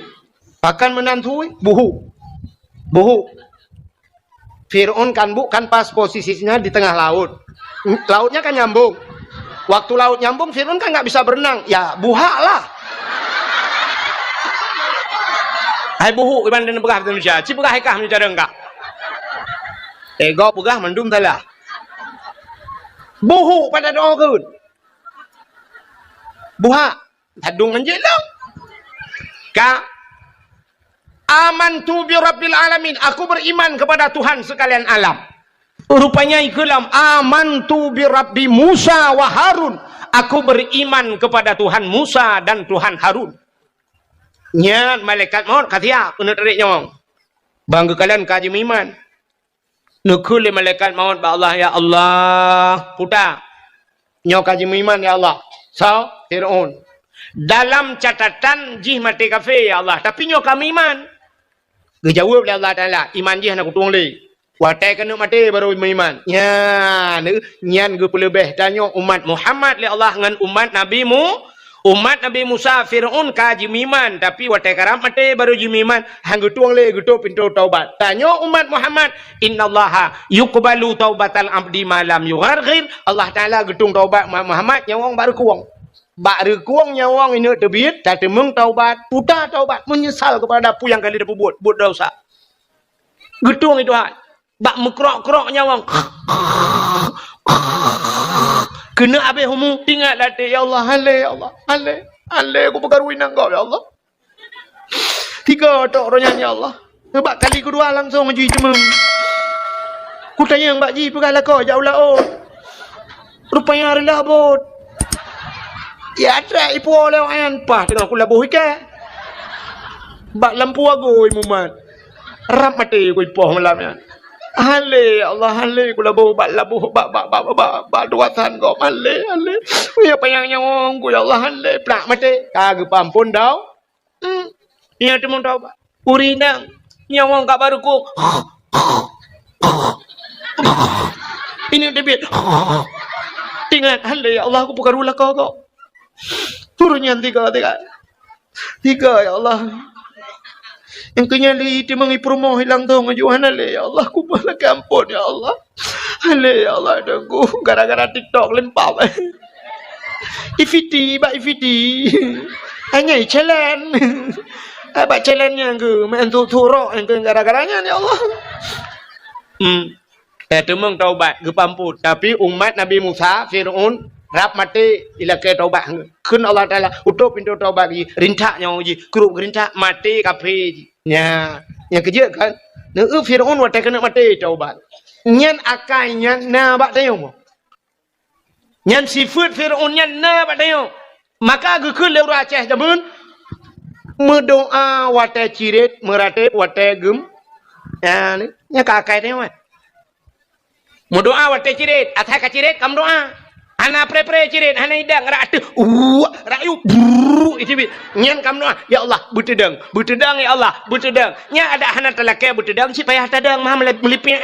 Akan menantui buhuk. Firaun kan bukan pas posisinya di tengah laut. Lautnya kan nyambung. Waktu laut nyambung, Firaun kan nggak bisa berenang. Ya, buhak lah. Hai buhuk gimana dan begah Indonesia. Ci begah ikah mencara enggak. Ego pegah mandum salah. Buhuk pada doa kun. Buha. Hadung anjing lah. Ka. Amantu bi rabbil alamin. Aku beriman kepada Tuhan sekalian alam. Rupanya ikulam. Amantu bi rabbi Musa wa Harun. Aku beriman kepada Tuhan Musa dan Tuhan Harun. Nyat malaikat maut katia. Kena tarik nyawang. Bangga kalian kaji iman. Nukul malaikat maut ba Allah ya Allah. Puta. Nyaw kaji iman ya Allah. So, Fir'aun. Dalam catatan jih mati kafir ya Allah. Tapi nyaw kami iman. Kejawab oleh Allah Ta'ala. Iman jih nak kutung li. Watai kena mati baru iman. Ya, nyan ke pelebih. Tanya umat Muhammad oleh Allah dengan umat Nabi Umat Nabi Musa, Fir'aun kaji iman. Tapi watai karam mati baru iman. Hang kutung li, kutung pintu taubat. Tanya umat Muhammad. Inna allaha yuqbalu taubatal abdi malam yugharghir. Allah Ta'ala kutung taubat Muhammad. Nyawang baru kuang. Baru kuang nyawang ini terbit. Tak temeng taubat. Putar taubat. Menyesal kepada apa yang kali dia buat. Buat dosa. Getung itu hal. Bak mekrok-krok nyawang. Kena habis humu. Ingat latih. Ya Allah. Halai ya Allah. Halai. Halai. Aku pergaruin engkau ya Allah. 3 tok rohnya ya Allah. Sebab kali kedua langsung menjuih temeng. Ku tanya Mbak Ji. Pergalah kau. Jauh laut. Rupanya hari labut. Ya ada ipu oleh orang pah tengah aku labuh ikan. Bak lampu aku imuman. Rap mati aku ipoh malamnya. Hale Allah hale aku labuh bak duatan kau hale. Ya payang nyawang ku ya Allah hale plak mati. Kagak pampun dah. Ini ada mau tahu pak. Urinang nyawang kak baru ku. Ini debit. Ingat hale ya Allah aku bukan ulah kau. Turunnya 3 ya Allah. Yang kenyali itu mengipromo hilang tu ngajuan ale ya Allah ku bala kampun ya Allah. Ale ya Allah aku gara-gara TikTok lempap. Ifiti. Hanya challenge. Apa challenge-nya ke main turok yang gara-garanya ya Allah. Temeng taubat ke pamput tapi umat Nabi Musa Fir'aun rap mati ila ke taubat kun Allah Taala utup pintu taubat gi rintak nyaw ji kerup rintak mati kafe nya yang kerja kan neu Firaun watai kena mati taubat nyan akainya na bak tayo nyan sifat Firaun nyan na bak tayo maka gekun leu Aceh jamun mendoa watai cirit meratip watai gem ya ni nya kakai tayo mendoa watai cirit atai ka cirit kam doa Hana pre-pre cirit, hana hidang, ratu, rayu, itu bit. Nyan kam doa, ya Allah, butedang ya Allah, butedang. Nya ada hana talakai butedang, si payah tadang, mah melipin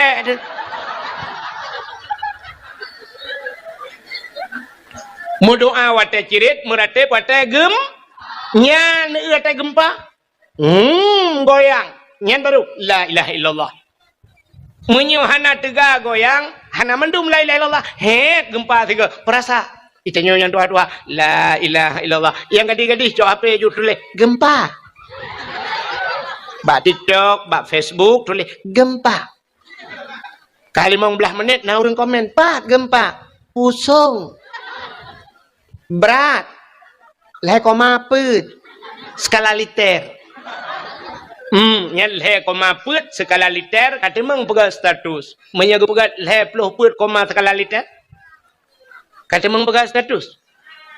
Mu doa wate cirit, muratip wate gem, nyan wate gempa, goyang, nyan baru, la ilaha illallah. Munyu hana tega goyang, hana mendum la ilaha illallah. Gempa tiga. Perasa. Itanya yang dua-dua. La ilaha illallah. Yang gadis-gadis cok apa je tulis gempa. Bak TikTok, bak Facebook tulis gempa. Kali 15 menit nah urang komen, "Pak, gempa. Pusung. Berat. Leh koma put. Skala liter." Yang leh koma put skala liter kata memang pegang status. Menyaga pegang leh puluh put koma skala liter. Kata memang pegang status.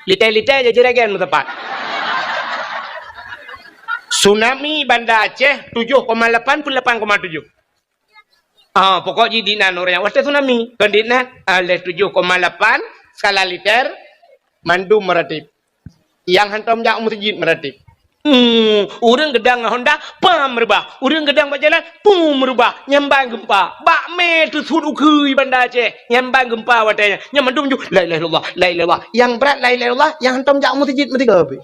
Liter-liter je jeragan tepat. Tsunami Banda Aceh 7,8 pun 8,7. Pokok jadi nan orang yang tsunami. Kondina leh 7,8 skala liter mandum meratip. Yang hantam jak masjid meratip. Urang gedang Honda pam merubah. Urang gedang berjalan pum merubah. Nyambang gempa. Bak me tu sudu kui Banda Aceh. Nyambang gempa watanya. Nyamandum ju la ilaha illallah, la ilaha illallah. Yang berat la ilaha illallah, yang hantam jak masjid mesti gabe.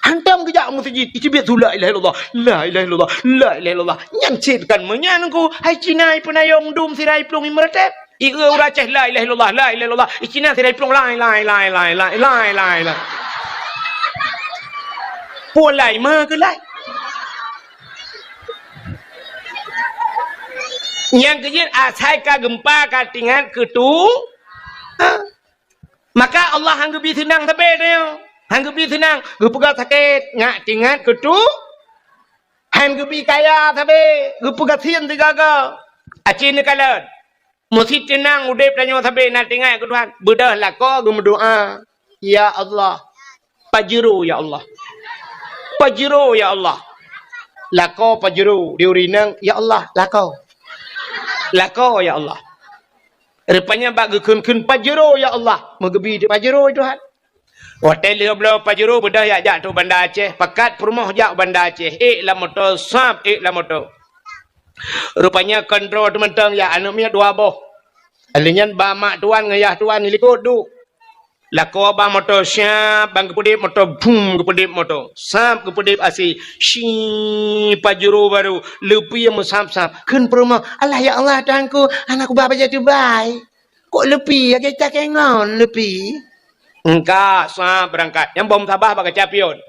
Hantam ke jak masjid, itu biar tu la ilaha illallah, la ilaha illallah, la ilaha illallah. Nyancitkan menyanku hai Cina penayong dum sirai plung imratep. Ira ura Aceh la ilaha illallah, la ilaha illallah. Cina sirai plung la la. Pua lai ma ke lai. Yang kejadian asai ka gempa katingan ketung. Maka Allah hanggebi tenang tabe dia. Hanggebi tenang. Gepegat sakit ngak tingat ketung. Hanggebi kaya tabe. Gepegat sian tigaga. Acin kalan. Mesti tenang udep danyo tabe nak tingat ke Tuhan. Bedah lah ko berdoa. Ya Allah. Pajero ya Allah. Pajero ya Allah. Lako pajero diurinang ya Allah lako. Lako ya Allah. Rupanya bagi kun pajero ya Allah. Mengebi di pajero itu Tuhan. Hotel dia belah pajero bedah ya jak tu Bandar Aceh. Pakat perumah jak Bandar Aceh. Lah motor sab lah motor. Rupanya kontrol teman-teman ya anaknya dua boh. Alinyan ba mak tuan ngayah tuan ni likut du. Lako ba motor siap bang kepedip motor boom kepedip motor. Sab kepedip asi shi pajero baru lepi yang sap-sap. Kun perumah Allah ya Allah tuanku anakku bapa jadi baik. Kok lepi ya kita kengon lepi. Engkau sab berangkat. Yang bom tabah baka capion.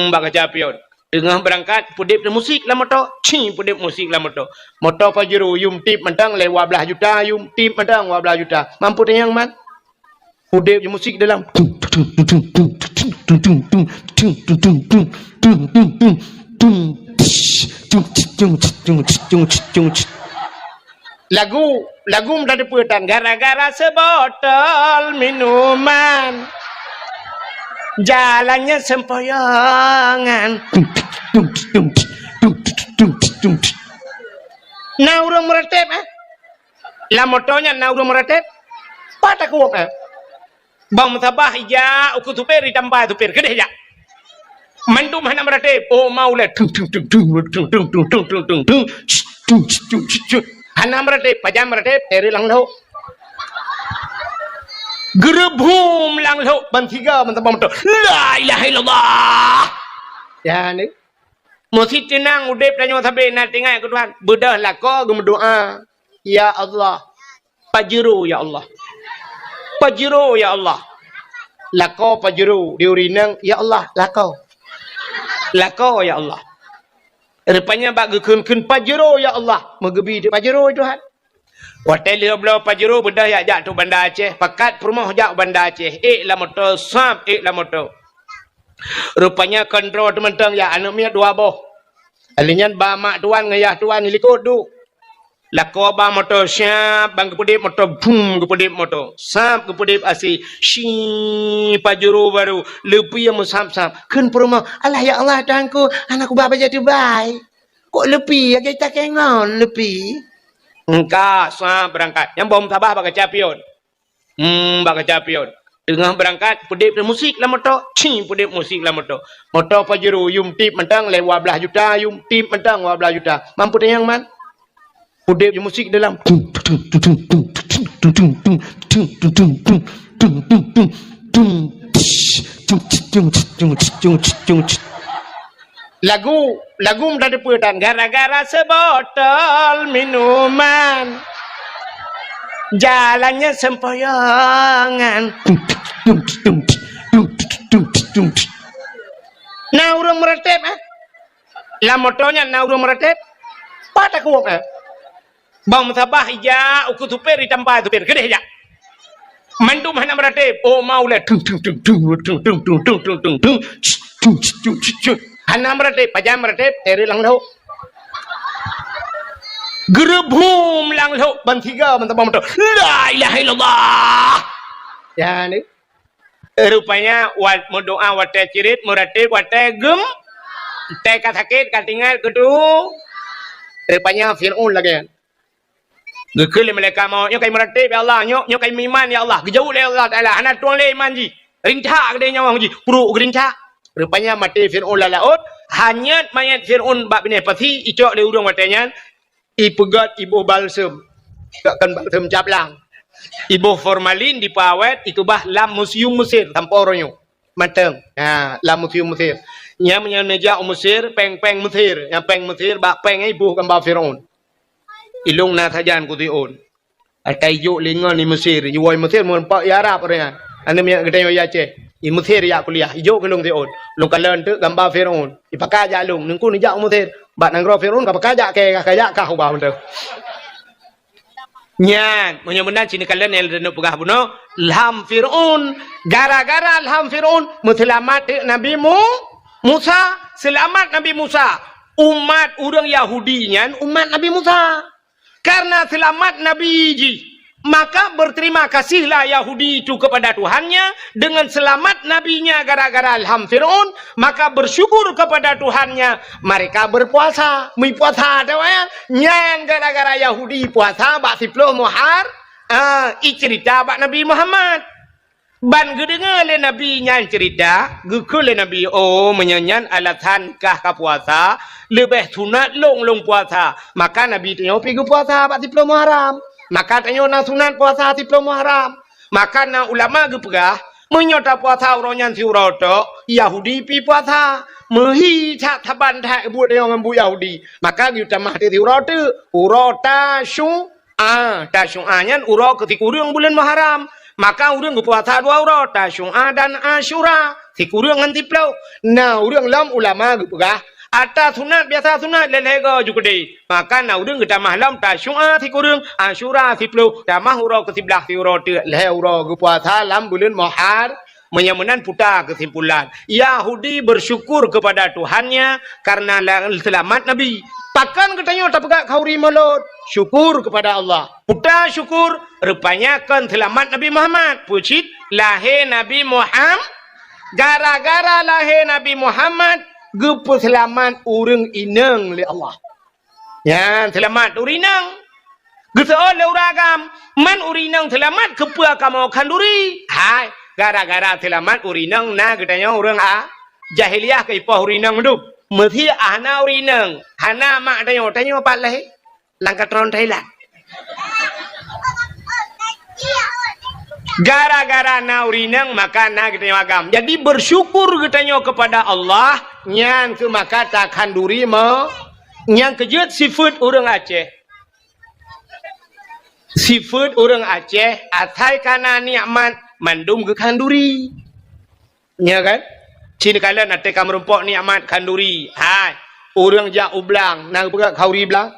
Baka capion. Tengah berangkat pudip de musik lah motor. Pudip musik lah motor. Motor pajero yum tip mentang lewat 12 juta yum tip mentang 12 juta. Mampu yang man? Pudip je musik dalam lagu menjadi petan gara-gara sebotol minuman jalannya sempoyongan naurung meretep lah motonya naurung meretep pada kuap bang tabah ija uku tupir ditambah tupir kedeh ya mandu mana meratep oh mau le hana meratep pajam meratep eri lang lo gerebum lang lo bantiga mentabah motor la ilaha illallah ya ni mesti tenang udep danyo tabe na tingai ke Tuhan bedah lah ko berdoa ya Allah pajero ya Allah pajero ya Allah. Lako pajero diurinang ya Allah lako. Lako ya Allah. Rupanya bagi kun pajero ya Allah. Mengebi di pajero itu Tuhan. Hotel dia belah pajero bedah ya jak tu Bandar Aceh. Pakat perumah jak Bandar Aceh. Lah motor sab lah motor. Rupanya kontrol teman-teman ya anaknya dua boh. Alinyan ba mak tuan ngayah tuan ni likut du. Lako ba motor siap bang kepedip motor boom kepedip motor sab kepedip asi shi pajero baru lepi yang sap-sap kun perumah Allah ya Allah tuanku anakku bapa jadi baik kok lepi ya kita kengon lepi engkau sab berangkat yang bom tabah baka capion baka capion tengah berangkat pedip musik lah motor pedip musik lah motor motor pajero yum tip mentang lewat 12 juta yum tip mentang 12 juta mampu yang man pudip je musik dalam lagu menjadi petan gara-gara sebotol minuman jalannya sempoyongan naurung meretep lah motornya naurung meretep pada kuap bang tabah ija uku tupir ditambah tupir kedeh ya mandu mana meratep oh mau le hana meratep pajam meratep eri lang lo gerebum lang lo bantiga mentabah motor la ilaha illallah ya ni rupanya wat doa wate cirit meratep wate gem teka sakit katingal kedu rupanya Fir'aun lagi Gekil mereka mau nyo kai meratip ya Allah nyo kai iman ya Allah gejauh le Allah taala anak tuan le iman ji rinca gede nyawa ji puru rinca rupanya mati Fir'aun la laut hanya mayat Fir'aun bab bini pati icok le urang matanya ipegat ibu balsem takkan balsem caplang ibu formalin di pawet ikubah lam museum Mesir tamporonyo mateng lam museum Mesir nya meja Mesir peng Mesir yang peng Mesir bak peng ibu gambar Fir'aun ilung na tajan ku tiun atai yo lingon ni Mesir yuoi Mesir mon pa ya Arab ria ane mi gede yo ya che i Mesir ya kuliah ijo kelung tiun lung kalen tu gambar Firaun ipaka ja lung nungku ni ja Mesir bat nang ro Firaun ka paka ja ke ka ja ka ba mon Nyan, mudah-mudahan sini kalian yang renuk pegah buno, ilham Fir'aun, gara-gara ilham Fir'aun, selamat Nabi Musa, selamat Nabi Musa, umat orang Yahudi nyan, umat Nabi Musa, karena selamat Nabi ji, maka berterima kasihlah Yahudi itu kepada Tuhannya dengan selamat nabinya gara-gara ilham Fir'aun, maka bersyukur kepada Tuhannya mereka berpuasa, puasa ya, nyan gara-gara Yahudi puasa bak 10 cerita bak Nabi Muhammad ban gedengar le Nabi nyan cerita gekul le Nabi menyanyan alasan kah ka puasa lebih sunat long puasa, maka Nabi tanya pergi puasa bak 10 Muharram. Maka tanya na sunat puasa 10 Muharram. Maka na ulama gepegah menyota puasa uronyan si uroto Yahudi pi puasa mehi cak taban tak buat dia ngambu Yahudi. Maka kita mah di uroto urota tasyu'anyan uro ketika urang bulan Muharram. Maka urang puasa 2 urot tasyu'a dan Asyura. Si urang ngan 10. Nah urang lam ulama gepegah Ata sunat biasa sunat lelega juga deh. Maka na udang kita mahlam tasyu'a si kurang Asyura si pelu tamah uro ke 11 si uro leh uro ke puasa lam bulan Muharram menyamunan putar kesimpulan Yahudi bersyukur kepada Tuhannya karena selamat Nabi. Takkan katanya tak pegak kauri melot syukur kepada Allah. Putar syukur rupanya kan selamat Nabi Muhammad. Pucit lahir Nabi Muhammad gara-gara lahir Nabi Muhammad gepu selamat urang inang le Allah. Ya, selamat urinang. Gesol le uragam, man urinang selamat kepa kamu kanduri. Hai, gara-gara selamat urinang na katanya urang jahiliyah ke ipah urinang hidup. Mesti ahna urinang, hana mak tanya apa lah? Langkat ron Thailand. Gara-gara na urinang maka na kita agam. Jadi bersyukur kita kepada Allah yang ke maka takkan duri yang kejut sifat orang Aceh. Sifat orang Aceh atai kana nikmat mandum ke kanduri. Ya kan? Cini kalian nanti kamu rumpok nikmat kanduri. Hai, orang jak ublang, nang pegak kauri blang.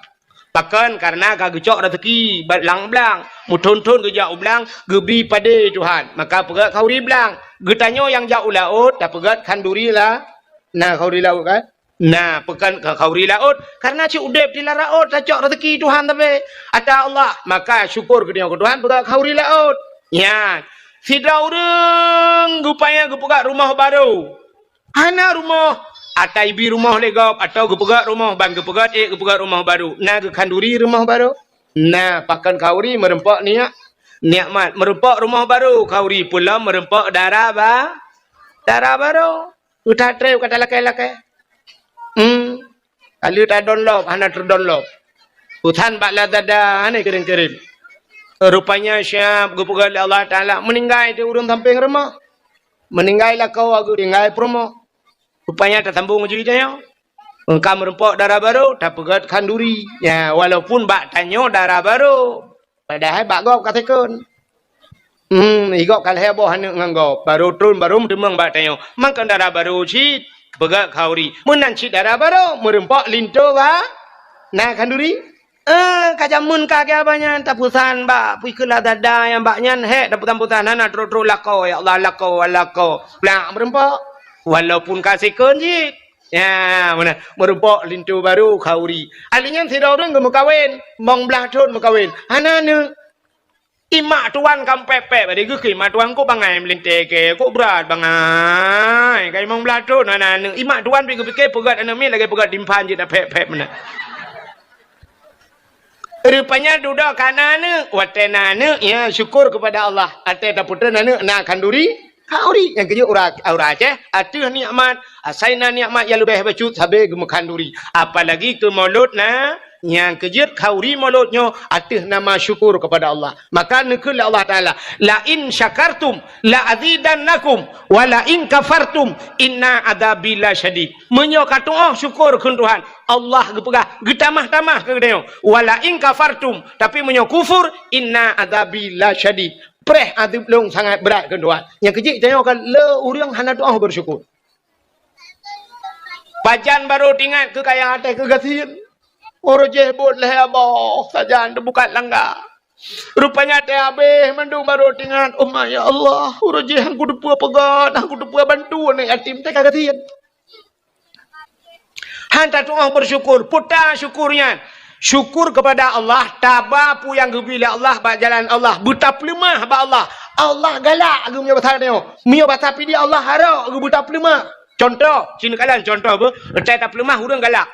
Pakan karena kagecok rezeki belang-belang muton-ton ke jauh belang gebi pada Tuhan maka pegat kauri belang getanyo yang jauh laut tak pegat kanduri lah nah kauri laut kan nah pekan kauri laut karena cik udep di laut tak cok rezeki Tuhan tapi ada Allah maka syukur ke Tuhan pegat kauri laut ya sidra urang gupaya gepegat rumah baru hana rumah atau ibi rumah legap atau gepegat rumah bang gepegat rumah baru nah ke kanduri rumah baru nah pakan kauri merempak nikmat merempak rumah baru kauri pula merempak darah baru udah treu kata lakai kalau tak download hana terdownload hutan bakla dada hana kering-kering rupanya syab gepegat Allah Ta'ala meninggal di urang samping rumah meninggal lah kau aku tinggal promo rupanya tak sambung ceritanya. Engkau merempok darah baru, tak pegat kanduri. Ya, walaupun bak tanyo darah baru, padahal bak gop katakan. Igop kalau heboh hanya nganggop. Baru turun baru demang bak tanyo. Makan darah baru cit, pegat kauri. Menanci darah baru, merempok linto ba. Nah kanduri. Kajamun kaki abanya tapusan bak. Pikirlah dada yang baknya hek tapusan hana terus lako ya Allah lako. Belang merempok. Walaupun kasih kunci, ya mana merempok lintu baru kauri. Alinya tidak orang gak kawin, mong belah tahun kawin. Anak imak tuan kam pepe, bagi gue imak tuan ko bangai melinte ke, ko berat bangai. Kaya mong belah tahun anak imak tuan pikir pegat anak mi lagi pegat dimpan je dah pepe mana. Rupanya duduk kanan watena ya syukur kepada Allah. Ate daputra nak kanduri. Kauri yang kerja orang Aceh atuh nikmat asaina nikmat yang lebih bacut sabe gemekanduri apalagi ke mulut na yang kerja kauri mulutnya atuh nama syukur kepada Allah maka nekul Allah Taala la in syakartum la azidannakum wa la in kafartum inna adabi la syadid menyo katu syukur ke Tuhan Allah gepegah getamah-tamah ke dia wala in kafartum tapi menyo kufur inna adabi la syadid preh adib long sangat berat ke Tuhan. Yang kecil tanya kan le urang hana doa bersyukur. Pajan baru tinggal ke kaya atas ke gasian. Orang je bot leh abah sajan bukan langgar. Rupanya teh habis mandung baru dengan ya Allah, urujih aku depu pegat, aku depu bantu ni yatim teh kagak tian. Hantar doa bersyukur, putar syukurnya. Syukur kepada Allah, tabah pu yang gebila Allah ba jalan Allah, buta lemah ba Allah. Allah galak aku punya batal dia. Mio batal pi dia Allah harap aku buta lemah. Contoh, sini kalian contoh apa? Retai tak lemah urang galak.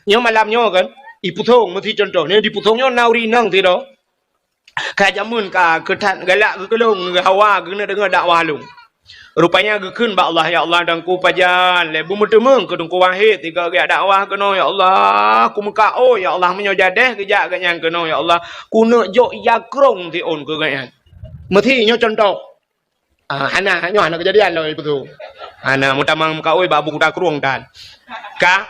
Nyo malamnya kan, iputong mesti contoh. Ni diputongnya nauri nang ti do. Ka jamun ka ketat galak ke kelong hawa kena dengar dakwah lu. Rupanya gekun ba Allah ya Allah dan ku pajan le bu mutemeng ke dengku wahid tiga ga dakwah kena ya Allah ku muka ya Allah menyo jadeh kejak ganyan kena ya Allah ku nak jok yakrong ti on ke ganyan mesti nyo contoh ana nyo ana kejadian lo itu tu ana mutamang muka ba bu kuda krong dan ka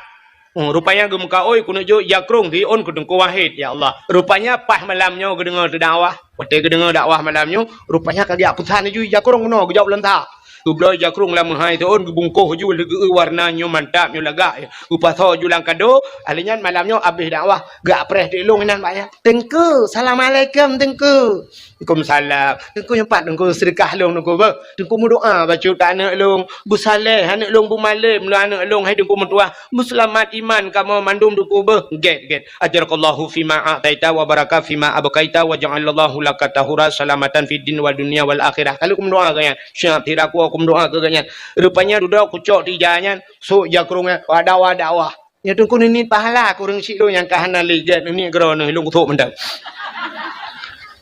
rupanya ge muka ku nak jok yakrong ti on ke dengku wahid ya Allah rupanya pas malamnya ke dengar dakwah pate ke dengar dakwah malamnya rupanya kagak putan ju yakrong no ke jawab lentah Ublo jakrung lam hai tu on bungkoh ju warnanya mantap nyo laga upaso ju lang kado alinyan malamnya habis dakwah gak preh di long nan banyak tengku assalamualaikum tengku Waalaikumsalam tengku nyempat tengku sedekah long tengku ba tengku berdoa baca tak anak long bu saleh anak long bu malim lu anak long hai tengku mentua muslimat iman kamu mandum tengku ba get ajarakallahu fima ataita wa baraka fima abqaita wa ja'alallahu laka tahura salamatan fid din wal dunya wal akhirah kalau kum doa kan syah tiraku aku doa ke ganyan rupanya duduk kucok di jalan so jakrungnya dakwah ya tungku ni pahala kurang sik lo yang kahana ligat ni gerono lu kutuk mendang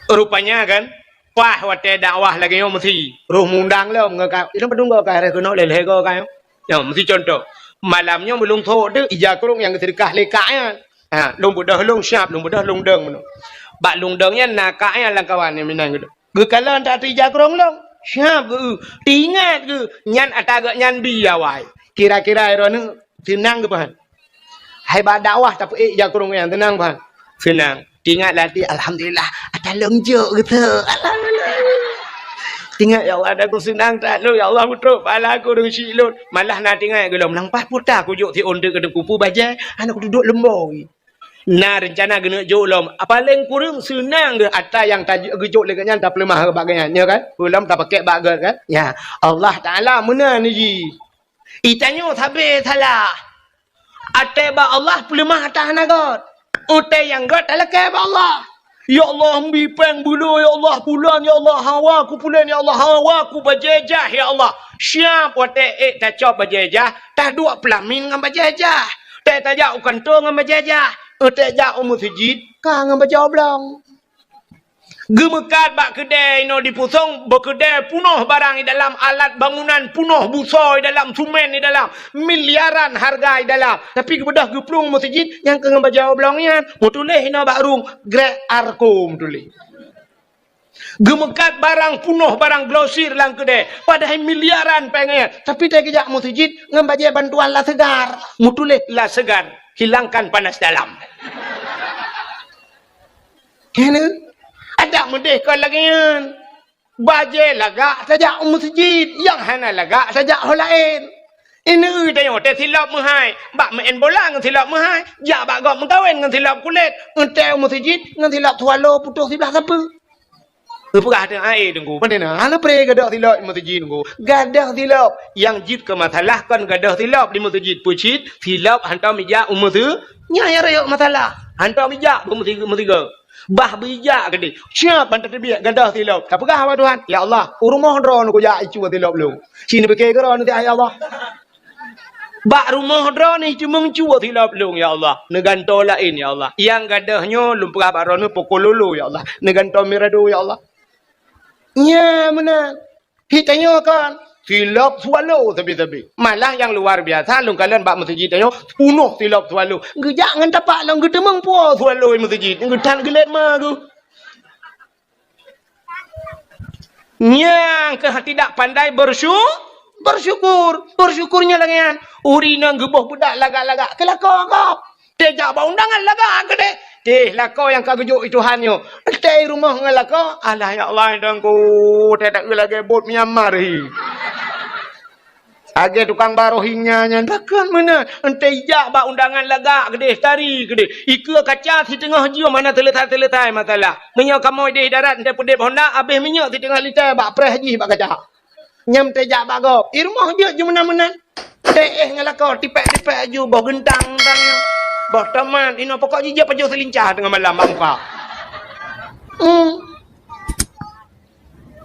rupanya kan wah wate dakwah lagi yo mesti roh mundang lo ngaka itu pedung go ka kono lele go ka yo mesti contoh malamnya belum thok tu jakrung yang sedekah lekaknya long budah long syap long budah long deng bak long dengnya nakaknya lang kawan ni minang gitu gekalan tak ti jakrung long siap ke ingat ke nyan atagak nyan biawai kira-kira irone tenang ke bahan hai ba dakwah tapi jakrung yang tenang bahan senang ingat lati alhamdulillah ada lengjuk gitu alhamdulillah ingat ya Allah aku senang tak lu ya Allah putruk pala aku dengan silun malah nak ingat gelom lang pas putar aku juk ti onde ke kupu bajai anak aku duduk lembong nah rencana gena jolom paling kurang senang dia atas yang tajuk gejuk lekanya tak lemah bagainya kan ulam tak pakai bagat kan ya Allah Taala mana ni ji itanyo sabe salah ate ba Allah lemah atas nagot ute yang got alake ba Allah ya Allah mbipeng bulu ya Allah bulan ya Allah hawa ku bulan ya Allah hawa ku bajejah ya Allah siap wate tak coba bajejah tak dua pelamin ngam bajejah tak tajak kantor ngam bajejah utek jak masjid kang baca blang gemekat bak kedai no di pusong berkedai punuh barang di dalam alat bangunan punuh busoi dalam sumen di dalam miliaran harga di dalam tapi kebedah geplung masjid yang kang baca blangnya mutuleh no bakrung grek arko mutuleh gemekat barang punuh barang glosir lang kedai padahal miliaran pengen tapi tak kejak masjid ngam baca bantuan la segar mutuleh la segar hilangkan panas dalam. Kena ada merdeka lagi kan. Baje lagak saja masjid yang hana lagak saja hal lain. Ini tanya te silap mahai, bak main bola ngan silap mahai, ja bak gak mengkawin ngan silap kulit, entel masjid ngan silap tualo putus sebelah siapa? Pegah ada air tunggu. Mana ana pre gadah silap di masjid tunggu. Gadah silap yang jid ke masalah kan gadah silap di masjid pucit, silap hantar meja umur tu, nya ya rayok masalah. Hantar meja umur tiga. Bah bijak gede. Siap bantu biak gadah silap. Tak pegah apa Tuhan? Ya Allah, rumah drone ku ja icu silap lu. Sini pakai geron nanti ya Allah. Bak rumah drone ni cuma mencuba silap lu ya Allah. Neganto lain ya Allah. Yang gadahnya lumpah baron pukul lulu ya Allah. Neganto mirado ya Allah. Ya mana hitanya kan silap swallow tapi malah yang luar biasa lu kalian bak masjid tanya punuh silap swallow ngejak ngan tapak lang gedemang puas swallow masjid ngedan gelet mah tu yang ke tidak pandai bersyukurnya langan urina gebah budak lagak-lagak kelakau kau tejak ba undangan lagak gede teh lakau yang kagejuk itu hanyo teh rumah ngalakau alah ya Allah dangku tak lagi bot Myanmar hi Age tukang barohingnya nyandakan mana ente ijak ba undangan lagak gede tari gede ika kaca di tengah jiwa mana teletai matalah menyo kamu di darat ente pedep honda habis menyo di tengah litai ba preh haji ba kaca nyam tejak ba go irmoh dia je menan-menan teh ngalako tipek-tipek aju boh gentang tangnya boh teman ino pokok jija pejo selincah tengah malam bangka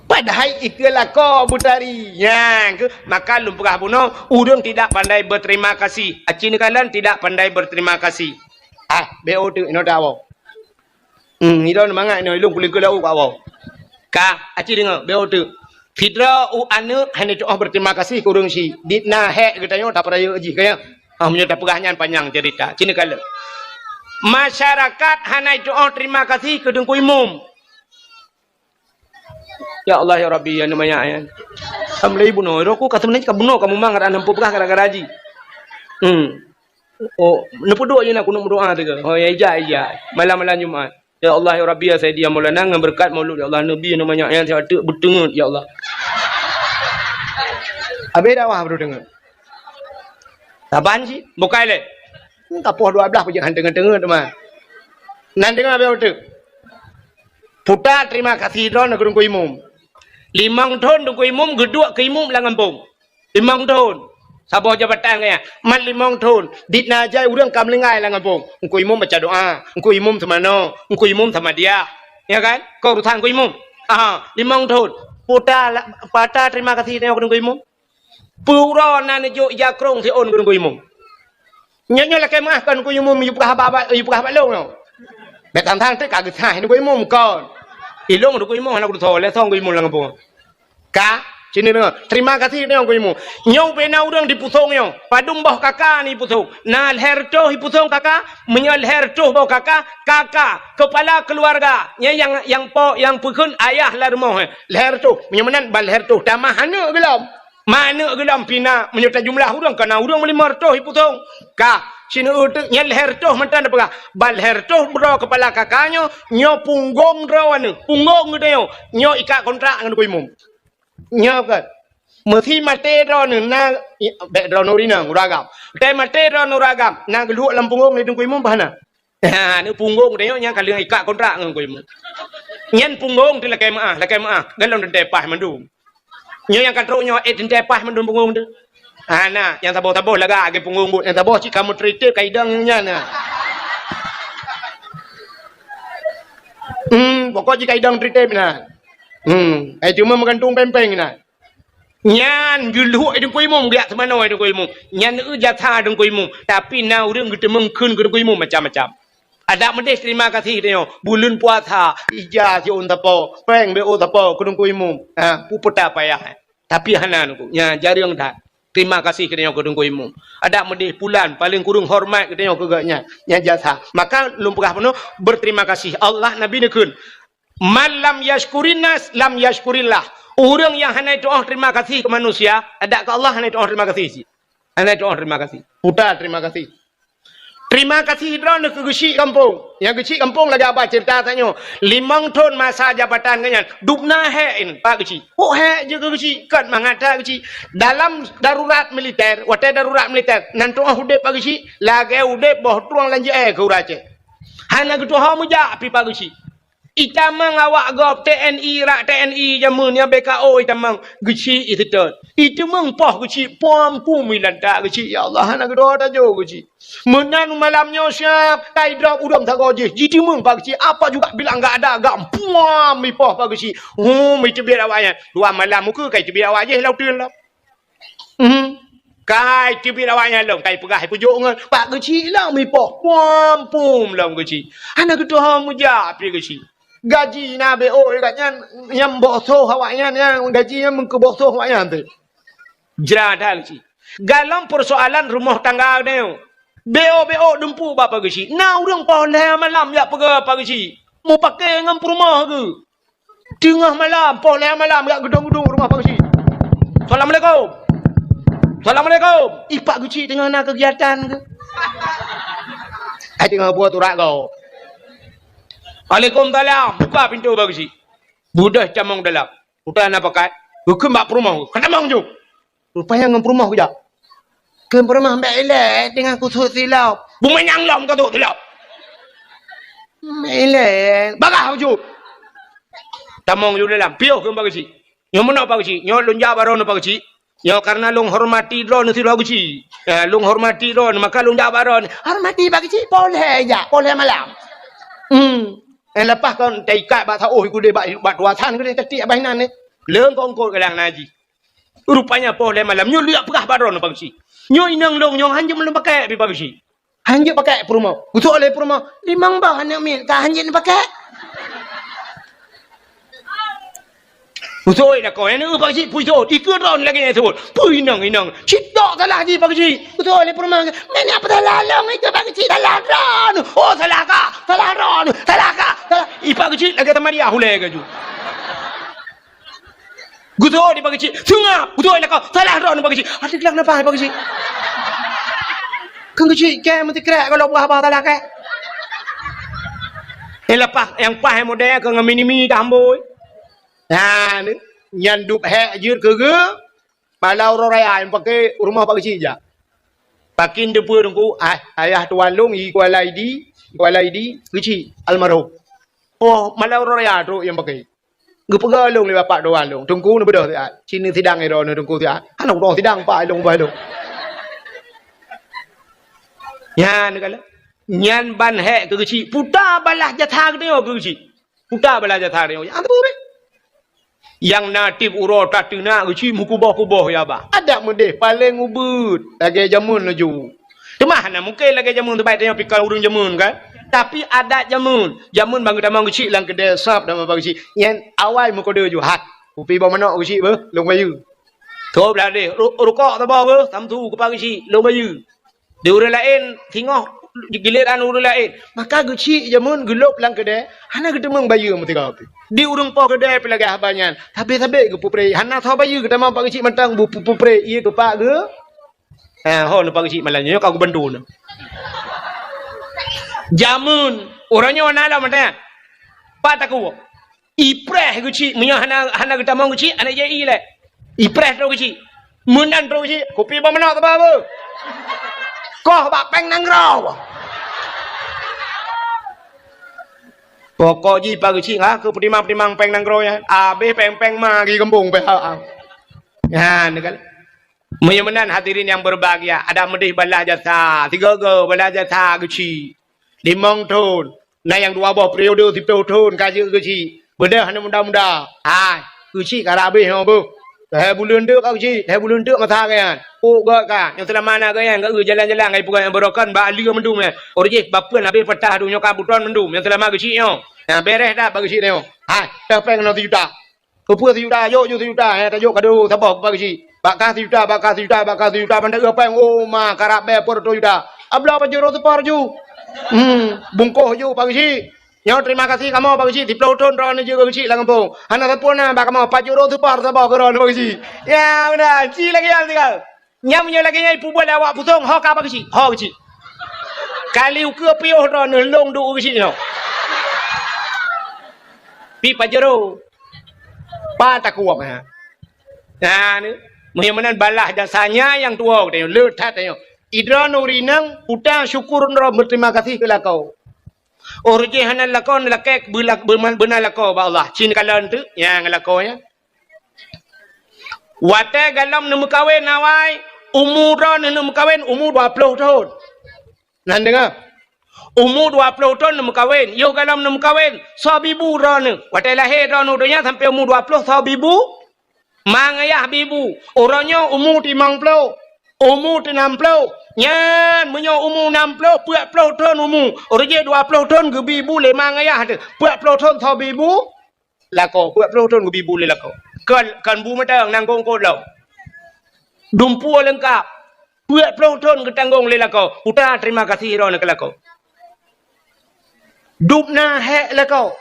padahal ikalah kau butari yang maka lumpurah bunuh urang tidak pandai berterima kasih acin kalian tidak pandai berterima kasih BO tu ino dawo ino mangat ino ilung kuling kulau kawo ka acin dengar BO tu fidra anu hanya doa berterima kasih kurang si ditna hek katanya tak peraya aji kaya menyo tak perahnya panjang cerita cini kalian masyarakat hanya doa terima kasih ke dengku imum. Ya Allah ya Rabbi ya namanya ya. Samlai bunuh roku kata menanya kabunuh kamu mangar anam pupukah gara-gara haji. Oh, nepu doa je nak kuno berdoa tu. Oh ya iya. Malam-malam Jumaat. Ya Allah ya Rabbi ya saya dia Maulana dengan berkat Maulud ya Allah Nabi namanya ya saya ada berdengar ya Allah. Abe dakwah berdengar. Taban sih, bukai le. Tapoh 12 pun jangan dengar-dengar teman. Nan dengar abe tu. Puta terima kasih don aku dengku imum. 5 tahun dengku imum, gedua ke imum lah ngampung. 5 tahun. Sabah jabatan kaya. Man 5 tahun. Ditna jai urang kamlingai lah ngampung. Engku imum baca doa. Engku imum sama no. Engku imum sama dia. Ya kan? Kau urusan engku imum. 5 tahun. Puta terima kasih don aku dengku imum. Pura na nejo jakrong si on dengku imum. Nyanyo lah kemah kan engku imum yu pahaba long no. Betam thang te ka githai dengku imum kon. Ilong dengku imum anak tu le thong dengku imum lang ngampung. Ka sini dengar. Terima kasih dengku imum. Nyau bena urang di pusong nyau. Padung boh kakak ni pusong. Na herto hi pusong kakak, menyal herto boh kakak kepala keluarga. Yang pukun ayah lah rumah. Herto, menyamanan bal herto. Tamah hana gelam. Mana gelam pina menyerta jumlah urang kana urang meli marto hi pusong. Ka sini utuk nyal herto mantan apa? Bal herto bro kepala kakaknya nyo punggung rawan punggung gitu nyo ikat kontrak dengan kuimum. Nyo kan. Mesti mate ron na ron orina uragam. Te mate ron uragam na gelu lam punggung ni kuimum bahana. Ha ni punggung dia nya kali ikat kontrak dengan kuimum. Nyen punggung ti lakai maah galon den tepah mandu. Nyo yang katruk nyo den tepah mandu punggung tu. Nah, yang taboh-taboh laga age punggung but, yang taboh cik kamu treated kaidangnya na. Pokok cik kaidang treated na. Cuma menggantung pempeng na. Nyan juluh edung kuimum giat semana edung kuimum. Nyan jatha edung kuimum, tapi na urang kita mengkun edung kuimum macam-macam. Ada mendes terima kasih dia. Bulan puasa, ijah si on tapo, peng be o tapo edung kuimum. Pupota payah. Tapi hanan ku, nya jarang dah. Terima kasih kerana kau dengku imum. Ada medih bulan paling kurung hormat kerana kau gaknya yang jasa. Maka lumpurah penuh berterima kasih. Allah Nabi nekun. Man lam yashkurinas lam yashkurillah. Orang yang hanya doa terima kasih ke manusia, ada ke Allah hanya doa terima kasih sih. Hanya doa terima kasih. Putar terima kasih. Terima kasih drone ke gesi kampung. Yang gesi kampung lagi apa cerita tanya. 5 tahun masa jabatan kanyan. Dubna hein Pak gesi. Oh he je ke gesi kan mangata gesi. Dalam darurat militer, wate darurat militer. Nanti udep Pak gesi, lagi udep boh tuang lanje ke urace. Hana gitu ha muja pi Pak gesi. Itamang awak gop TNI rak TNI jamun yang BKO itamang geci itu tu. Itu mengpoh geci pom pumilan tak geci ya Allah nak doa dah jo geci. Menan malamnya siap kai drop udang tak goje. Jadi meng pak geci apa juga bilang enggak ada agak pom mi poh pak geci. Mi cebir awaknya. Dua malam muka kai cebir awak je lau tun lah. Kai cebir awaknya long kai pegah pujuk ngan pak geci lah mi poh pom pum long geci. Anak doa muja pi geci. Gaji na BO katnya yang bosoh awaknya yang gaji yang mengkebosoh awaknya tu. Jradal si. Dalam persoalan rumah tangga dia. BO dempu bapa gesi. Na urang poleh malam ya pergi apa gesi. Mau pakai ngam rumah ke? Tengah malam poleh malam ya gedung-gedung rumah apa gesi. Assalamualaikum. Assalamualaikum. Ipak gesi tengah nak kegiatan ke? Tengah buat urat kau. Waalaikumsalam. Buka pintu bagi si. Budah camang dalam. Bukan apa kat? Bukan mak perumah. Kena mang jo. Rupanya ngam rumah kejap. Ke rumah mbak elek dengan kusut silau. Bumai yang lom kau tu silau. Elek. Bagah wujud. Tamong ju dalam. Piuh ke mbak kecil. Yang mana mbak kecil? Yang lunja baron mbak kecil. Yang karena lung hormati drone si mbak kecil. Lung hormati drone maka lunja baron. Hormati mbak kecil boleh ya. Boleh malam. Lepas kau taikat bat oh aku dia bat wasan kau dia tetik abah nan ni. Leung kau ngkot kelang naji. Rupanya boleh malam. Nyo lihat pegah baron mbak kecil. Nyo inang long nyo hanya belum pakai mbak kecil. Hanya pakai perumah. Betul oleh perumah. Limang bah anak min. Kah hanya pakai. Betul dah kau. Yang pak cik pujuk. Ikut ron lagi yang sebut. Inang. Citak salah je pak cik. Betul oleh perumah. Mana apa salah long itu pak cik. Salah ron. Oh salah kah. Salah ron. Salah kah. Pak cik lagi temari aku lagi ju. Betul di pak cik. Sungap. Betul lah kau. Salah ron pak cik. Ada kelak nampak pak cik. Kan kecil ke mesti kerak kalau buah apa salah ke. Lepas yang pah yang model ke ngamini tamboi. Nah, ni nyandup hek jut ke palau raya yang pakai rumah pak kecil je. Pakin depu dengku ayah tuan long i kuala ID kecil almarhum. Oh, malau raya tu yang pakai. Gepega long le bapak tuan long. Tungku ni bedah tu. Sini sidang ni ro tungku tu. Anak ro sidang pak long pak long. Yan kala nyan ban hek ke kecil puta balah jatha ke tengok ke kecil puta balah jatha tengok apa be yang natif uro tatuna kecil mukuboh ya ba ada mendeh paling ubut lagi jamun laju di mana mungkin lagi jamun tu baik tengok pikal urung jamun kan tapi ada jamun bang tamang kecil lang kedai sap dan bang kecil yang awal muka dia ju hat upi bang manok kecil be long bayu tu belah deh rukok tu ba be tamtu ke pagi kecil long bayu. Di orang lain tengok giliran orang lain maka kecil jamun gelap lang kedai hana ketemu bayu mesti kau di urung po kedai pelagi habanyan tapi ke pupre hana tahu bayu ketemu pak kecil mentang bu pupre iya ke pak ke ho pak kecil malanya kau bantu jamun orangnya mana lah mentang pak taku ipreh kecil punya hana ketemu kecil anak je ile ipreh tu kecil mundan tu kecil kopi ba mana apa kau bak peng nang raw. Pokok ji pagi cing ke pedimang peng nang raw ya. Abe peng ma gi kembung pe ha. Ya ni kan. Menyamanan hadirin yang berbahagia, ada medih balah jasa, 3 balah jasa kecil. 5 tahun. Nah yang 2 periode 10 tahun kaji kecil. Bedah hanya muda-muda. Ha, kecil karabe ha bu. Dah bulan dek kau cik, dah bulan dek mata kan. Oh gak kan, yang telah mana kan, gak jalan-jalan, gak bukan yang berokan, bak alia mendum ya. Orang cik, bapa nak beri petah dunia kabutan mendum, yang telah mana cik yo. Yang beres dah bagi cik yo. Ha, dah pengen nanti juta. Kepua juta, yo juta, tak yo kado sabok bagi cik. Bakal juta, pandai apa yang oh ma karab bepor tu juta. Abla pajero tu parju. Bungkoh ju bagi cik. Yang terima kasih kamu bagi cik di peloton ron juga bagi cik lah kampung. Anak terpuna bak kamu pajero tu par sabok ron bagi cik. Ya udah, cik lagi yang tinggal. Nyam nya lagi nyai pubuat awak pusong hok apa bagi cik? Hok cik. Kali uke piuh ron long du bagi cik no. Pi pajero. Pa tak kuat ha. Nah ni, muhimmanan balah dasanya yang tua tengok letat tengok. Idra nurinang utang syukur ron berterima kasih ke lakau. Orje hanan lakau lakek benar lakau ba Allah. Cin kalan tu yang lakau ya. Wate galam nemu kawin nawai umur ron nemu kawin umur 20 tahun. Nan dengar. Umur 20 tahun nemu kawin. Yo galam nemu kawin sabibu ron. Wate lahir ron dunia sampai umur 20 sabibu. Mang ayah bibu. Orangnya umur 50. Umur 60. Nyan punya umur 60, 40 tahun umur. Orang je 20 tahun ke bibu le mang ayah tu. 40 tahun tho bibu lako. 40 tahun ke bibu le lako. Kan bu matang nang kongkot lau. Dumpu lengkap. 40 tahun ke tanggung le lako. Uta terima kasih ron ke lako. Dupna hek lako.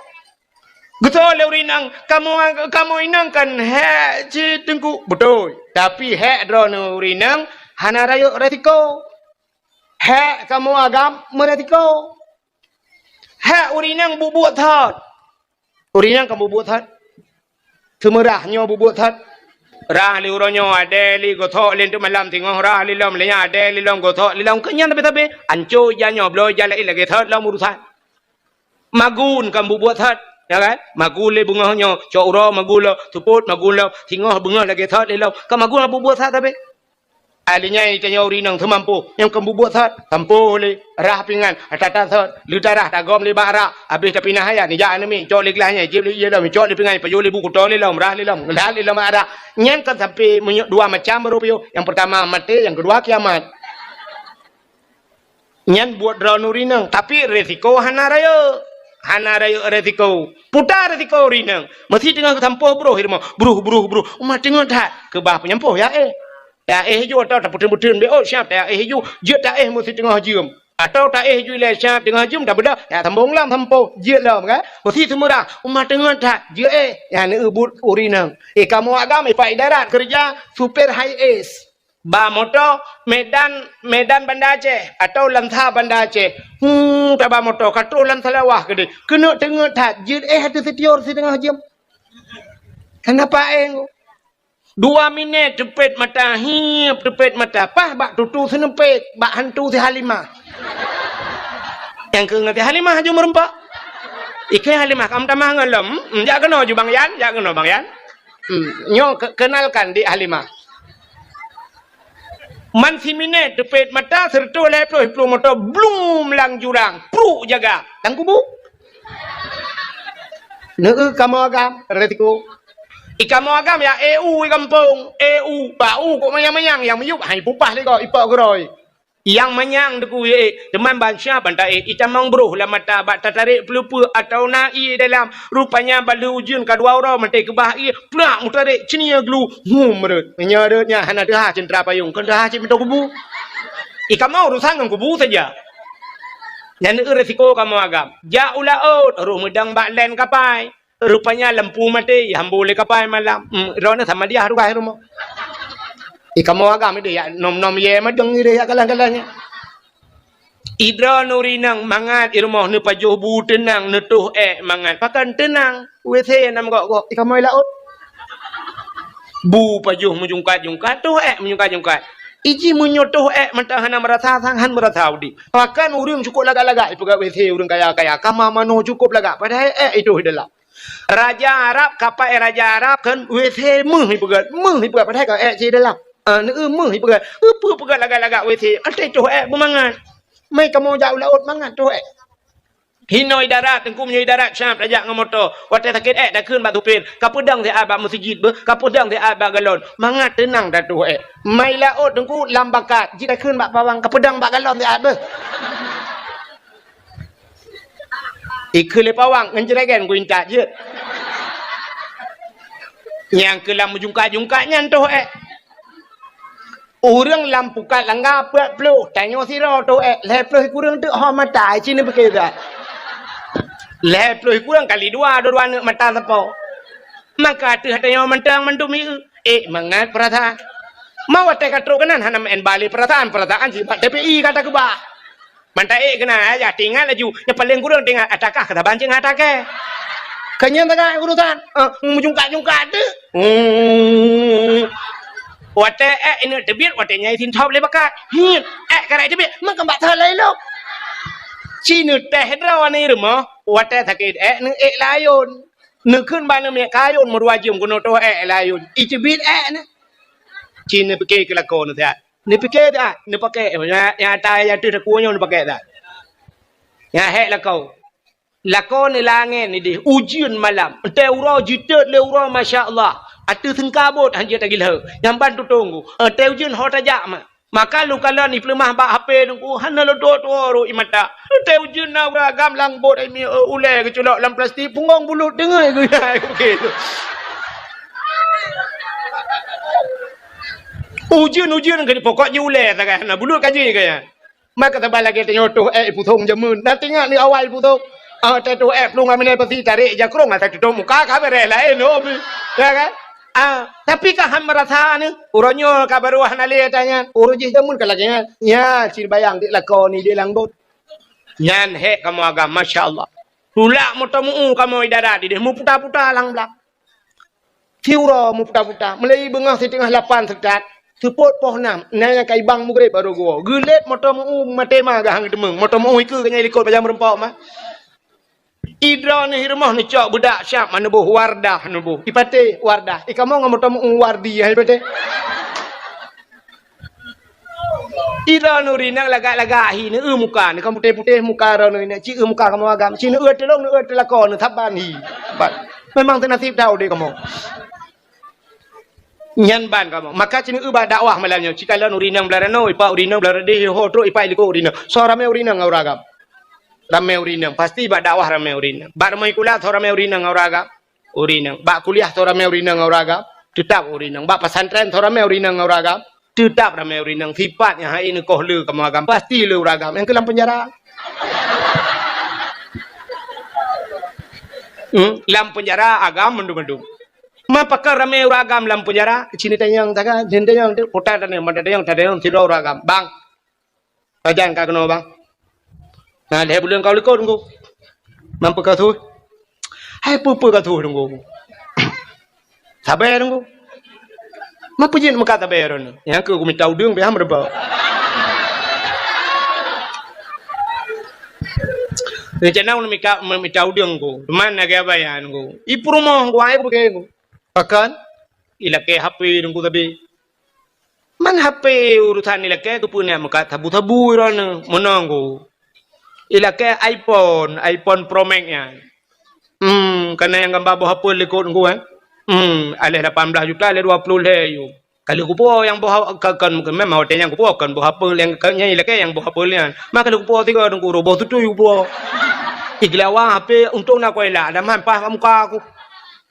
Betul leurinang kamu inang kan hek ci tengku betul. Tapi hek drone urinang hana rayo retiko. Hek kamu agam meretiko. Hek urinang bubuat thot. Urinang kamu bubuat thot. Semerahnya bubuat thot. Rah li uronyo ade li gothok len tu malam tengok rah li lom lenya ade li lom gothok li lom kenyan tapi anco janyo bloy jala ilage thot lom urusan. Magun kamu buat thot. Ya kan? Magul le bungahnya, coro magul tuput magul tinggal bunga lagi thot le ka magul abu buat thot tapi. Alinya ini tanya uri nang mampu yang kamu buat thot tampu le rah pingan atata thot lu darah dagom le bara habis tapi nah ya ni jangan mi cok le kelahnya jib le ye lam cok le pingan payu le buku to le lam rah le lam dah le lam ada nyen kan sampai dua macam baru yang pertama mati yang kedua kiamat. Nyen buat drone uri nang tapi resiko hana raya resiko putar resiko rinang masih tengah tampoh bro hirmo bro umat tengah tak ke bah penyampoh ya ju atau tak putih-putih be oh siap ya ju je tak mesti tengah jum atau tak ju le siap tengah jum tak beda ya tambung lam tampoh je lam kan mesti semua umat tengah tak je ya ni ubut urinang kamu agama Pak Darat kerja super high ace ba motor Medan Banda Aceh atau Lantha Banda Aceh tak ba motor katro Lantha lawah ke dia kena tengah tak je hati setior si tengah jam kenapa 2 minit tepet mata hiap tepet mata pah bak tutu senepet bak hantu si Halimah yang ke ngati Halimah aja merempak ikai Halimah kamu tamah ngelem jak kena ju Bang Yan nyo kenalkan di Halimah man si minit tepet mata serta leploh puluh motor blum lang jurang pru jaga tang kubu kamu agam retiko Ikan agam ya EU kampung EU bau kok mayang yang meyup hai pupah ni kau ipak geroi yang manyang deku teman bangsa bantai itamang bro la mata bat tarik pelupu atau nai dalam rupanya balu ujun kadua orang mentai ke bah plak mutarik cinia glu merut menyadetnya hana dah cendera payung kan dah cik minta kubu ikan mau urusan dengan kubu saja dan resiko kamu agam ja ulaut ruh medang bak len kapai rupanya lampu mati hambu le kapai malam rona sama dia haru kahir mo ikamu agam ide ya nom ye madeng ide ya kalang-kalangnya idra nurinang mangat irmoh ne pajuh bu tenang netuh mangat pakan tenang wc nam kok ikamu laut bu pajuh menjungkat tuh menjungkat iji menyotoh mentahana merasa sanghan merasa udi pakan urim cukup laga-laga ipu wc urang kaya kama mano cukup laga padahal itu hidalah Raja Arab kapai Raja Arab kan WC meh pegat padahal kau je dalam meh pegat laga-laga WC ada tu bermangan mai kamu jauh laut mangan tu hinoi darat tengku menyoi darat syam rajak ngam motor wate sakit dah keun batu pin kapedang di abang masjid kapedang di abang galon mangat tenang dah tu mai laut tengku lambakat jida keun bak bawang kapedang bak galon di abang ikhle pawang ngenjregen ku intak je yang kelam jungka-jungkanya tu urang lampukat langga pek plu tanyo siro tu le plu kurang tu ha mata cini bekeda le plu kurang kali dua nak mata sapo maka tu tanyo mentang mendumi mangat perasaan mau te katro kanan hanam en bali perasaan jibat TPI kata ke bah mantai kena aja tinggal laju yang paling kurang tinggal atakah kata bancing atake kanya tengah urusan menjungkat tu wate ini tebit wate nyai tin top le bakat hit karai tebit mak kembak thalai lo cinu teh drawani rumah wate sakit ni layun nekeun bana me kayun merwajim kuno to layun itebit ni cinu peke kelakon tu ni pakai tak? Ni pakai yang atas yang tu kuahnya ni pakai tak? Yang hek lakau ni langit ni dia ujian malam. Entah urau jitat le urau masya-Allah. Atu sengkabut hanya tak gila. Yang bantu tunggu. Entah ujian hot ajak mah. Maka lu kalau ni pelemah bak HP tunggu hana lo ro imata. Entah ujian na uragam lang bot ai mi ulai ke culak dalam plastik pungong bulut dengai ke gitu. Ujian kan pokoknya ulai tak kan bulut kaji kaya maka tabal lagi tengok tu putung jamun nanti ngak ni awal putung tu lu ngambil pasti cari jakrong atau tu muka kabar lain ya kan tapi kah merasa ni uronyo kabar wah nali tanya urujih jamun kalagnya ya ciri bayang di lakon ni dia langbot nyan he kamu agam masya-Allah tulak motomu kamu idara di dia mu putar-putar lang blak Tiura mu puta-puta. Melai bengah si tengah lapan sekat. Tepot poh nam. Nanya kai bang mu gede baru gua. Gelet motor mu mate mah gahang demeng. Motor mu iku kanya likut pajam rempok mah. Idra ni rumah ni cok budak Syam mana buh Wardah nu buh. Ipate Wardah. Ikamu ngam motor mu Wardi hai pate. Ira nu rinang lagak-lagak hi ni muka ni kamu putih-putih muka ra nu ni ci muka kamu agam ci nu telong nu telakon nu thaban hi. Memang nasib tahu deh kamu. Nyan ban kamu. Maka cini ubah dakwah malamnya. Jika lalu urinang belarano, ipa urinang belarade ho tro ipa iliko urinang. So rame urinang auragam. Rame urinang. Pasti ba dakwah rame urinang. Ba ramai kuliah so rame urinang auragam. Urinang. Ba kuliah so rame urinang auragam. Tetap urinang. Ba pesantren so rame urinang auragam. Tetap rame urinang. Sifatnya hai ini koh lu kamu agam. Pasti lu uragam. Yang kelam penjara. Lam penjara agam mendung-mendung. Ma pakar ramai uragam lam penjara. Cini tanyang taga, cini tanyang tu putar tanyang, mata tanyang tidak uragam. Bang, ajan kau kena bang. Nah, dia bulan kau lekor tunggu. Mampu kau tu? Hai pupu kau tu tunggu. Sabar tunggu. Mampu jen muka sabar orang. Yang aku minta udung beham berbau. Rencana aku minta udung ku. Mana ke apa ya tunggu? Ipromo ku air bukan ku. Akan ilake HP nunggu tapi man HP urusan ilake tu punya muka tabu-tabu iran menunggu ilake iPhone Pro Max nya karena yang gambar bawa HP lekot nunggu alih 18 juta alih 20 le yo kalau kupo yang bawa kan memang hotel yang kupo kan bawa HP yang kanya ilake yang bawa HP lian maka kalau kupo tiga nunggu robot tu kupo iglawa HP untuk nak kau ilah ada mampah muka aku.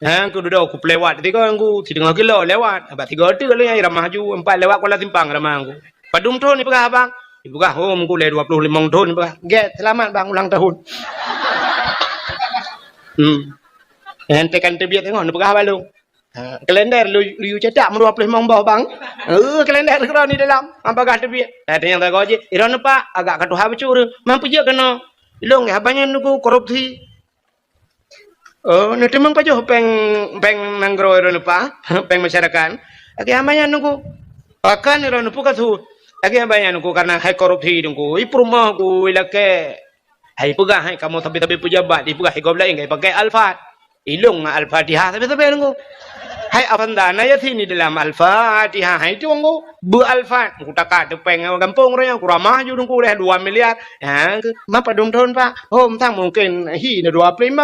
Aku duduk aku lewat tiga aku 3 kilo lewat abang 3 tu kalau yang ramah ju 4 lewat Kuala Simpang ramah aku padum ton ni pegah bang ibu kah home aku le 25 ton ni pegah get selamat bang ulang tahun ente kan terbiak tengok ni pegah balung kalender lu cetak 25 bawah bang kalender kau ni dalam apakah terbiak ada yang tak kau je iron pak agak katuh habis mampu je kena ilong ya banyak nunggu korupsi. Oh, nanti memang pajo peng nanggro iron pa, peng masyarakat. Lagi amanya nunggu, akan iron puka tu. Lagi amanya nunggu karena hai korupsi nunggu. Ipu rumah ku ilake, hai puga hai kamu tapi pejabat, ipuga hai gobla ingai pakai alfat, ilung al-fatihah tapi nunggu. Hai apandana ya sini dalam al-fatihah hai tu nunggu bu alfat. Ku takak tu peng gampung orang ku ramah ju nunggu leh 2 miliar. Ya, ma padum tahun pak. Oh, entah mungkin hi 25.